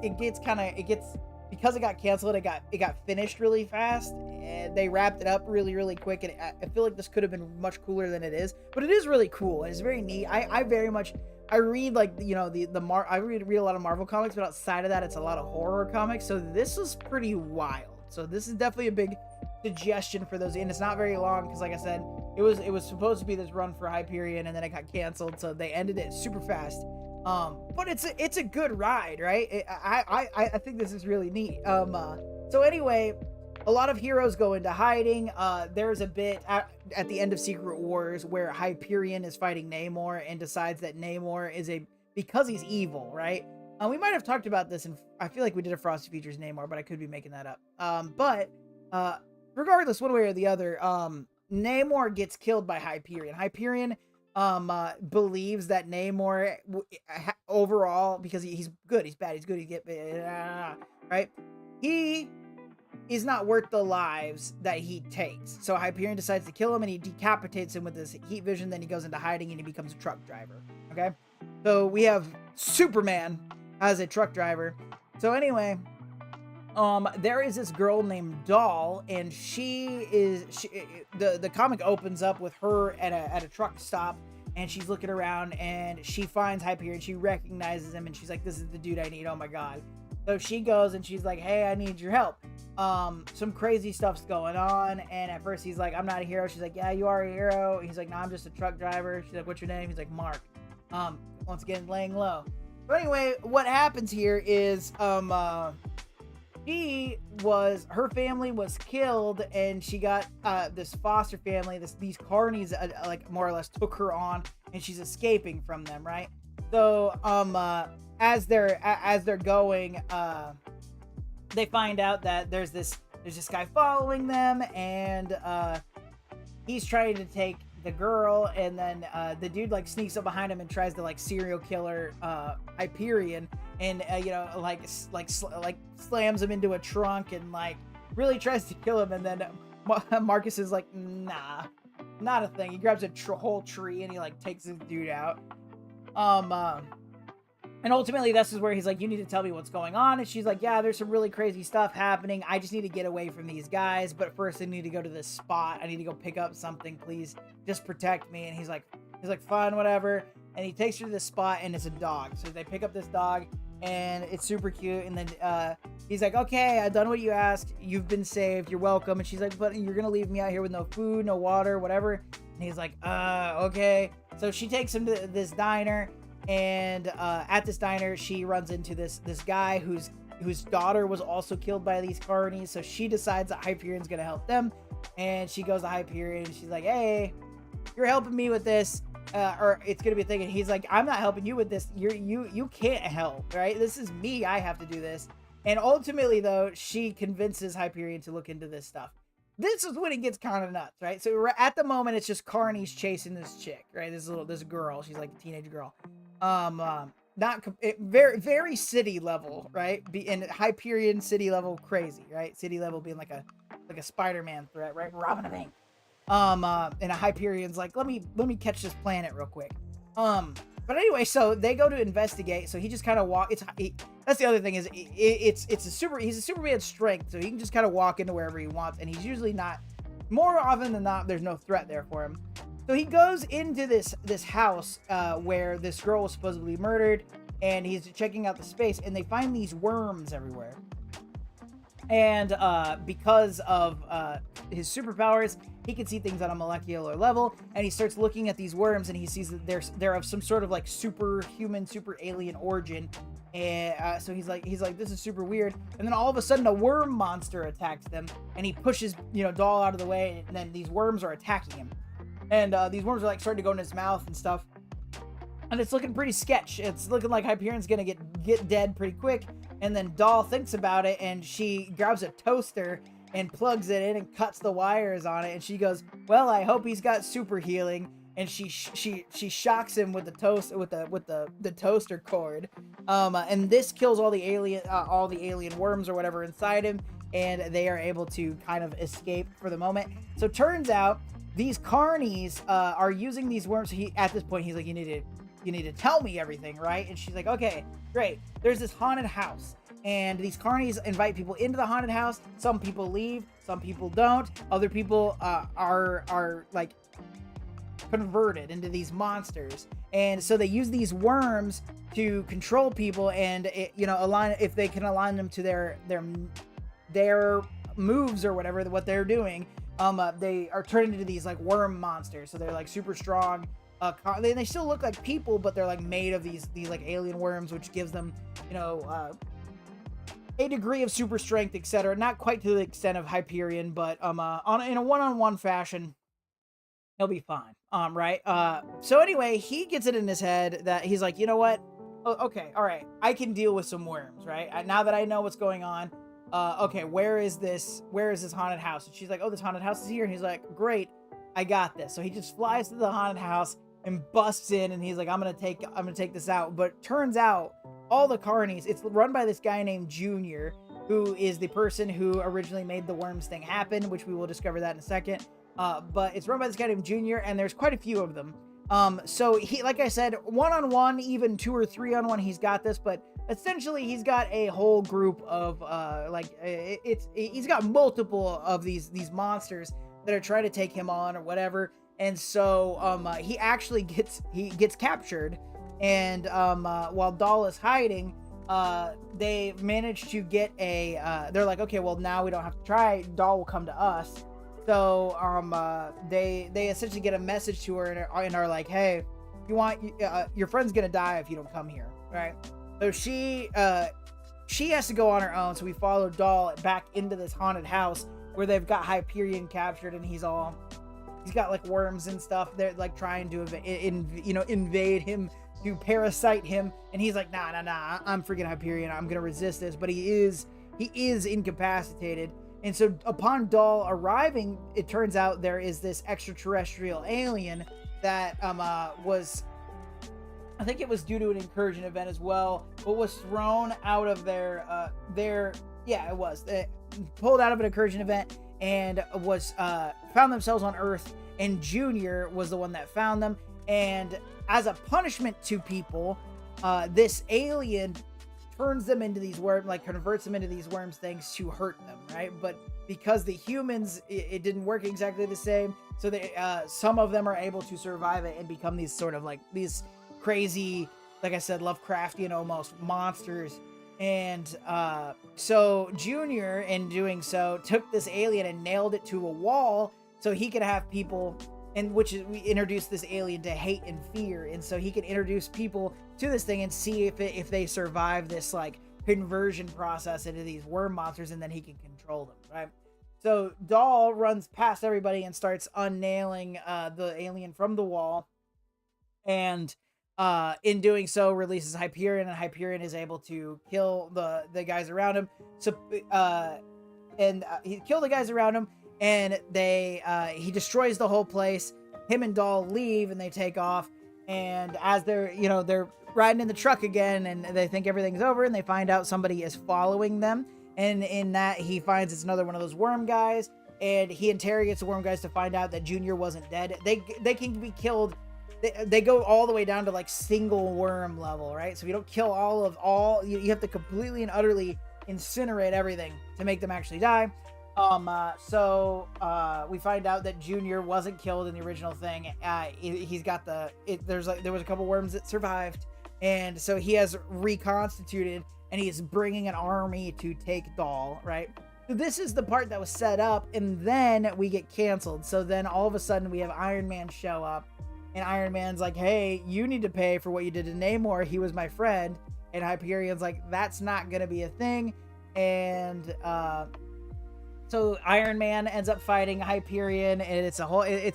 because it got canceled. It got finished really fast, and they wrapped it up really quick. And I feel like this could have been much cooler than it is, but it is really cool. It's very neat. I very much read like I read a lot of Marvel comics, but outside of that, it's a lot of horror comics. So this was pretty wild. So this is definitely a big suggestion for those, and it's not very long because, like I said, it was supposed to be this run for Hyperion, and then it got canceled, so they ended it super fast. But it's a good ride, right? I think this is really neat. So anyway, a lot of heroes go into hiding. There's a bit at the end of Secret Wars where Hyperion is fighting Namor and decides that Namor is because he's evil, right? We might have talked about this, and I feel like we did a Frosty Features Namor, but I could be making that up. But regardless, one way or the other, Namor gets killed by Hyperion. Hyperion believes that Namor overall, because he's good, he's bad, he's good, right? He is not worth the lives that he takes. So Hyperion decides to kill him, and he decapitates him with his heat vision. Then he goes into hiding, and he becomes a truck driver. Okay, so we have Superman as a truck driver. So anyway, there is this girl named Doll, and the comic opens up with her at a truck stop, and she's looking around, and she finds Hyperion. She recognizes him, and she's like, "This is the dude I need. Oh my god!" So she goes, and she's like, "Hey, I need your help." Some crazy stuff's going on, and at first he's like, "I'm not a hero." She's like, "Yeah, you are a hero." He's like, "No, I'm just a truck driver." She's like, "What's your name?" He's like, "Mark." Once again, laying low. But anyway, what happens here is, her family was killed, and she got this foster family. These carnies like more or less took her on, and she's escaping from them, right? So as they're going, they find out that there's this guy following them, and he's trying to take the girl, and then the dude like sneaks up behind him and tries to like serial killer Hyperion, and slams him into a trunk and like really tries to kill him. And then Marcus is like, "Nah, not a thing." He grabs a whole tree, and he like takes this dude out. And ultimately, this is where he's like, "You need to tell me what's going on." And she's like, "Yeah, there's some really crazy stuff happening. I just need to get away from these guys. But first, I need to go to this spot. I need to go pick up something. Please, just protect me." And he's like, "Fine, whatever." And he takes her to this spot, and it's a dog. So they pick up this dog, and it's super cute. And then he's like, "Okay, I've done what you asked. You've been saved. You're welcome." And she's like, "But you're gonna leave me out here with no food, no water, whatever." And he's like, "Okay." So she takes him to this diner. And at this diner, she runs into this guy whose daughter was also killed by these carnies. So she decides that Hyperion's gonna help them, and she goes to Hyperion, and she's like, "Hey, you're helping me with this, or it's gonna be a thing." And he's like, "I'm not helping you with this. You can't help, right? This is me. I have to do this." And ultimately, though, she convinces Hyperion to look into this stuff. This is when it gets kind of nuts, right? So at the moment, it's just carnies chasing this chick, right? This girl. She's like a teenage girl. Very city level, right? In Hyperion city level, crazy, right? City level being like a Spider-Man threat, right? Robbing a bank. And a Hyperion's like, let me catch this planet real quick. But anyway, so they go to investigate. So he just kind of that's the other thing is he's a Superman strength, so he can just kind of walk into wherever he wants, and he's usually not. More often than not, there's no threat there for him. So he goes into this house where this girl was supposedly murdered, and he's checking out the space, and they find these worms everywhere. And because of his superpowers, he can see things on a molecular level, and he starts looking at these worms, and he sees that they're of some sort of like superhuman, super alien origin. And so he's like, "This is super weird." And then all of a sudden, a worm monster attacks them, and he pushes Doll out of the way, and then these worms are attacking him. And these worms are like starting to go in his mouth and stuff. And it's looking pretty sketch. It's looking like Hyperion's gonna get dead pretty quick. And then Doll thinks about it, and she grabs a toaster and plugs it in and cuts the wires on it. And she goes, "Well, I hope he's got super healing." and she shocks him with the toaster cord, and this kills all the alien worms or whatever inside him, and they are able to kind of escape for the moment. So turns out these carnies are using these worms. At this point he's like, you need to tell me everything, right? And she's like, okay, great. There's this haunted house, and these carnies invite people into the haunted house. Some people leave, some people don't. Other people are like converted into these monsters, and so they use these worms to control people, and align, if they can align them to their moves or whatever, what they're doing. They are turned into these like worm monsters. So they're like super strong. They still look like people, but they're like made of these like alien worms, which gives them, a degree of super strength, etc. Not quite to the extent of Hyperion, but in a one-on-one fashion, he'll be fine. Right? So anyway, he gets it in his head that he's like, you know what? Okay, all right, I can deal with some worms, right? Now that I know what's going on. Okay, where is this haunted house? And she's like, oh, this haunted house is here. And he's like, great, I got this. So he just flies to the haunted house and busts in, and he's like, I'm gonna take this out. But turns out all the carnies, it's run by this guy named Junior, who is the person who originally made the worms thing happen, which we will discover that in a second. But it's run by this guy named Junior, and there's quite a few of them. So he, like I said, 1-on-1, even 2 or 3-on-1, he's got this, but essentially he's got a whole group of he's got multiple of these monsters that are trying to take him on or whatever. And so he actually gets captured, and while Doll is hiding, they manage to get they're like, okay, well, now we don't have to try, Doll will come to us. So they essentially get a message to her and are like, hey, your friend's gonna die if you don't come here, right? So she has to go on her own. So we follow Doll back into this haunted house where they've got Hyperion captured, and he's got like worms and stuff. They're like trying to invade him, to parasite him, and he's like, nah, I'm freaking Hyperion, I'm gonna resist this. But he is incapacitated. And so upon Doll arriving, it turns out there is this extraterrestrial alien that was, I think it was due to an incursion event as well, but was thrown out of pulled out of an incursion event, and was found themselves on Earth, and Junior was the one that found them. And as a punishment to people, this alien turns them into these converts them into these worms things to hurt them, right? But because the humans, it didn't work exactly the same, so they some of them are able to survive it and become these sort of like these crazy, like I said, Lovecraftian almost monsters. And so Junior, in doing so, took this alien and nailed it to a wall so he could have people, and we introduced this alien to hate and fear, and so he could introduce people to this thing and see if they survive this like conversion process into these worm monsters, and then he can control them, right? So Doll runs past everybody and starts unnailing the alien from the wall, and in doing so releases Hyperion, and Hyperion is able to kill the guys around him. So he killed the guys around him, and he destroys the whole place. Him and Doll leave, and they take off. And as they're riding in the truck again, and they think everything's over, and they find out somebody is following them. And in that, he finds it's another one of those worm guys, and he interrogates the worm guys to find out that Junior wasn't dead. They can be killed. They go all the way down to like single worm level, right? So if you don't kill you have to completely and utterly incinerate everything to make them actually die. So we find out that Junior wasn't killed in the original thing. He's got there was a couple worms that survived, and so he has reconstituted, and he is bringing an army to take Doll, right? So this is the part that was set up, and then we get canceled. So then all of a sudden we have Iron Man show up, and Iron Man's like, hey, you need to pay for what you did to Namor. He was my friend. And Hyperion's like, that's not gonna be a thing. And so Iron Man ends up fighting Hyperion, and it's a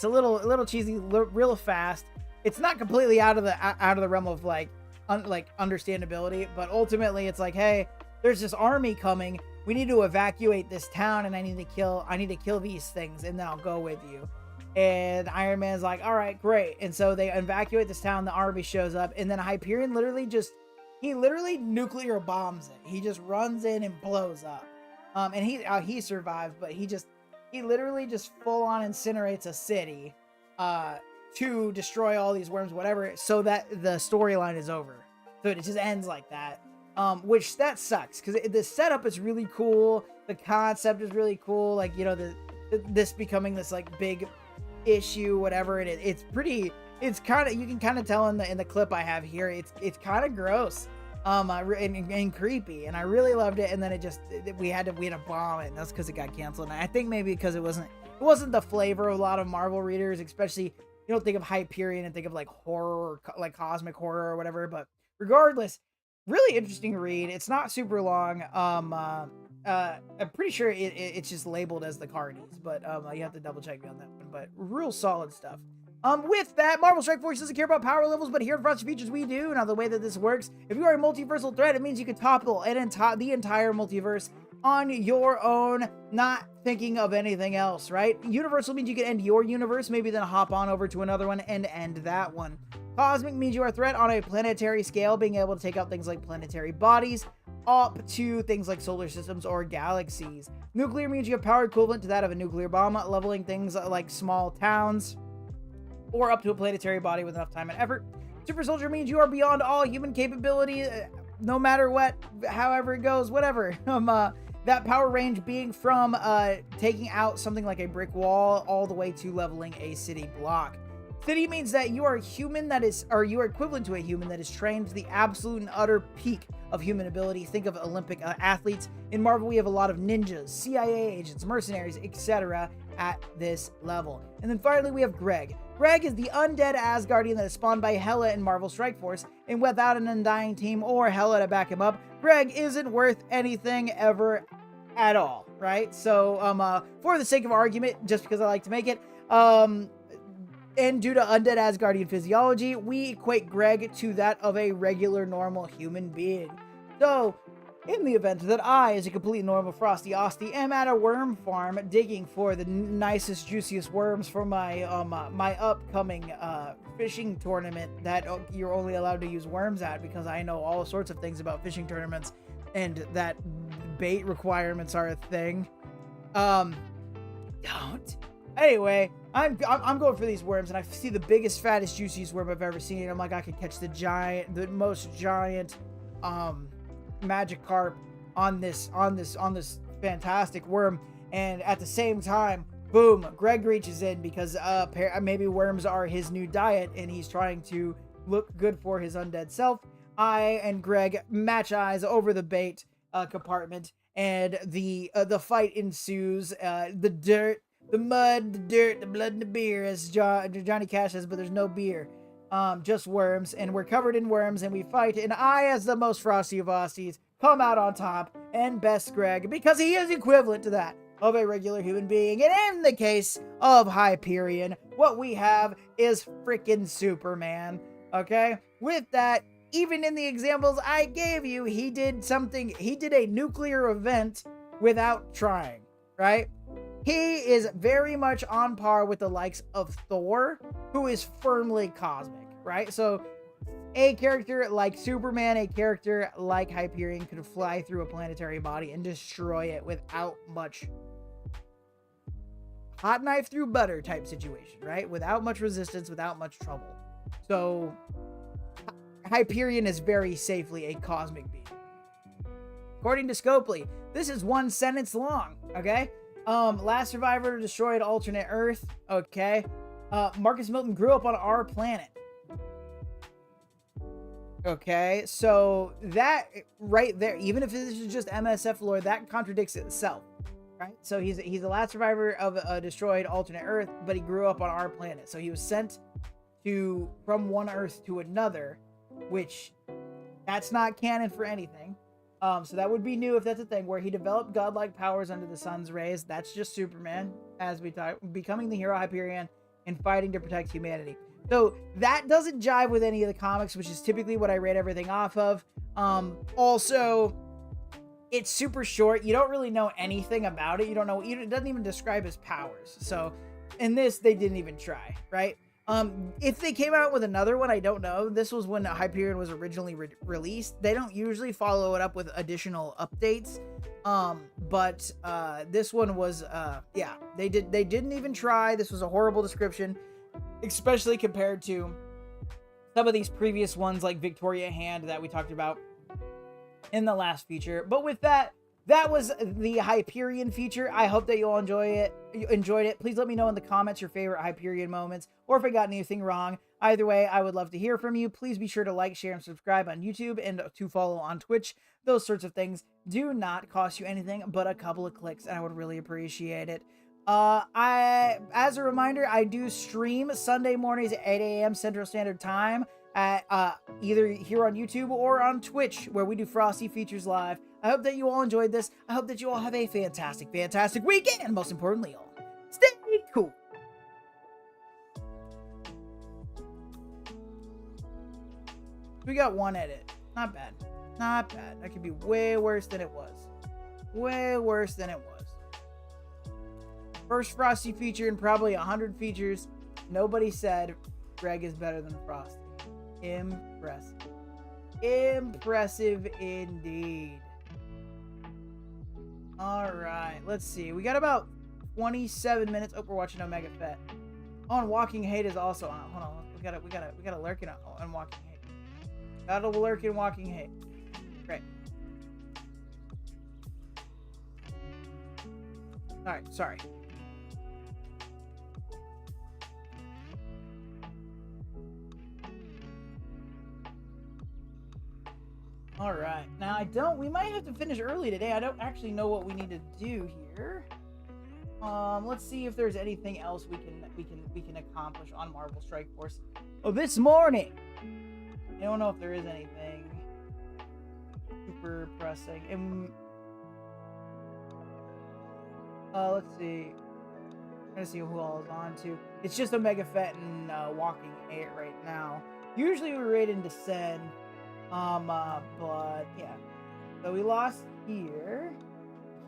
little cheesy, real fast. It's not completely out of the realm of like understandability, but ultimately it's like, hey, there's this army coming. We need to evacuate this town, and I need to kill these things, and then I'll go with you. And Iron Man's like, all right, great. And so they evacuate this town. The army shows up, and then Hyperion literally nuclear bombs it. He just runs in and blows up. And he survives, but he literally just full on incinerates a city, to destroy all these worms, whatever, so that the storyline is over. So it just ends like that. Which that sucks, because the setup is really cool. The concept is really cool. Like, you know, this becoming this like big issue, whatever. And it's kind of, you can kind of tell in the clip I have here, it's kind of gross, and creepy, and I really loved it. And then we had to bomb it, and that's because it got canceled. And I think maybe because it wasn't the flavor of a lot of Marvel readers, especially, you don't think of Hyperion and think of like horror, like cosmic horror or whatever. But regardless, really interesting read. It's not super long. I'm pretty sure it's just labeled as the Carnies, but you have to double check me on that one. But real solid stuff. With that, Marvel Strike Force doesn't care about power levels, but here at Frosty Features we do. Now, the way that this works, if you are a multiversal threat, it means you can topple the entire multiverse on your own, not thinking of anything else, right? Universal means you can end your universe, maybe then hop on over to another one and end that one. Cosmic means you are a threat on a planetary scale, being able to take out things like planetary bodies, up to things like solar systems or galaxies. Nuclear means you have power equivalent to that of a nuclear bomb, leveling things like small towns, or up to a planetary body with enough time and effort. Super Soldier means you are beyond all human capability, no matter what, however it goes, whatever. That power range being from taking out something like a brick wall all the way to leveling a city block. City means that you are a human you are equivalent to a human that is trained to the absolute and utter peak of human ability. Think of Olympic athletes. In Marvel, we have a lot of ninjas, CIA agents, mercenaries, etc. at this level. And then finally, we have Greg. Greg is the undead Asgardian that is spawned by Hela in Marvel Strike Force, and without an Undying team or Hela to back him up, Greg isn't worth anything ever at all, right? So, for the sake of argument, just because I like to make it, and due to undead Asgardian physiology, we equate Greg to that of a regular, normal human being. So, in the event that I, as a completely normal Frosty Osty, am at a worm farm digging for the nicest, juiciest worms for my my upcoming fishing tournament that you're only allowed to use worms at, because I know all sorts of things about fishing tournaments and that bait requirements are a thing. Don't. Anyway, I'm going for these worms, and I see the biggest, fattest, juiciest worm I've ever seen. And I'm like, I could catch the most giant Magikarp on this fantastic worm. And at the same time, boom, Greg reaches in because maybe worms are his new diet, and he's trying to look good for his undead self. I and Greg match eyes over the bait compartment, and the fight ensues. The dirt, the mud, the dirt, the blood, and the beer, as Johnny Cash says, but there's no beer. Just worms, and we're covered in worms, and we fight, and I, as the most frosty of Osties, come out on top and best Greg, because he is equivalent to that of a regular human being. And in the case of Hyperion, what we have is freaking Superman, okay? With that, even in the examples I gave you, he did a nuclear event without trying, right? He is very much on par with the likes of Thor, who is firmly cosmic, right? So a character like Superman, a character like Hyperion could fly through a planetary body and destroy it without much hot knife through butter type situation, right? Without much resistance, without much trouble. So Hyperion is very safely a cosmic being. According to Scopely, this is one sentence long, okay? Last survivor destroyed alternate Earth, okay? Marcus Milton grew up on our planet. Okay, so that right there, even if this is just MSF lore, that contradicts itself, right? So he's the last survivor of a destroyed alternate Earth, but he grew up on our planet. So he was sent from one Earth to another, which that's not canon for anything. So that would be new if that's a thing, where he developed godlike powers under the sun's rays. That's just Superman, as we talk, becoming the hero Hyperion and fighting to protect humanity. So that doesn't jive with any of the comics, which is typically what I rate everything off of. Also, it's super short. You don't really know anything about it. You don't know. It doesn't even describe his powers. So in this, they didn't even try, right? If they came out with another one, I don't know. This was when Hyperion was originally released. They don't usually follow it up with additional updates. But this one was, yeah, they didn't even try. This was a horrible description, especially compared to some of these previous ones like Victoria Hand that we talked about in the last feature. But with that, that was the Hyperion feature. I hope that you all enjoyed it. Please let me know in the comments your favorite Hyperion moments, or if I got anything wrong. Either way, I would love to hear from you. Please be sure to like, share, and subscribe on YouTube, and to follow on Twitch. Those sorts of things do not cost you anything but a couple of clicks, and I would really appreciate it. As a reminder, I do stream Sunday mornings at 8 a.m. Central Standard Time at either here on YouTube or on Twitch, where we do Frosty Features live. I hope that you all enjoyed this. I hope that you all have a fantastic weekend, and most importantly, all stay cool. We got one edit. Not bad. Not bad. That could be way worse than it was. Way worse than it was. First Frosty feature in probably 100 features. Nobody said Greg is better than Frosty. Impressive. Impressive indeed. Alright, let's see. We got about 27 minutes. Oh, we're watching Omega Fett. Oh, and Walking Hate is also on. Hold on. We gotta lurk it on Walking Hate. Gotta lurk in Walking Hate. Great. Alright, sorry. Alright, now we might have to finish early today. I don't actually know what we need to do here. Let's see if there's anything else we can accomplish on Marvel Strike Force. Oh, this morning! I don't know if there is anything super pressing. And let's see. I'm trying to see who all is on to. It's just Omega Fett and Walking 8 right now. Usually we raid and descend. But yeah. So we lost here.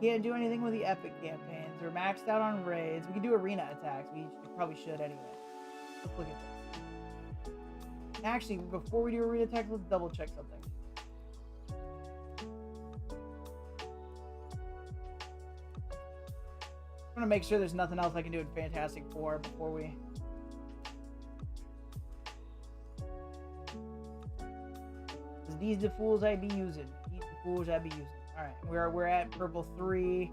Can't do anything with the epic campaigns. We're maxed out on raids. We can do arena attacks. We probably should anyway. Let's look at this. Actually, before we do arena attacks, let's double check something. I'm gonna make sure there's nothing else I can do in Fantastic Four before we. These the fools I be using. These the fools I be using. All right, we're at purple 3.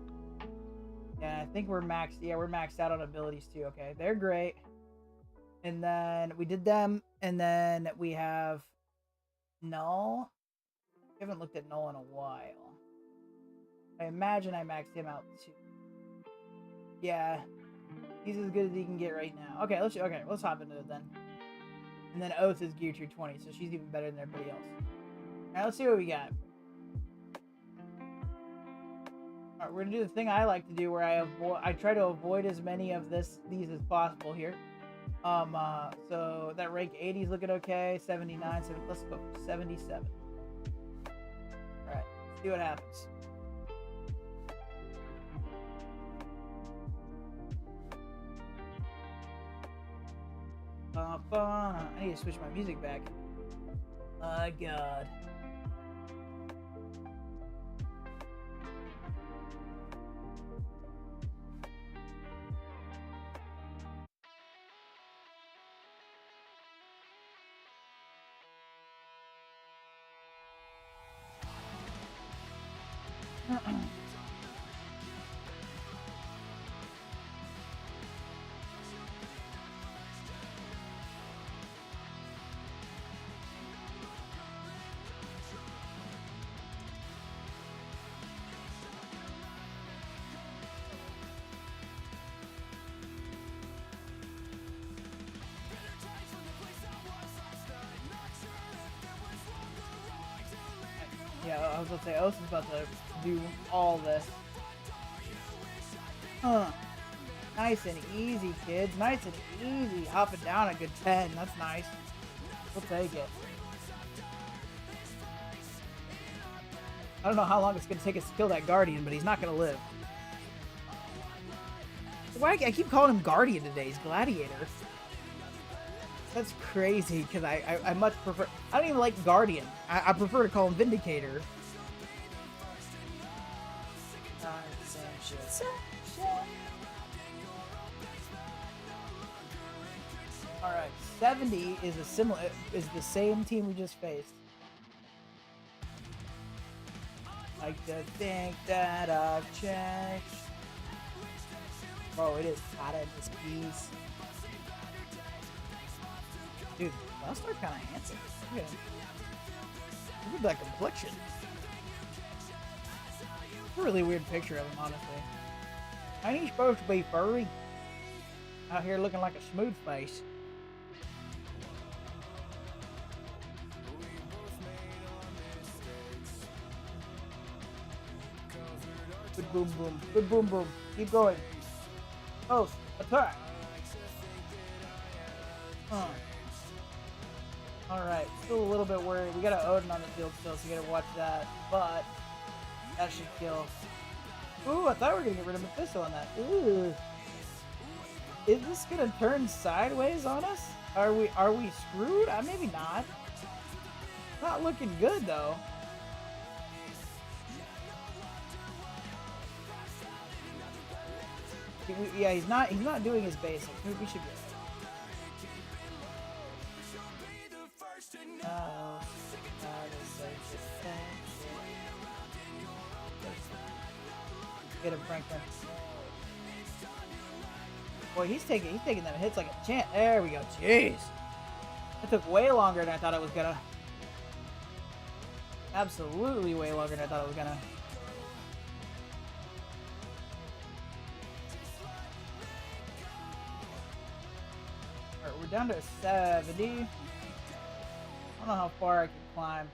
Yeah, I think we're maxed. Yeah, we're maxed out on abilities too. Okay, they're great. And then we did them, and then we have Null. I haven't looked at Null in a while. I imagine I maxed him out too. Yeah, he's as good as he can get right now. Okay, let's hop into it then. And then Oath is gear tier 20, so she's even better than everybody else. Alright, let's see what we got. Alright, we're gonna do the thing I like to do, where I try to avoid as many of these as possible here. So that rank 80 is looking okay. 79, so let's go for 77. Alright, let's see what happens. I need to switch my music back. My God. Yeah, I was gonna say, Oath is about to do all this. Nice and easy, kids. Nice and easy. Hopping down a good 10. That's nice. We'll take it. I don't know how long it's gonna take us to kill that Guardian, but he's not gonna live. Why I keep calling him Guardian today? He's Gladiator. That's crazy because I much prefer. I don't even like Guardian. I prefer to call him Vindicator. All right, 70 is the same team we just faced. Like to think that I've changed. Bro, it is hot in this piece. Dude, Bellstar kind of handsome. Look at him. Look at that complexion. It's a really weird picture of him, honestly. Ain't he supposed to be furry? Out here looking like a smooth face. Good boom boom. Good boom boom. Keep going. Oh, attack. Alright, still a little bit worried. We got an Odin on the field still, so you gotta watch that. But that should kill. Ooh, I thought we were gonna get rid of Mephisto on that. Ooh. Is this gonna turn sideways on us? Are we screwed? Maybe not. Not looking good though. Yeah, he's not doing his basics. We should be right. Oh, get him, Franklin. Boy, he's taking them hits like a champ. There we go. Jeez. It took way longer than I thought it was gonna. Absolutely way longer than I thought it was gonna. Alright, we're down to 70. I don't know how far I can climb.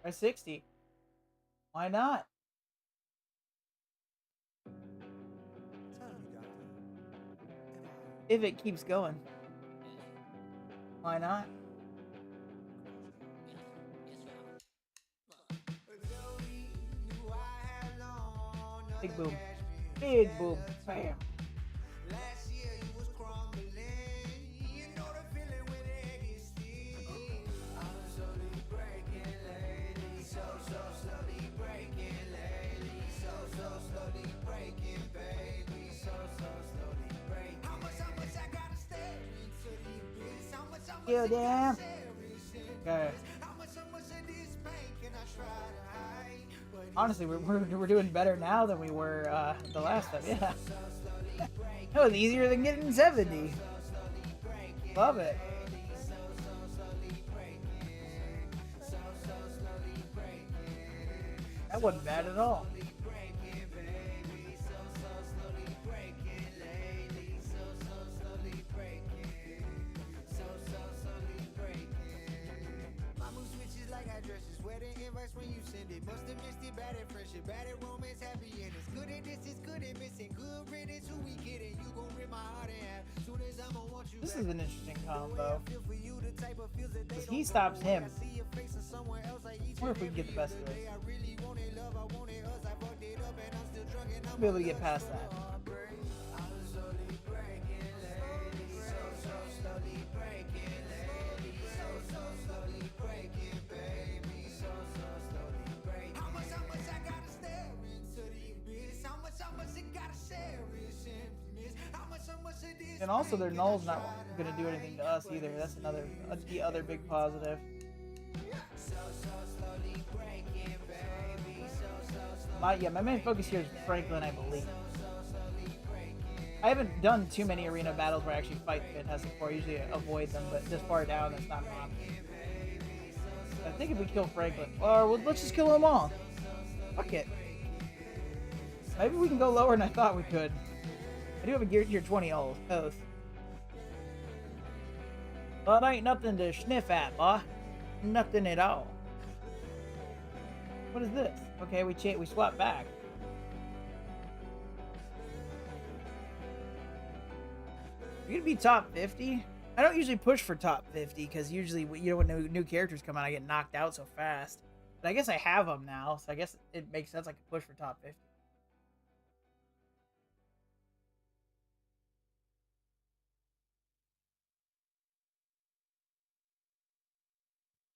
By 60. Why not? If it keeps going. Why not? Big boom. Big boom. Bam. Kill them. Okay. Honestly, we're doing better now than we were the last time. Yeah. That was easier than getting 70. Love it. That wasn't bad at all. This is an interesting combo. Because he stops him. I wonder if we can get the best of this. I'll be able to get past that. And also their null's not going to do anything to us either. That's the other big positive. My main focus here is Franklin, I believe. I haven't done too many arena battles where I actually fight Fantastic Four. I usually avoid them, but this far down, that's not an option. I think if we kill Franklin, or let's just kill them all. Fuck it. Maybe we can go lower than I thought we could. I do have a gear tier 20 oath. But ain't nothing to sniff at, boy. Nothing at all. What is this? Okay, we swap back. You're gonna be top 50? I don't usually push for top 50 because usually, when new characters come out, I get knocked out so fast. But I guess I have them now, so I guess it makes sense I can push for top 50.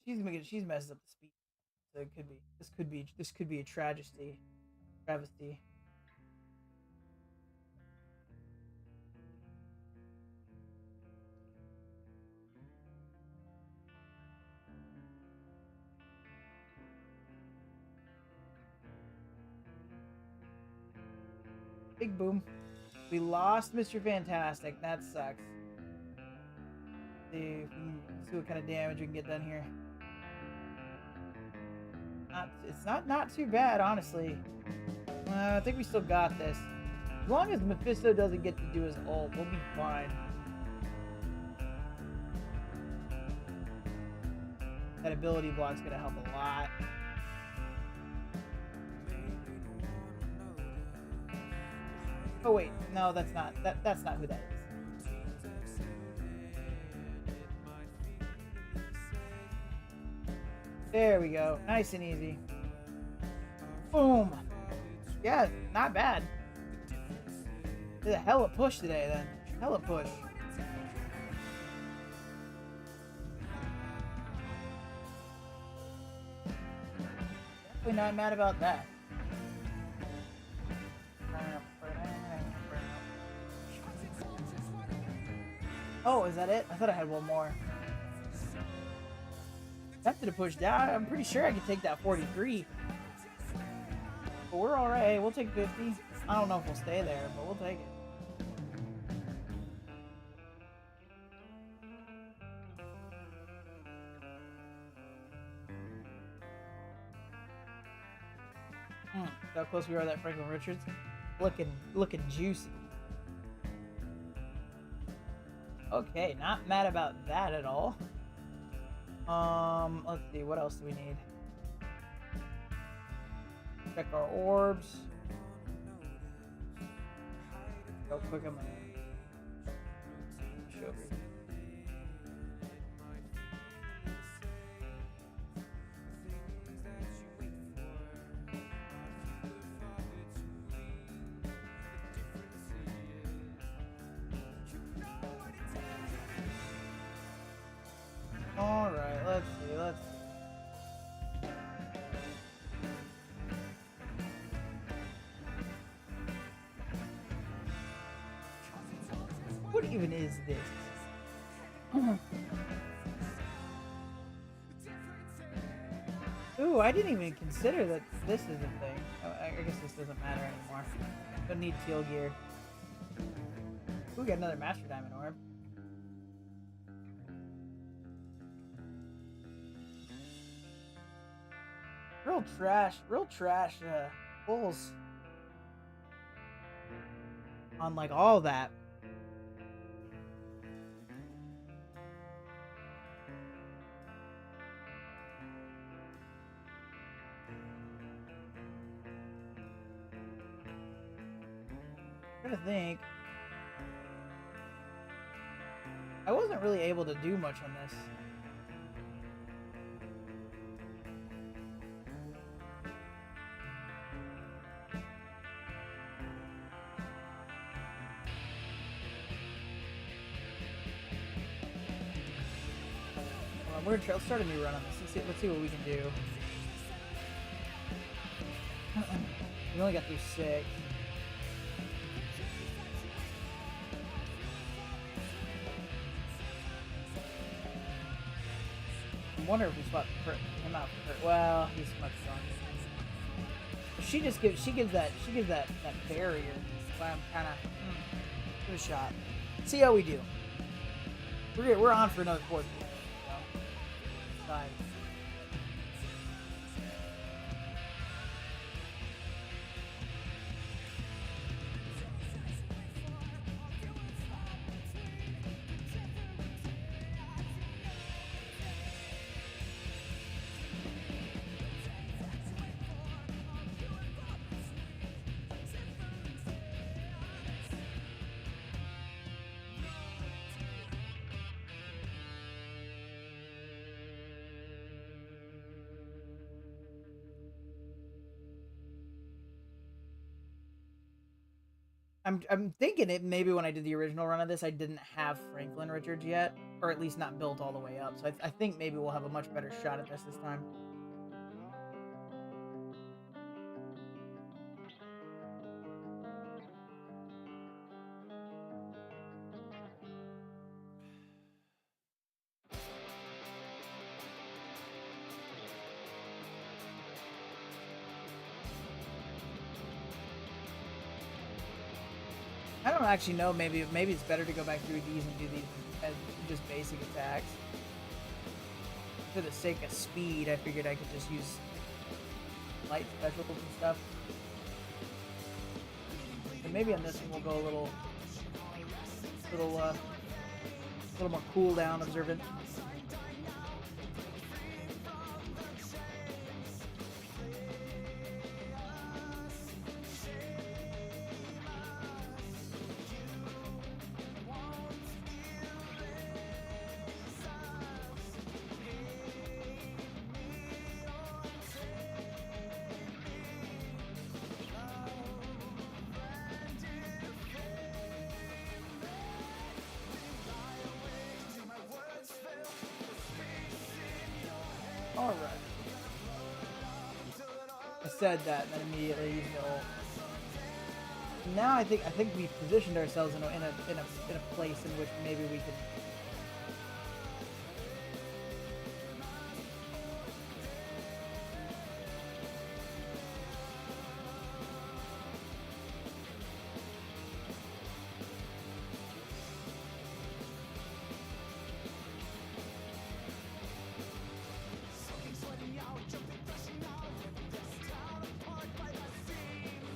she's messed up the speed. So it could be this could be a travesty. Big boom. We lost Mr. Fantastic. That sucks. See what kind of damage we can get done here. It's not too bad, honestly. I think we still got this. As long as Mephisto doesn't get to do his ult, we'll be fine. That ability block's gonna help a lot. Oh wait, no, that's not who that is. There we go. Nice and easy. Boom. Yeah, not bad. Did a hella push today then. Hella push. Definitely not mad about that. Oh, is that it? I thought I had one more. Tempted to push down. I'm pretty sure I could take that 43. But we're alright. We'll take 50. I don't know if we'll stay there, but we'll take it. How close we are to that Franklin Richards. Looking juicy. Okay, not mad about that at all. Let's see, what else do we need? Check our orbs. Real quick, I'm gonna show you. Alright, let's see. What even is this? Ooh, I didn't even consider that this is a thing. I guess this doesn't matter anymore. Don't need teal gear. Ooh, we got another Master Diamond orb. Real trash pulls on like all that. I'm trying to think. I wasn't really able to do much on this. Let's start a new run on this. Let's see what we can do. We only got through 6. I wonder if we swap him out for her. Well, he's much stronger. She gives that barrier. So I'm kind of give it a shot. See how we do. We're on for another 4th. Side. I'm thinking it maybe when I did the original run of this, I didn't have Franklin Richards yet, or at least not built all the way up. So I think maybe we'll have a much better shot at this time. I don't actually know. Maybe it's better to go back through these and do these as just basic attacks. For the sake of speed, I figured I could just use light specials and stuff. And maybe on this one we'll go a little more cooldown observant. Alright. I said that, and then immediately used the ult. Now I think we've positioned ourselves in a place in which maybe we could.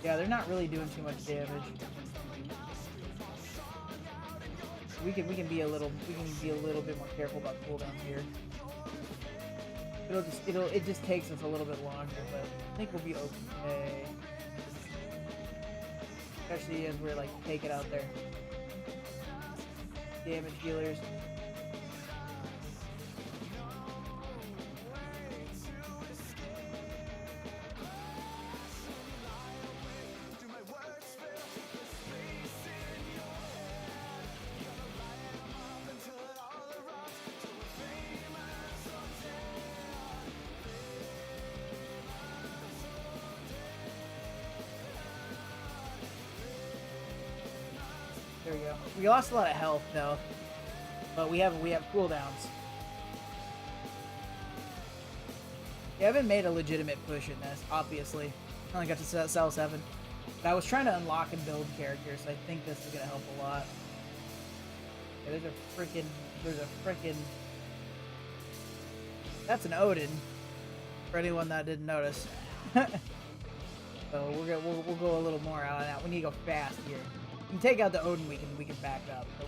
Yeah, they're not really doing too much damage. We can be a little bit more careful about cooldowns here. It just takes us a little bit longer, but I think we'll be okay. Especially as we're like taking out their damage healers. There we go. We lost a lot of health though, but we have cooldowns. We haven't made a legitimate push in this, obviously. I only got to sell 7. But I was trying to unlock and build characters, so I think this is gonna help a lot. Yeah, there's a freaking. That's an Odin. For anyone that didn't notice. So we'll go a little more out on that. We need to go fast here. We can take out the Odin, we can back up. But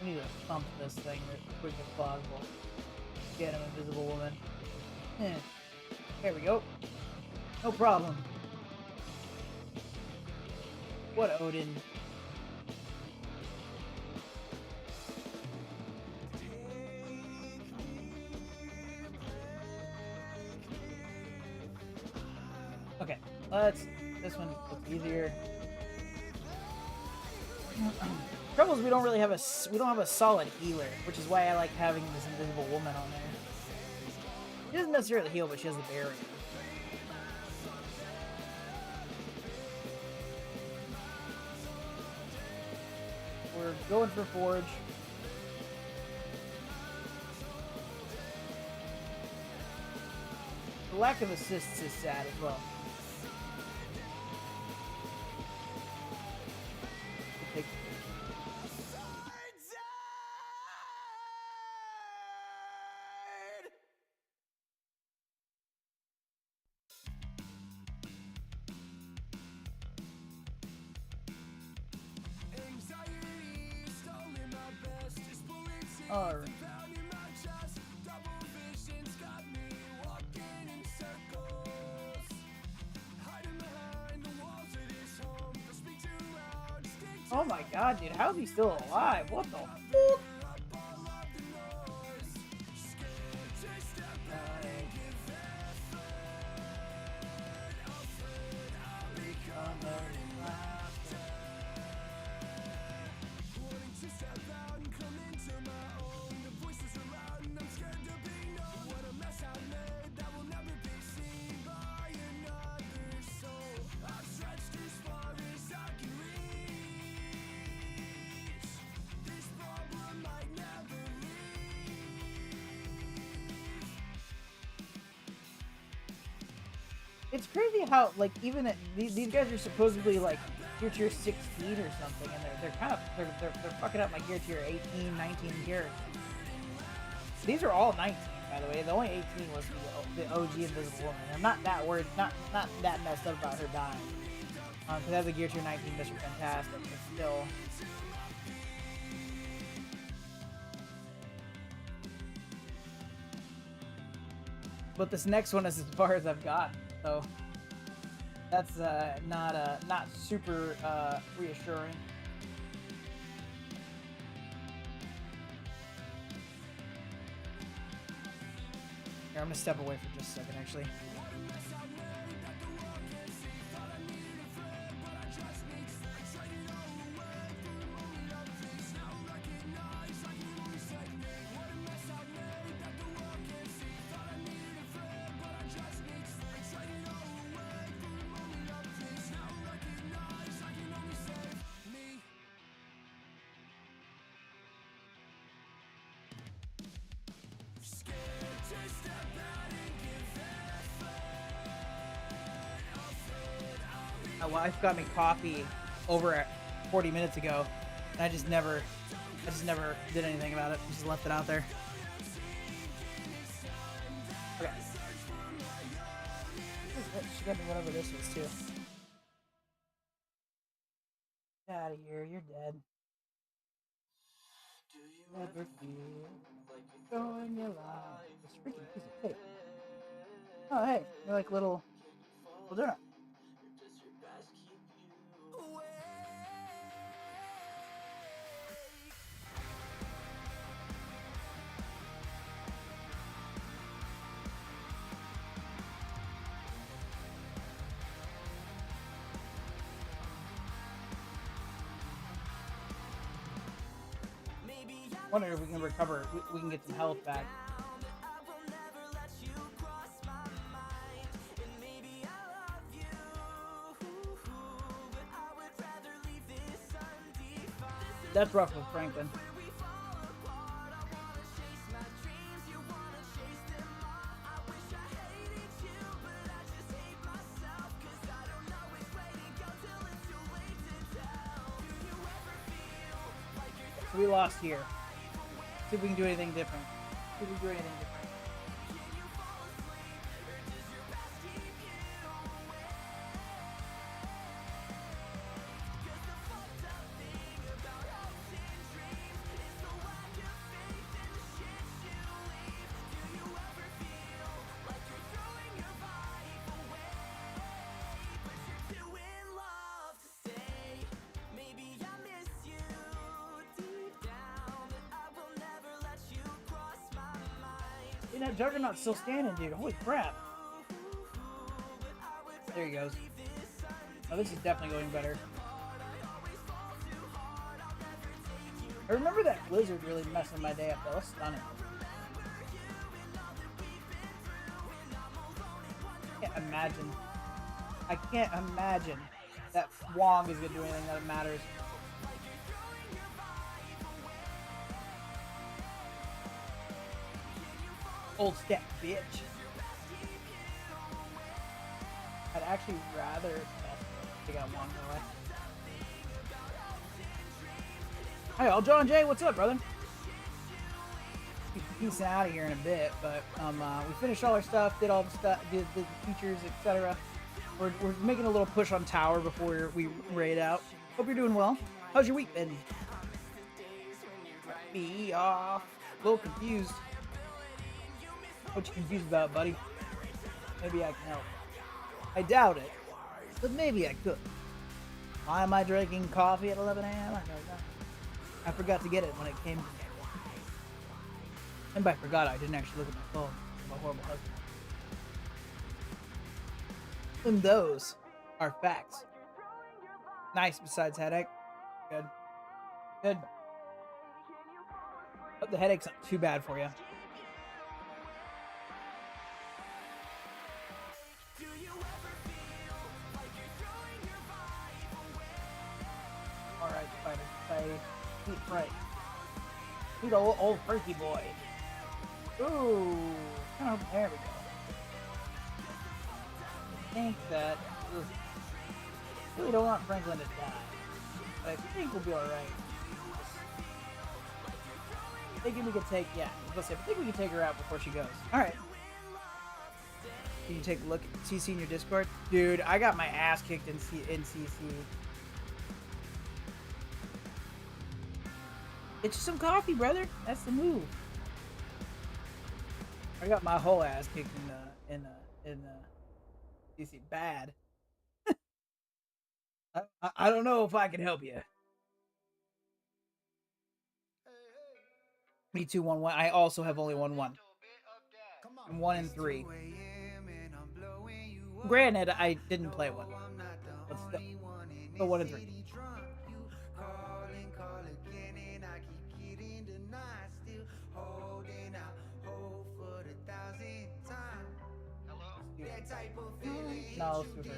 we need to pump this thing as quick as possible. Get him, Invisible Woman. There we go. No problem. What Odin? Okay, this one looks easier. Trouble is we don't really have a solid healer, which is why I like having this Invisible Woman on there. She doesn't necessarily heal, but she has the barrier. We're going for Forge. The lack of assists is sad as well. Alright. Oh my god, dude, how is he still alive? What the fuck? It's crazy how like even at, these guys are supposedly like gear tier 16 or something, and they're kind of they're fucking up my gear tier 18, 19 gear. These are all 19, by the way. The only 18 was the OG Invisible Woman. I'm not that worried, not that messed up about her dying. Because as a gear tier 19, Mr. Fantastic, but still. But this next one is as far as I've got, so that's not super reassuring. Here, I'm gonna step away for just a second, actually. My wife got me coffee over 40 minutes ago, and I just never did anything about it. Just left it out there. Okay. She got me whatever this is too. Get out of here, you're dead. Never feel like you're throwing your life. This freaking piece of tape. Oh hey, they're like little donuts. Wonder if we can recover. We can get some health back. That's rough with Franklin. So we lost here. See if we can do anything different. See if we can do anything different. You know, Juggernaut's still standing, dude. Holy crap. There he goes. Oh, this is definitely going better. I remember that blizzard really messing my day up, though. That's stunning. I can't imagine that Wong is going to do anything that matters. Old step, bitch. I'd actually rather take out Wong away. Hey, all John Jay, what's up, brother? Peace out of here in a bit, but we finished all our stuff, did all the stuff, did the features, etc. We're making a little push on tower before we raid out. Hope you're doing well. How's your week been? Be a little confused. What you confused about, buddy? Maybe I can help. I doubt it, but maybe I could. Why am I drinking coffee at 11 a.m.? I don't know. I forgot to get it when it came. And by forgot, I didn't actually look at my phone. I'm a horrible husband. And those are facts. Nice, besides headache. Good. Good. Hope the headache's not too bad for you. Alright, Spider. Say, eat Frank. Eat old Frankie boy. Ooh. Oh, there we go. think that really don't want Franklin to die, but I think we'll be all right. Thinking we could take, yeah, let's say, I think we can take her out before she goes. All right. Can you take a look at CC in your Discord? Dude, I got my ass kicked in CC. Get you some coffee, brother. That's the move. I got my whole ass kicked in CC. Bad. I don't know if I can help you. Me too, 1-1. I also have only 1-1. I'm 1 and 3. Granted, I didn't play one, but still 1 and 3. No, super.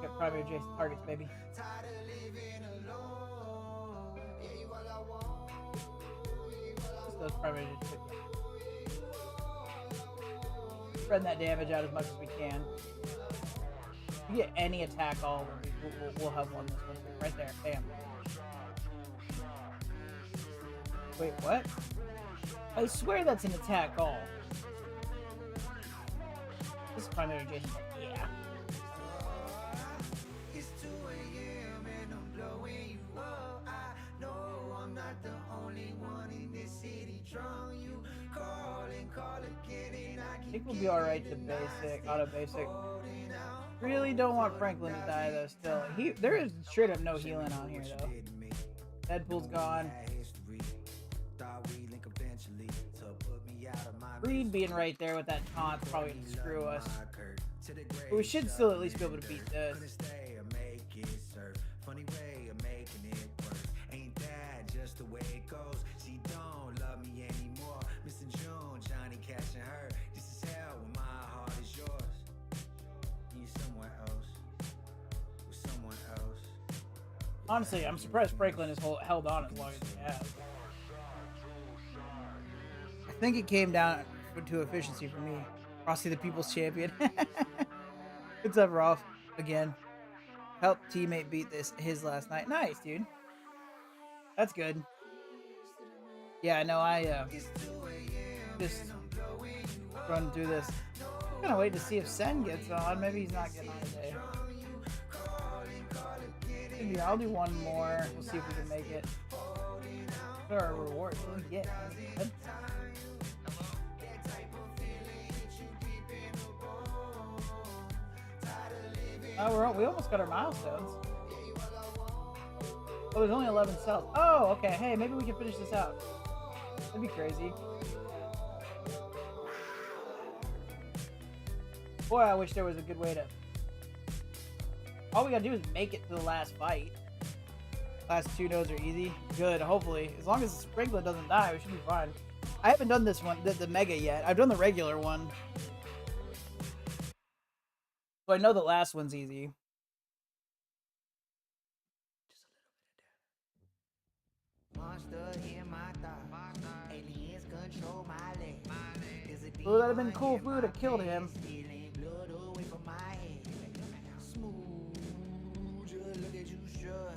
Get primary adjacent targets, baby. Just those primary adjacent. Spread that damage out as much as we can. If we get any attack all, we'll have one this one. Right there. Bam. Wait, what? I swear that's an attack all. This is primary adjacent. Yeah. I think we'll be alright to basic, auto basic. Really don't want Franklin to die though still. There is straight up no healing on here though. Deadpool's gone. Reed being right there with that taunt's probably gonna screw us. But we should still at least be able to beat this. Honestly, I'm surprised Franklin has held on as long as he has. I think it came down to efficiency for me. Frosty the People's Champion. What's up, Rolf? Again. Help teammate beat his last night. Nice, dude. That's good. Yeah, no, I just run through this. I'm gonna wait to see if Sen gets on. Maybe he's not getting on today. Maybe I'll do one more. We'll see if we can make it. What are our rewards? What do we get? Oh, we almost got our milestones. Oh, there's only 11 cells. Oh, okay. Hey, maybe we can finish this out. That'd be crazy. Boy, I wish there was a good way to... All we gotta do is make it to the last fight. Last 2 nodes are easy. Good, hopefully. As long as Franklin doesn't die, we should be fine. I haven't done this one, the Mega yet. I've done the regular one. So I know the last one's easy. Ooh, that'd have been cool if we would have killed him.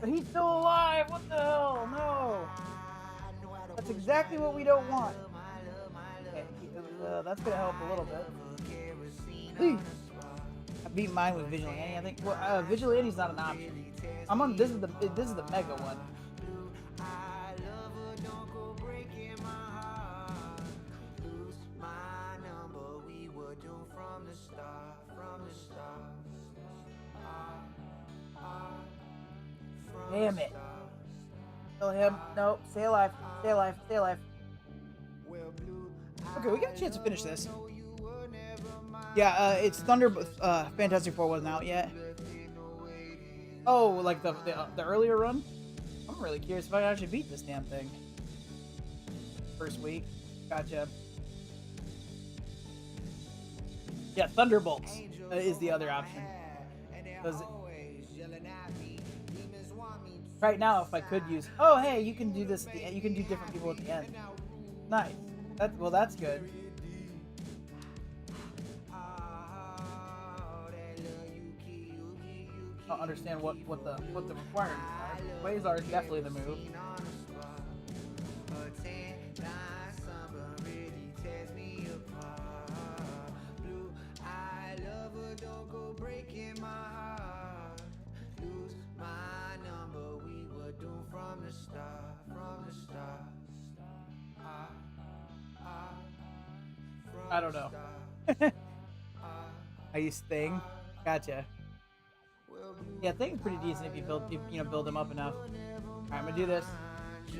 But he's still alive! What the hell? No! That's exactly what we don't want. Okay, that's gonna help a little bit. I beat mine with Vigilante, I think. Well, Vigilante's not an option. I'm on. This is the Mega one. Damn it. Kill him. Nope. Stay alive. Stay alive. Stay alive. Okay, we got a chance to finish this. Yeah, it's Thunder. Fantastic Four wasn't out yet. Oh, like the earlier run? I'm really curious if I actually beat this damn thing. First week. Gotcha. Yeah, Thunderbolts is the other option. Right now, if I could use... Oh, hey, you can do this... You can do different people at the end. Nice. That's good. I don't understand what the requirements are. Quasar is definitely the move. I don't know. I use Thing. Gotcha. Yeah, Thing's pretty decent if you build him up enough. Alright, I'm gonna do this.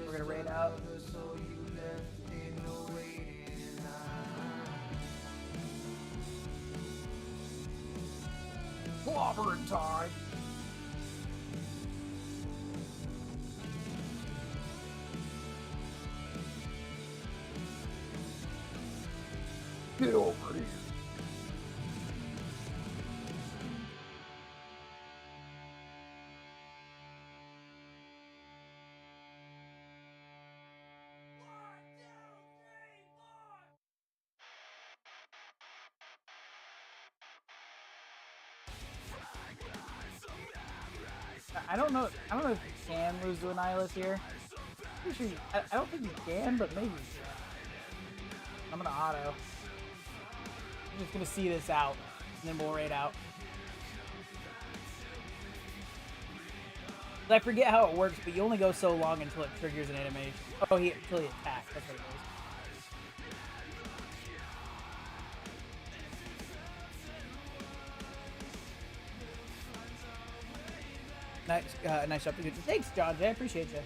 We're gonna raid out. Clobbering time! Get over here. I don't know. I don't know if you can lose to a nihilist here. Pretty sure I don't think you can, but maybe you can. I'm gonna auto. I'm just gonna see this out, and then we'll raid out. I forget how it works, but you only go so long until it triggers an animation. Oh, until he attacks. That's what it is. Nice job. Thanks, John J. I appreciate you.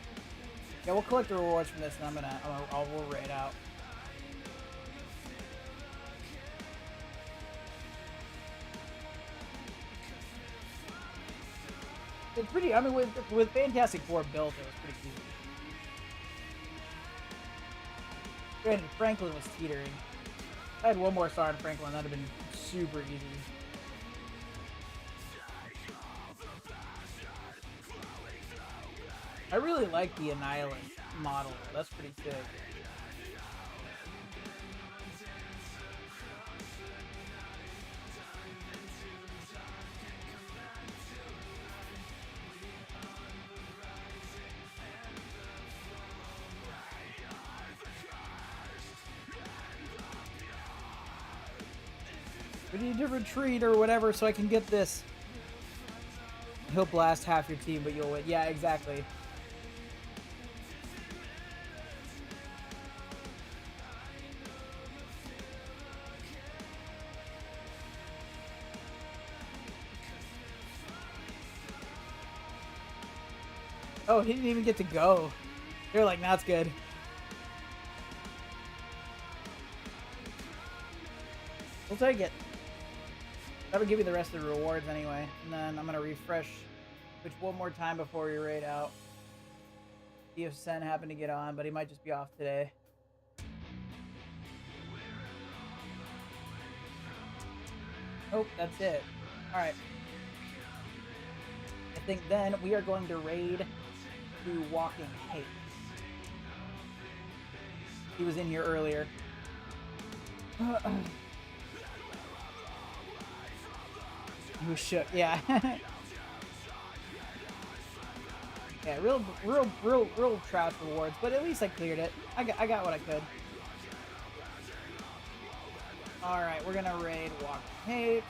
Yeah, we'll collect the rewards from this, and we'll raid out. It's pretty. I mean, with Fantastic Four built, it was pretty easy. Granted, Franklin was teetering. If I had one more star on Franklin, that'd have been super easy. I really like the Annihilus model. That's pretty sick. We need to retreat or whatever so I can get this. He'll blast half your team, but you'll win. Yeah, exactly. Oh, he didn't even get to go. They're like, that's good. We'll take it. That'll give you the rest of the rewards anyway. And then I'm going to refresh Twitch one more time before we raid out. See if Sen happened to get on, but he might just be off today. Oh, that's it. Alright. I think then we are going to raid to Walking Hate. He was in here earlier. He was shook, yeah. Yeah, real trash rewards, but at least I cleared it. I got what I could. Alright, we're gonna raid Walking Hate.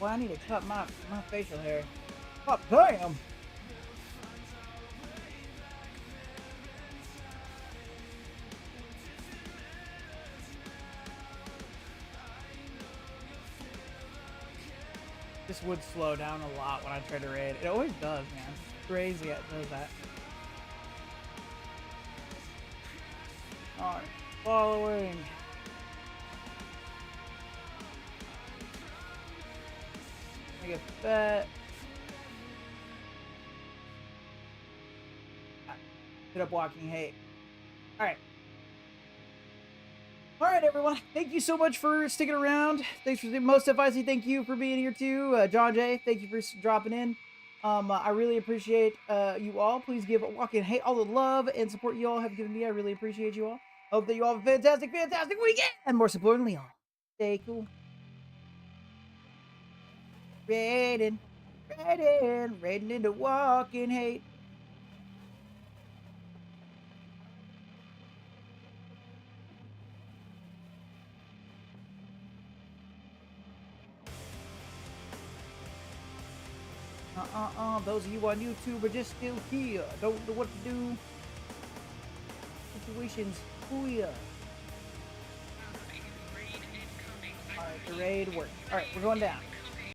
Well, I need to cut my facial hair. Oh, damn! This would slow down a lot when I try to raid. It always does, man. It's crazy it does that. Alright, following. Make a bet. Hit up Walking Hate. Alright. Alright, everyone. Thank you so much for sticking around. Thanks for most FIC. Thank you for being here too. John J, thank you for dropping in. I really appreciate you all. Please give Walking Hate all the love and support you all have given me. I really appreciate you all. Hope that you all have a fantastic weekend. And more importantly, all stay cool. Raiding, raiding into walking hate. Those of you on YouTube are just still here. Don't know what to do. Situations, ooh yeah. Alright, the raid worked. Alright, we're going down.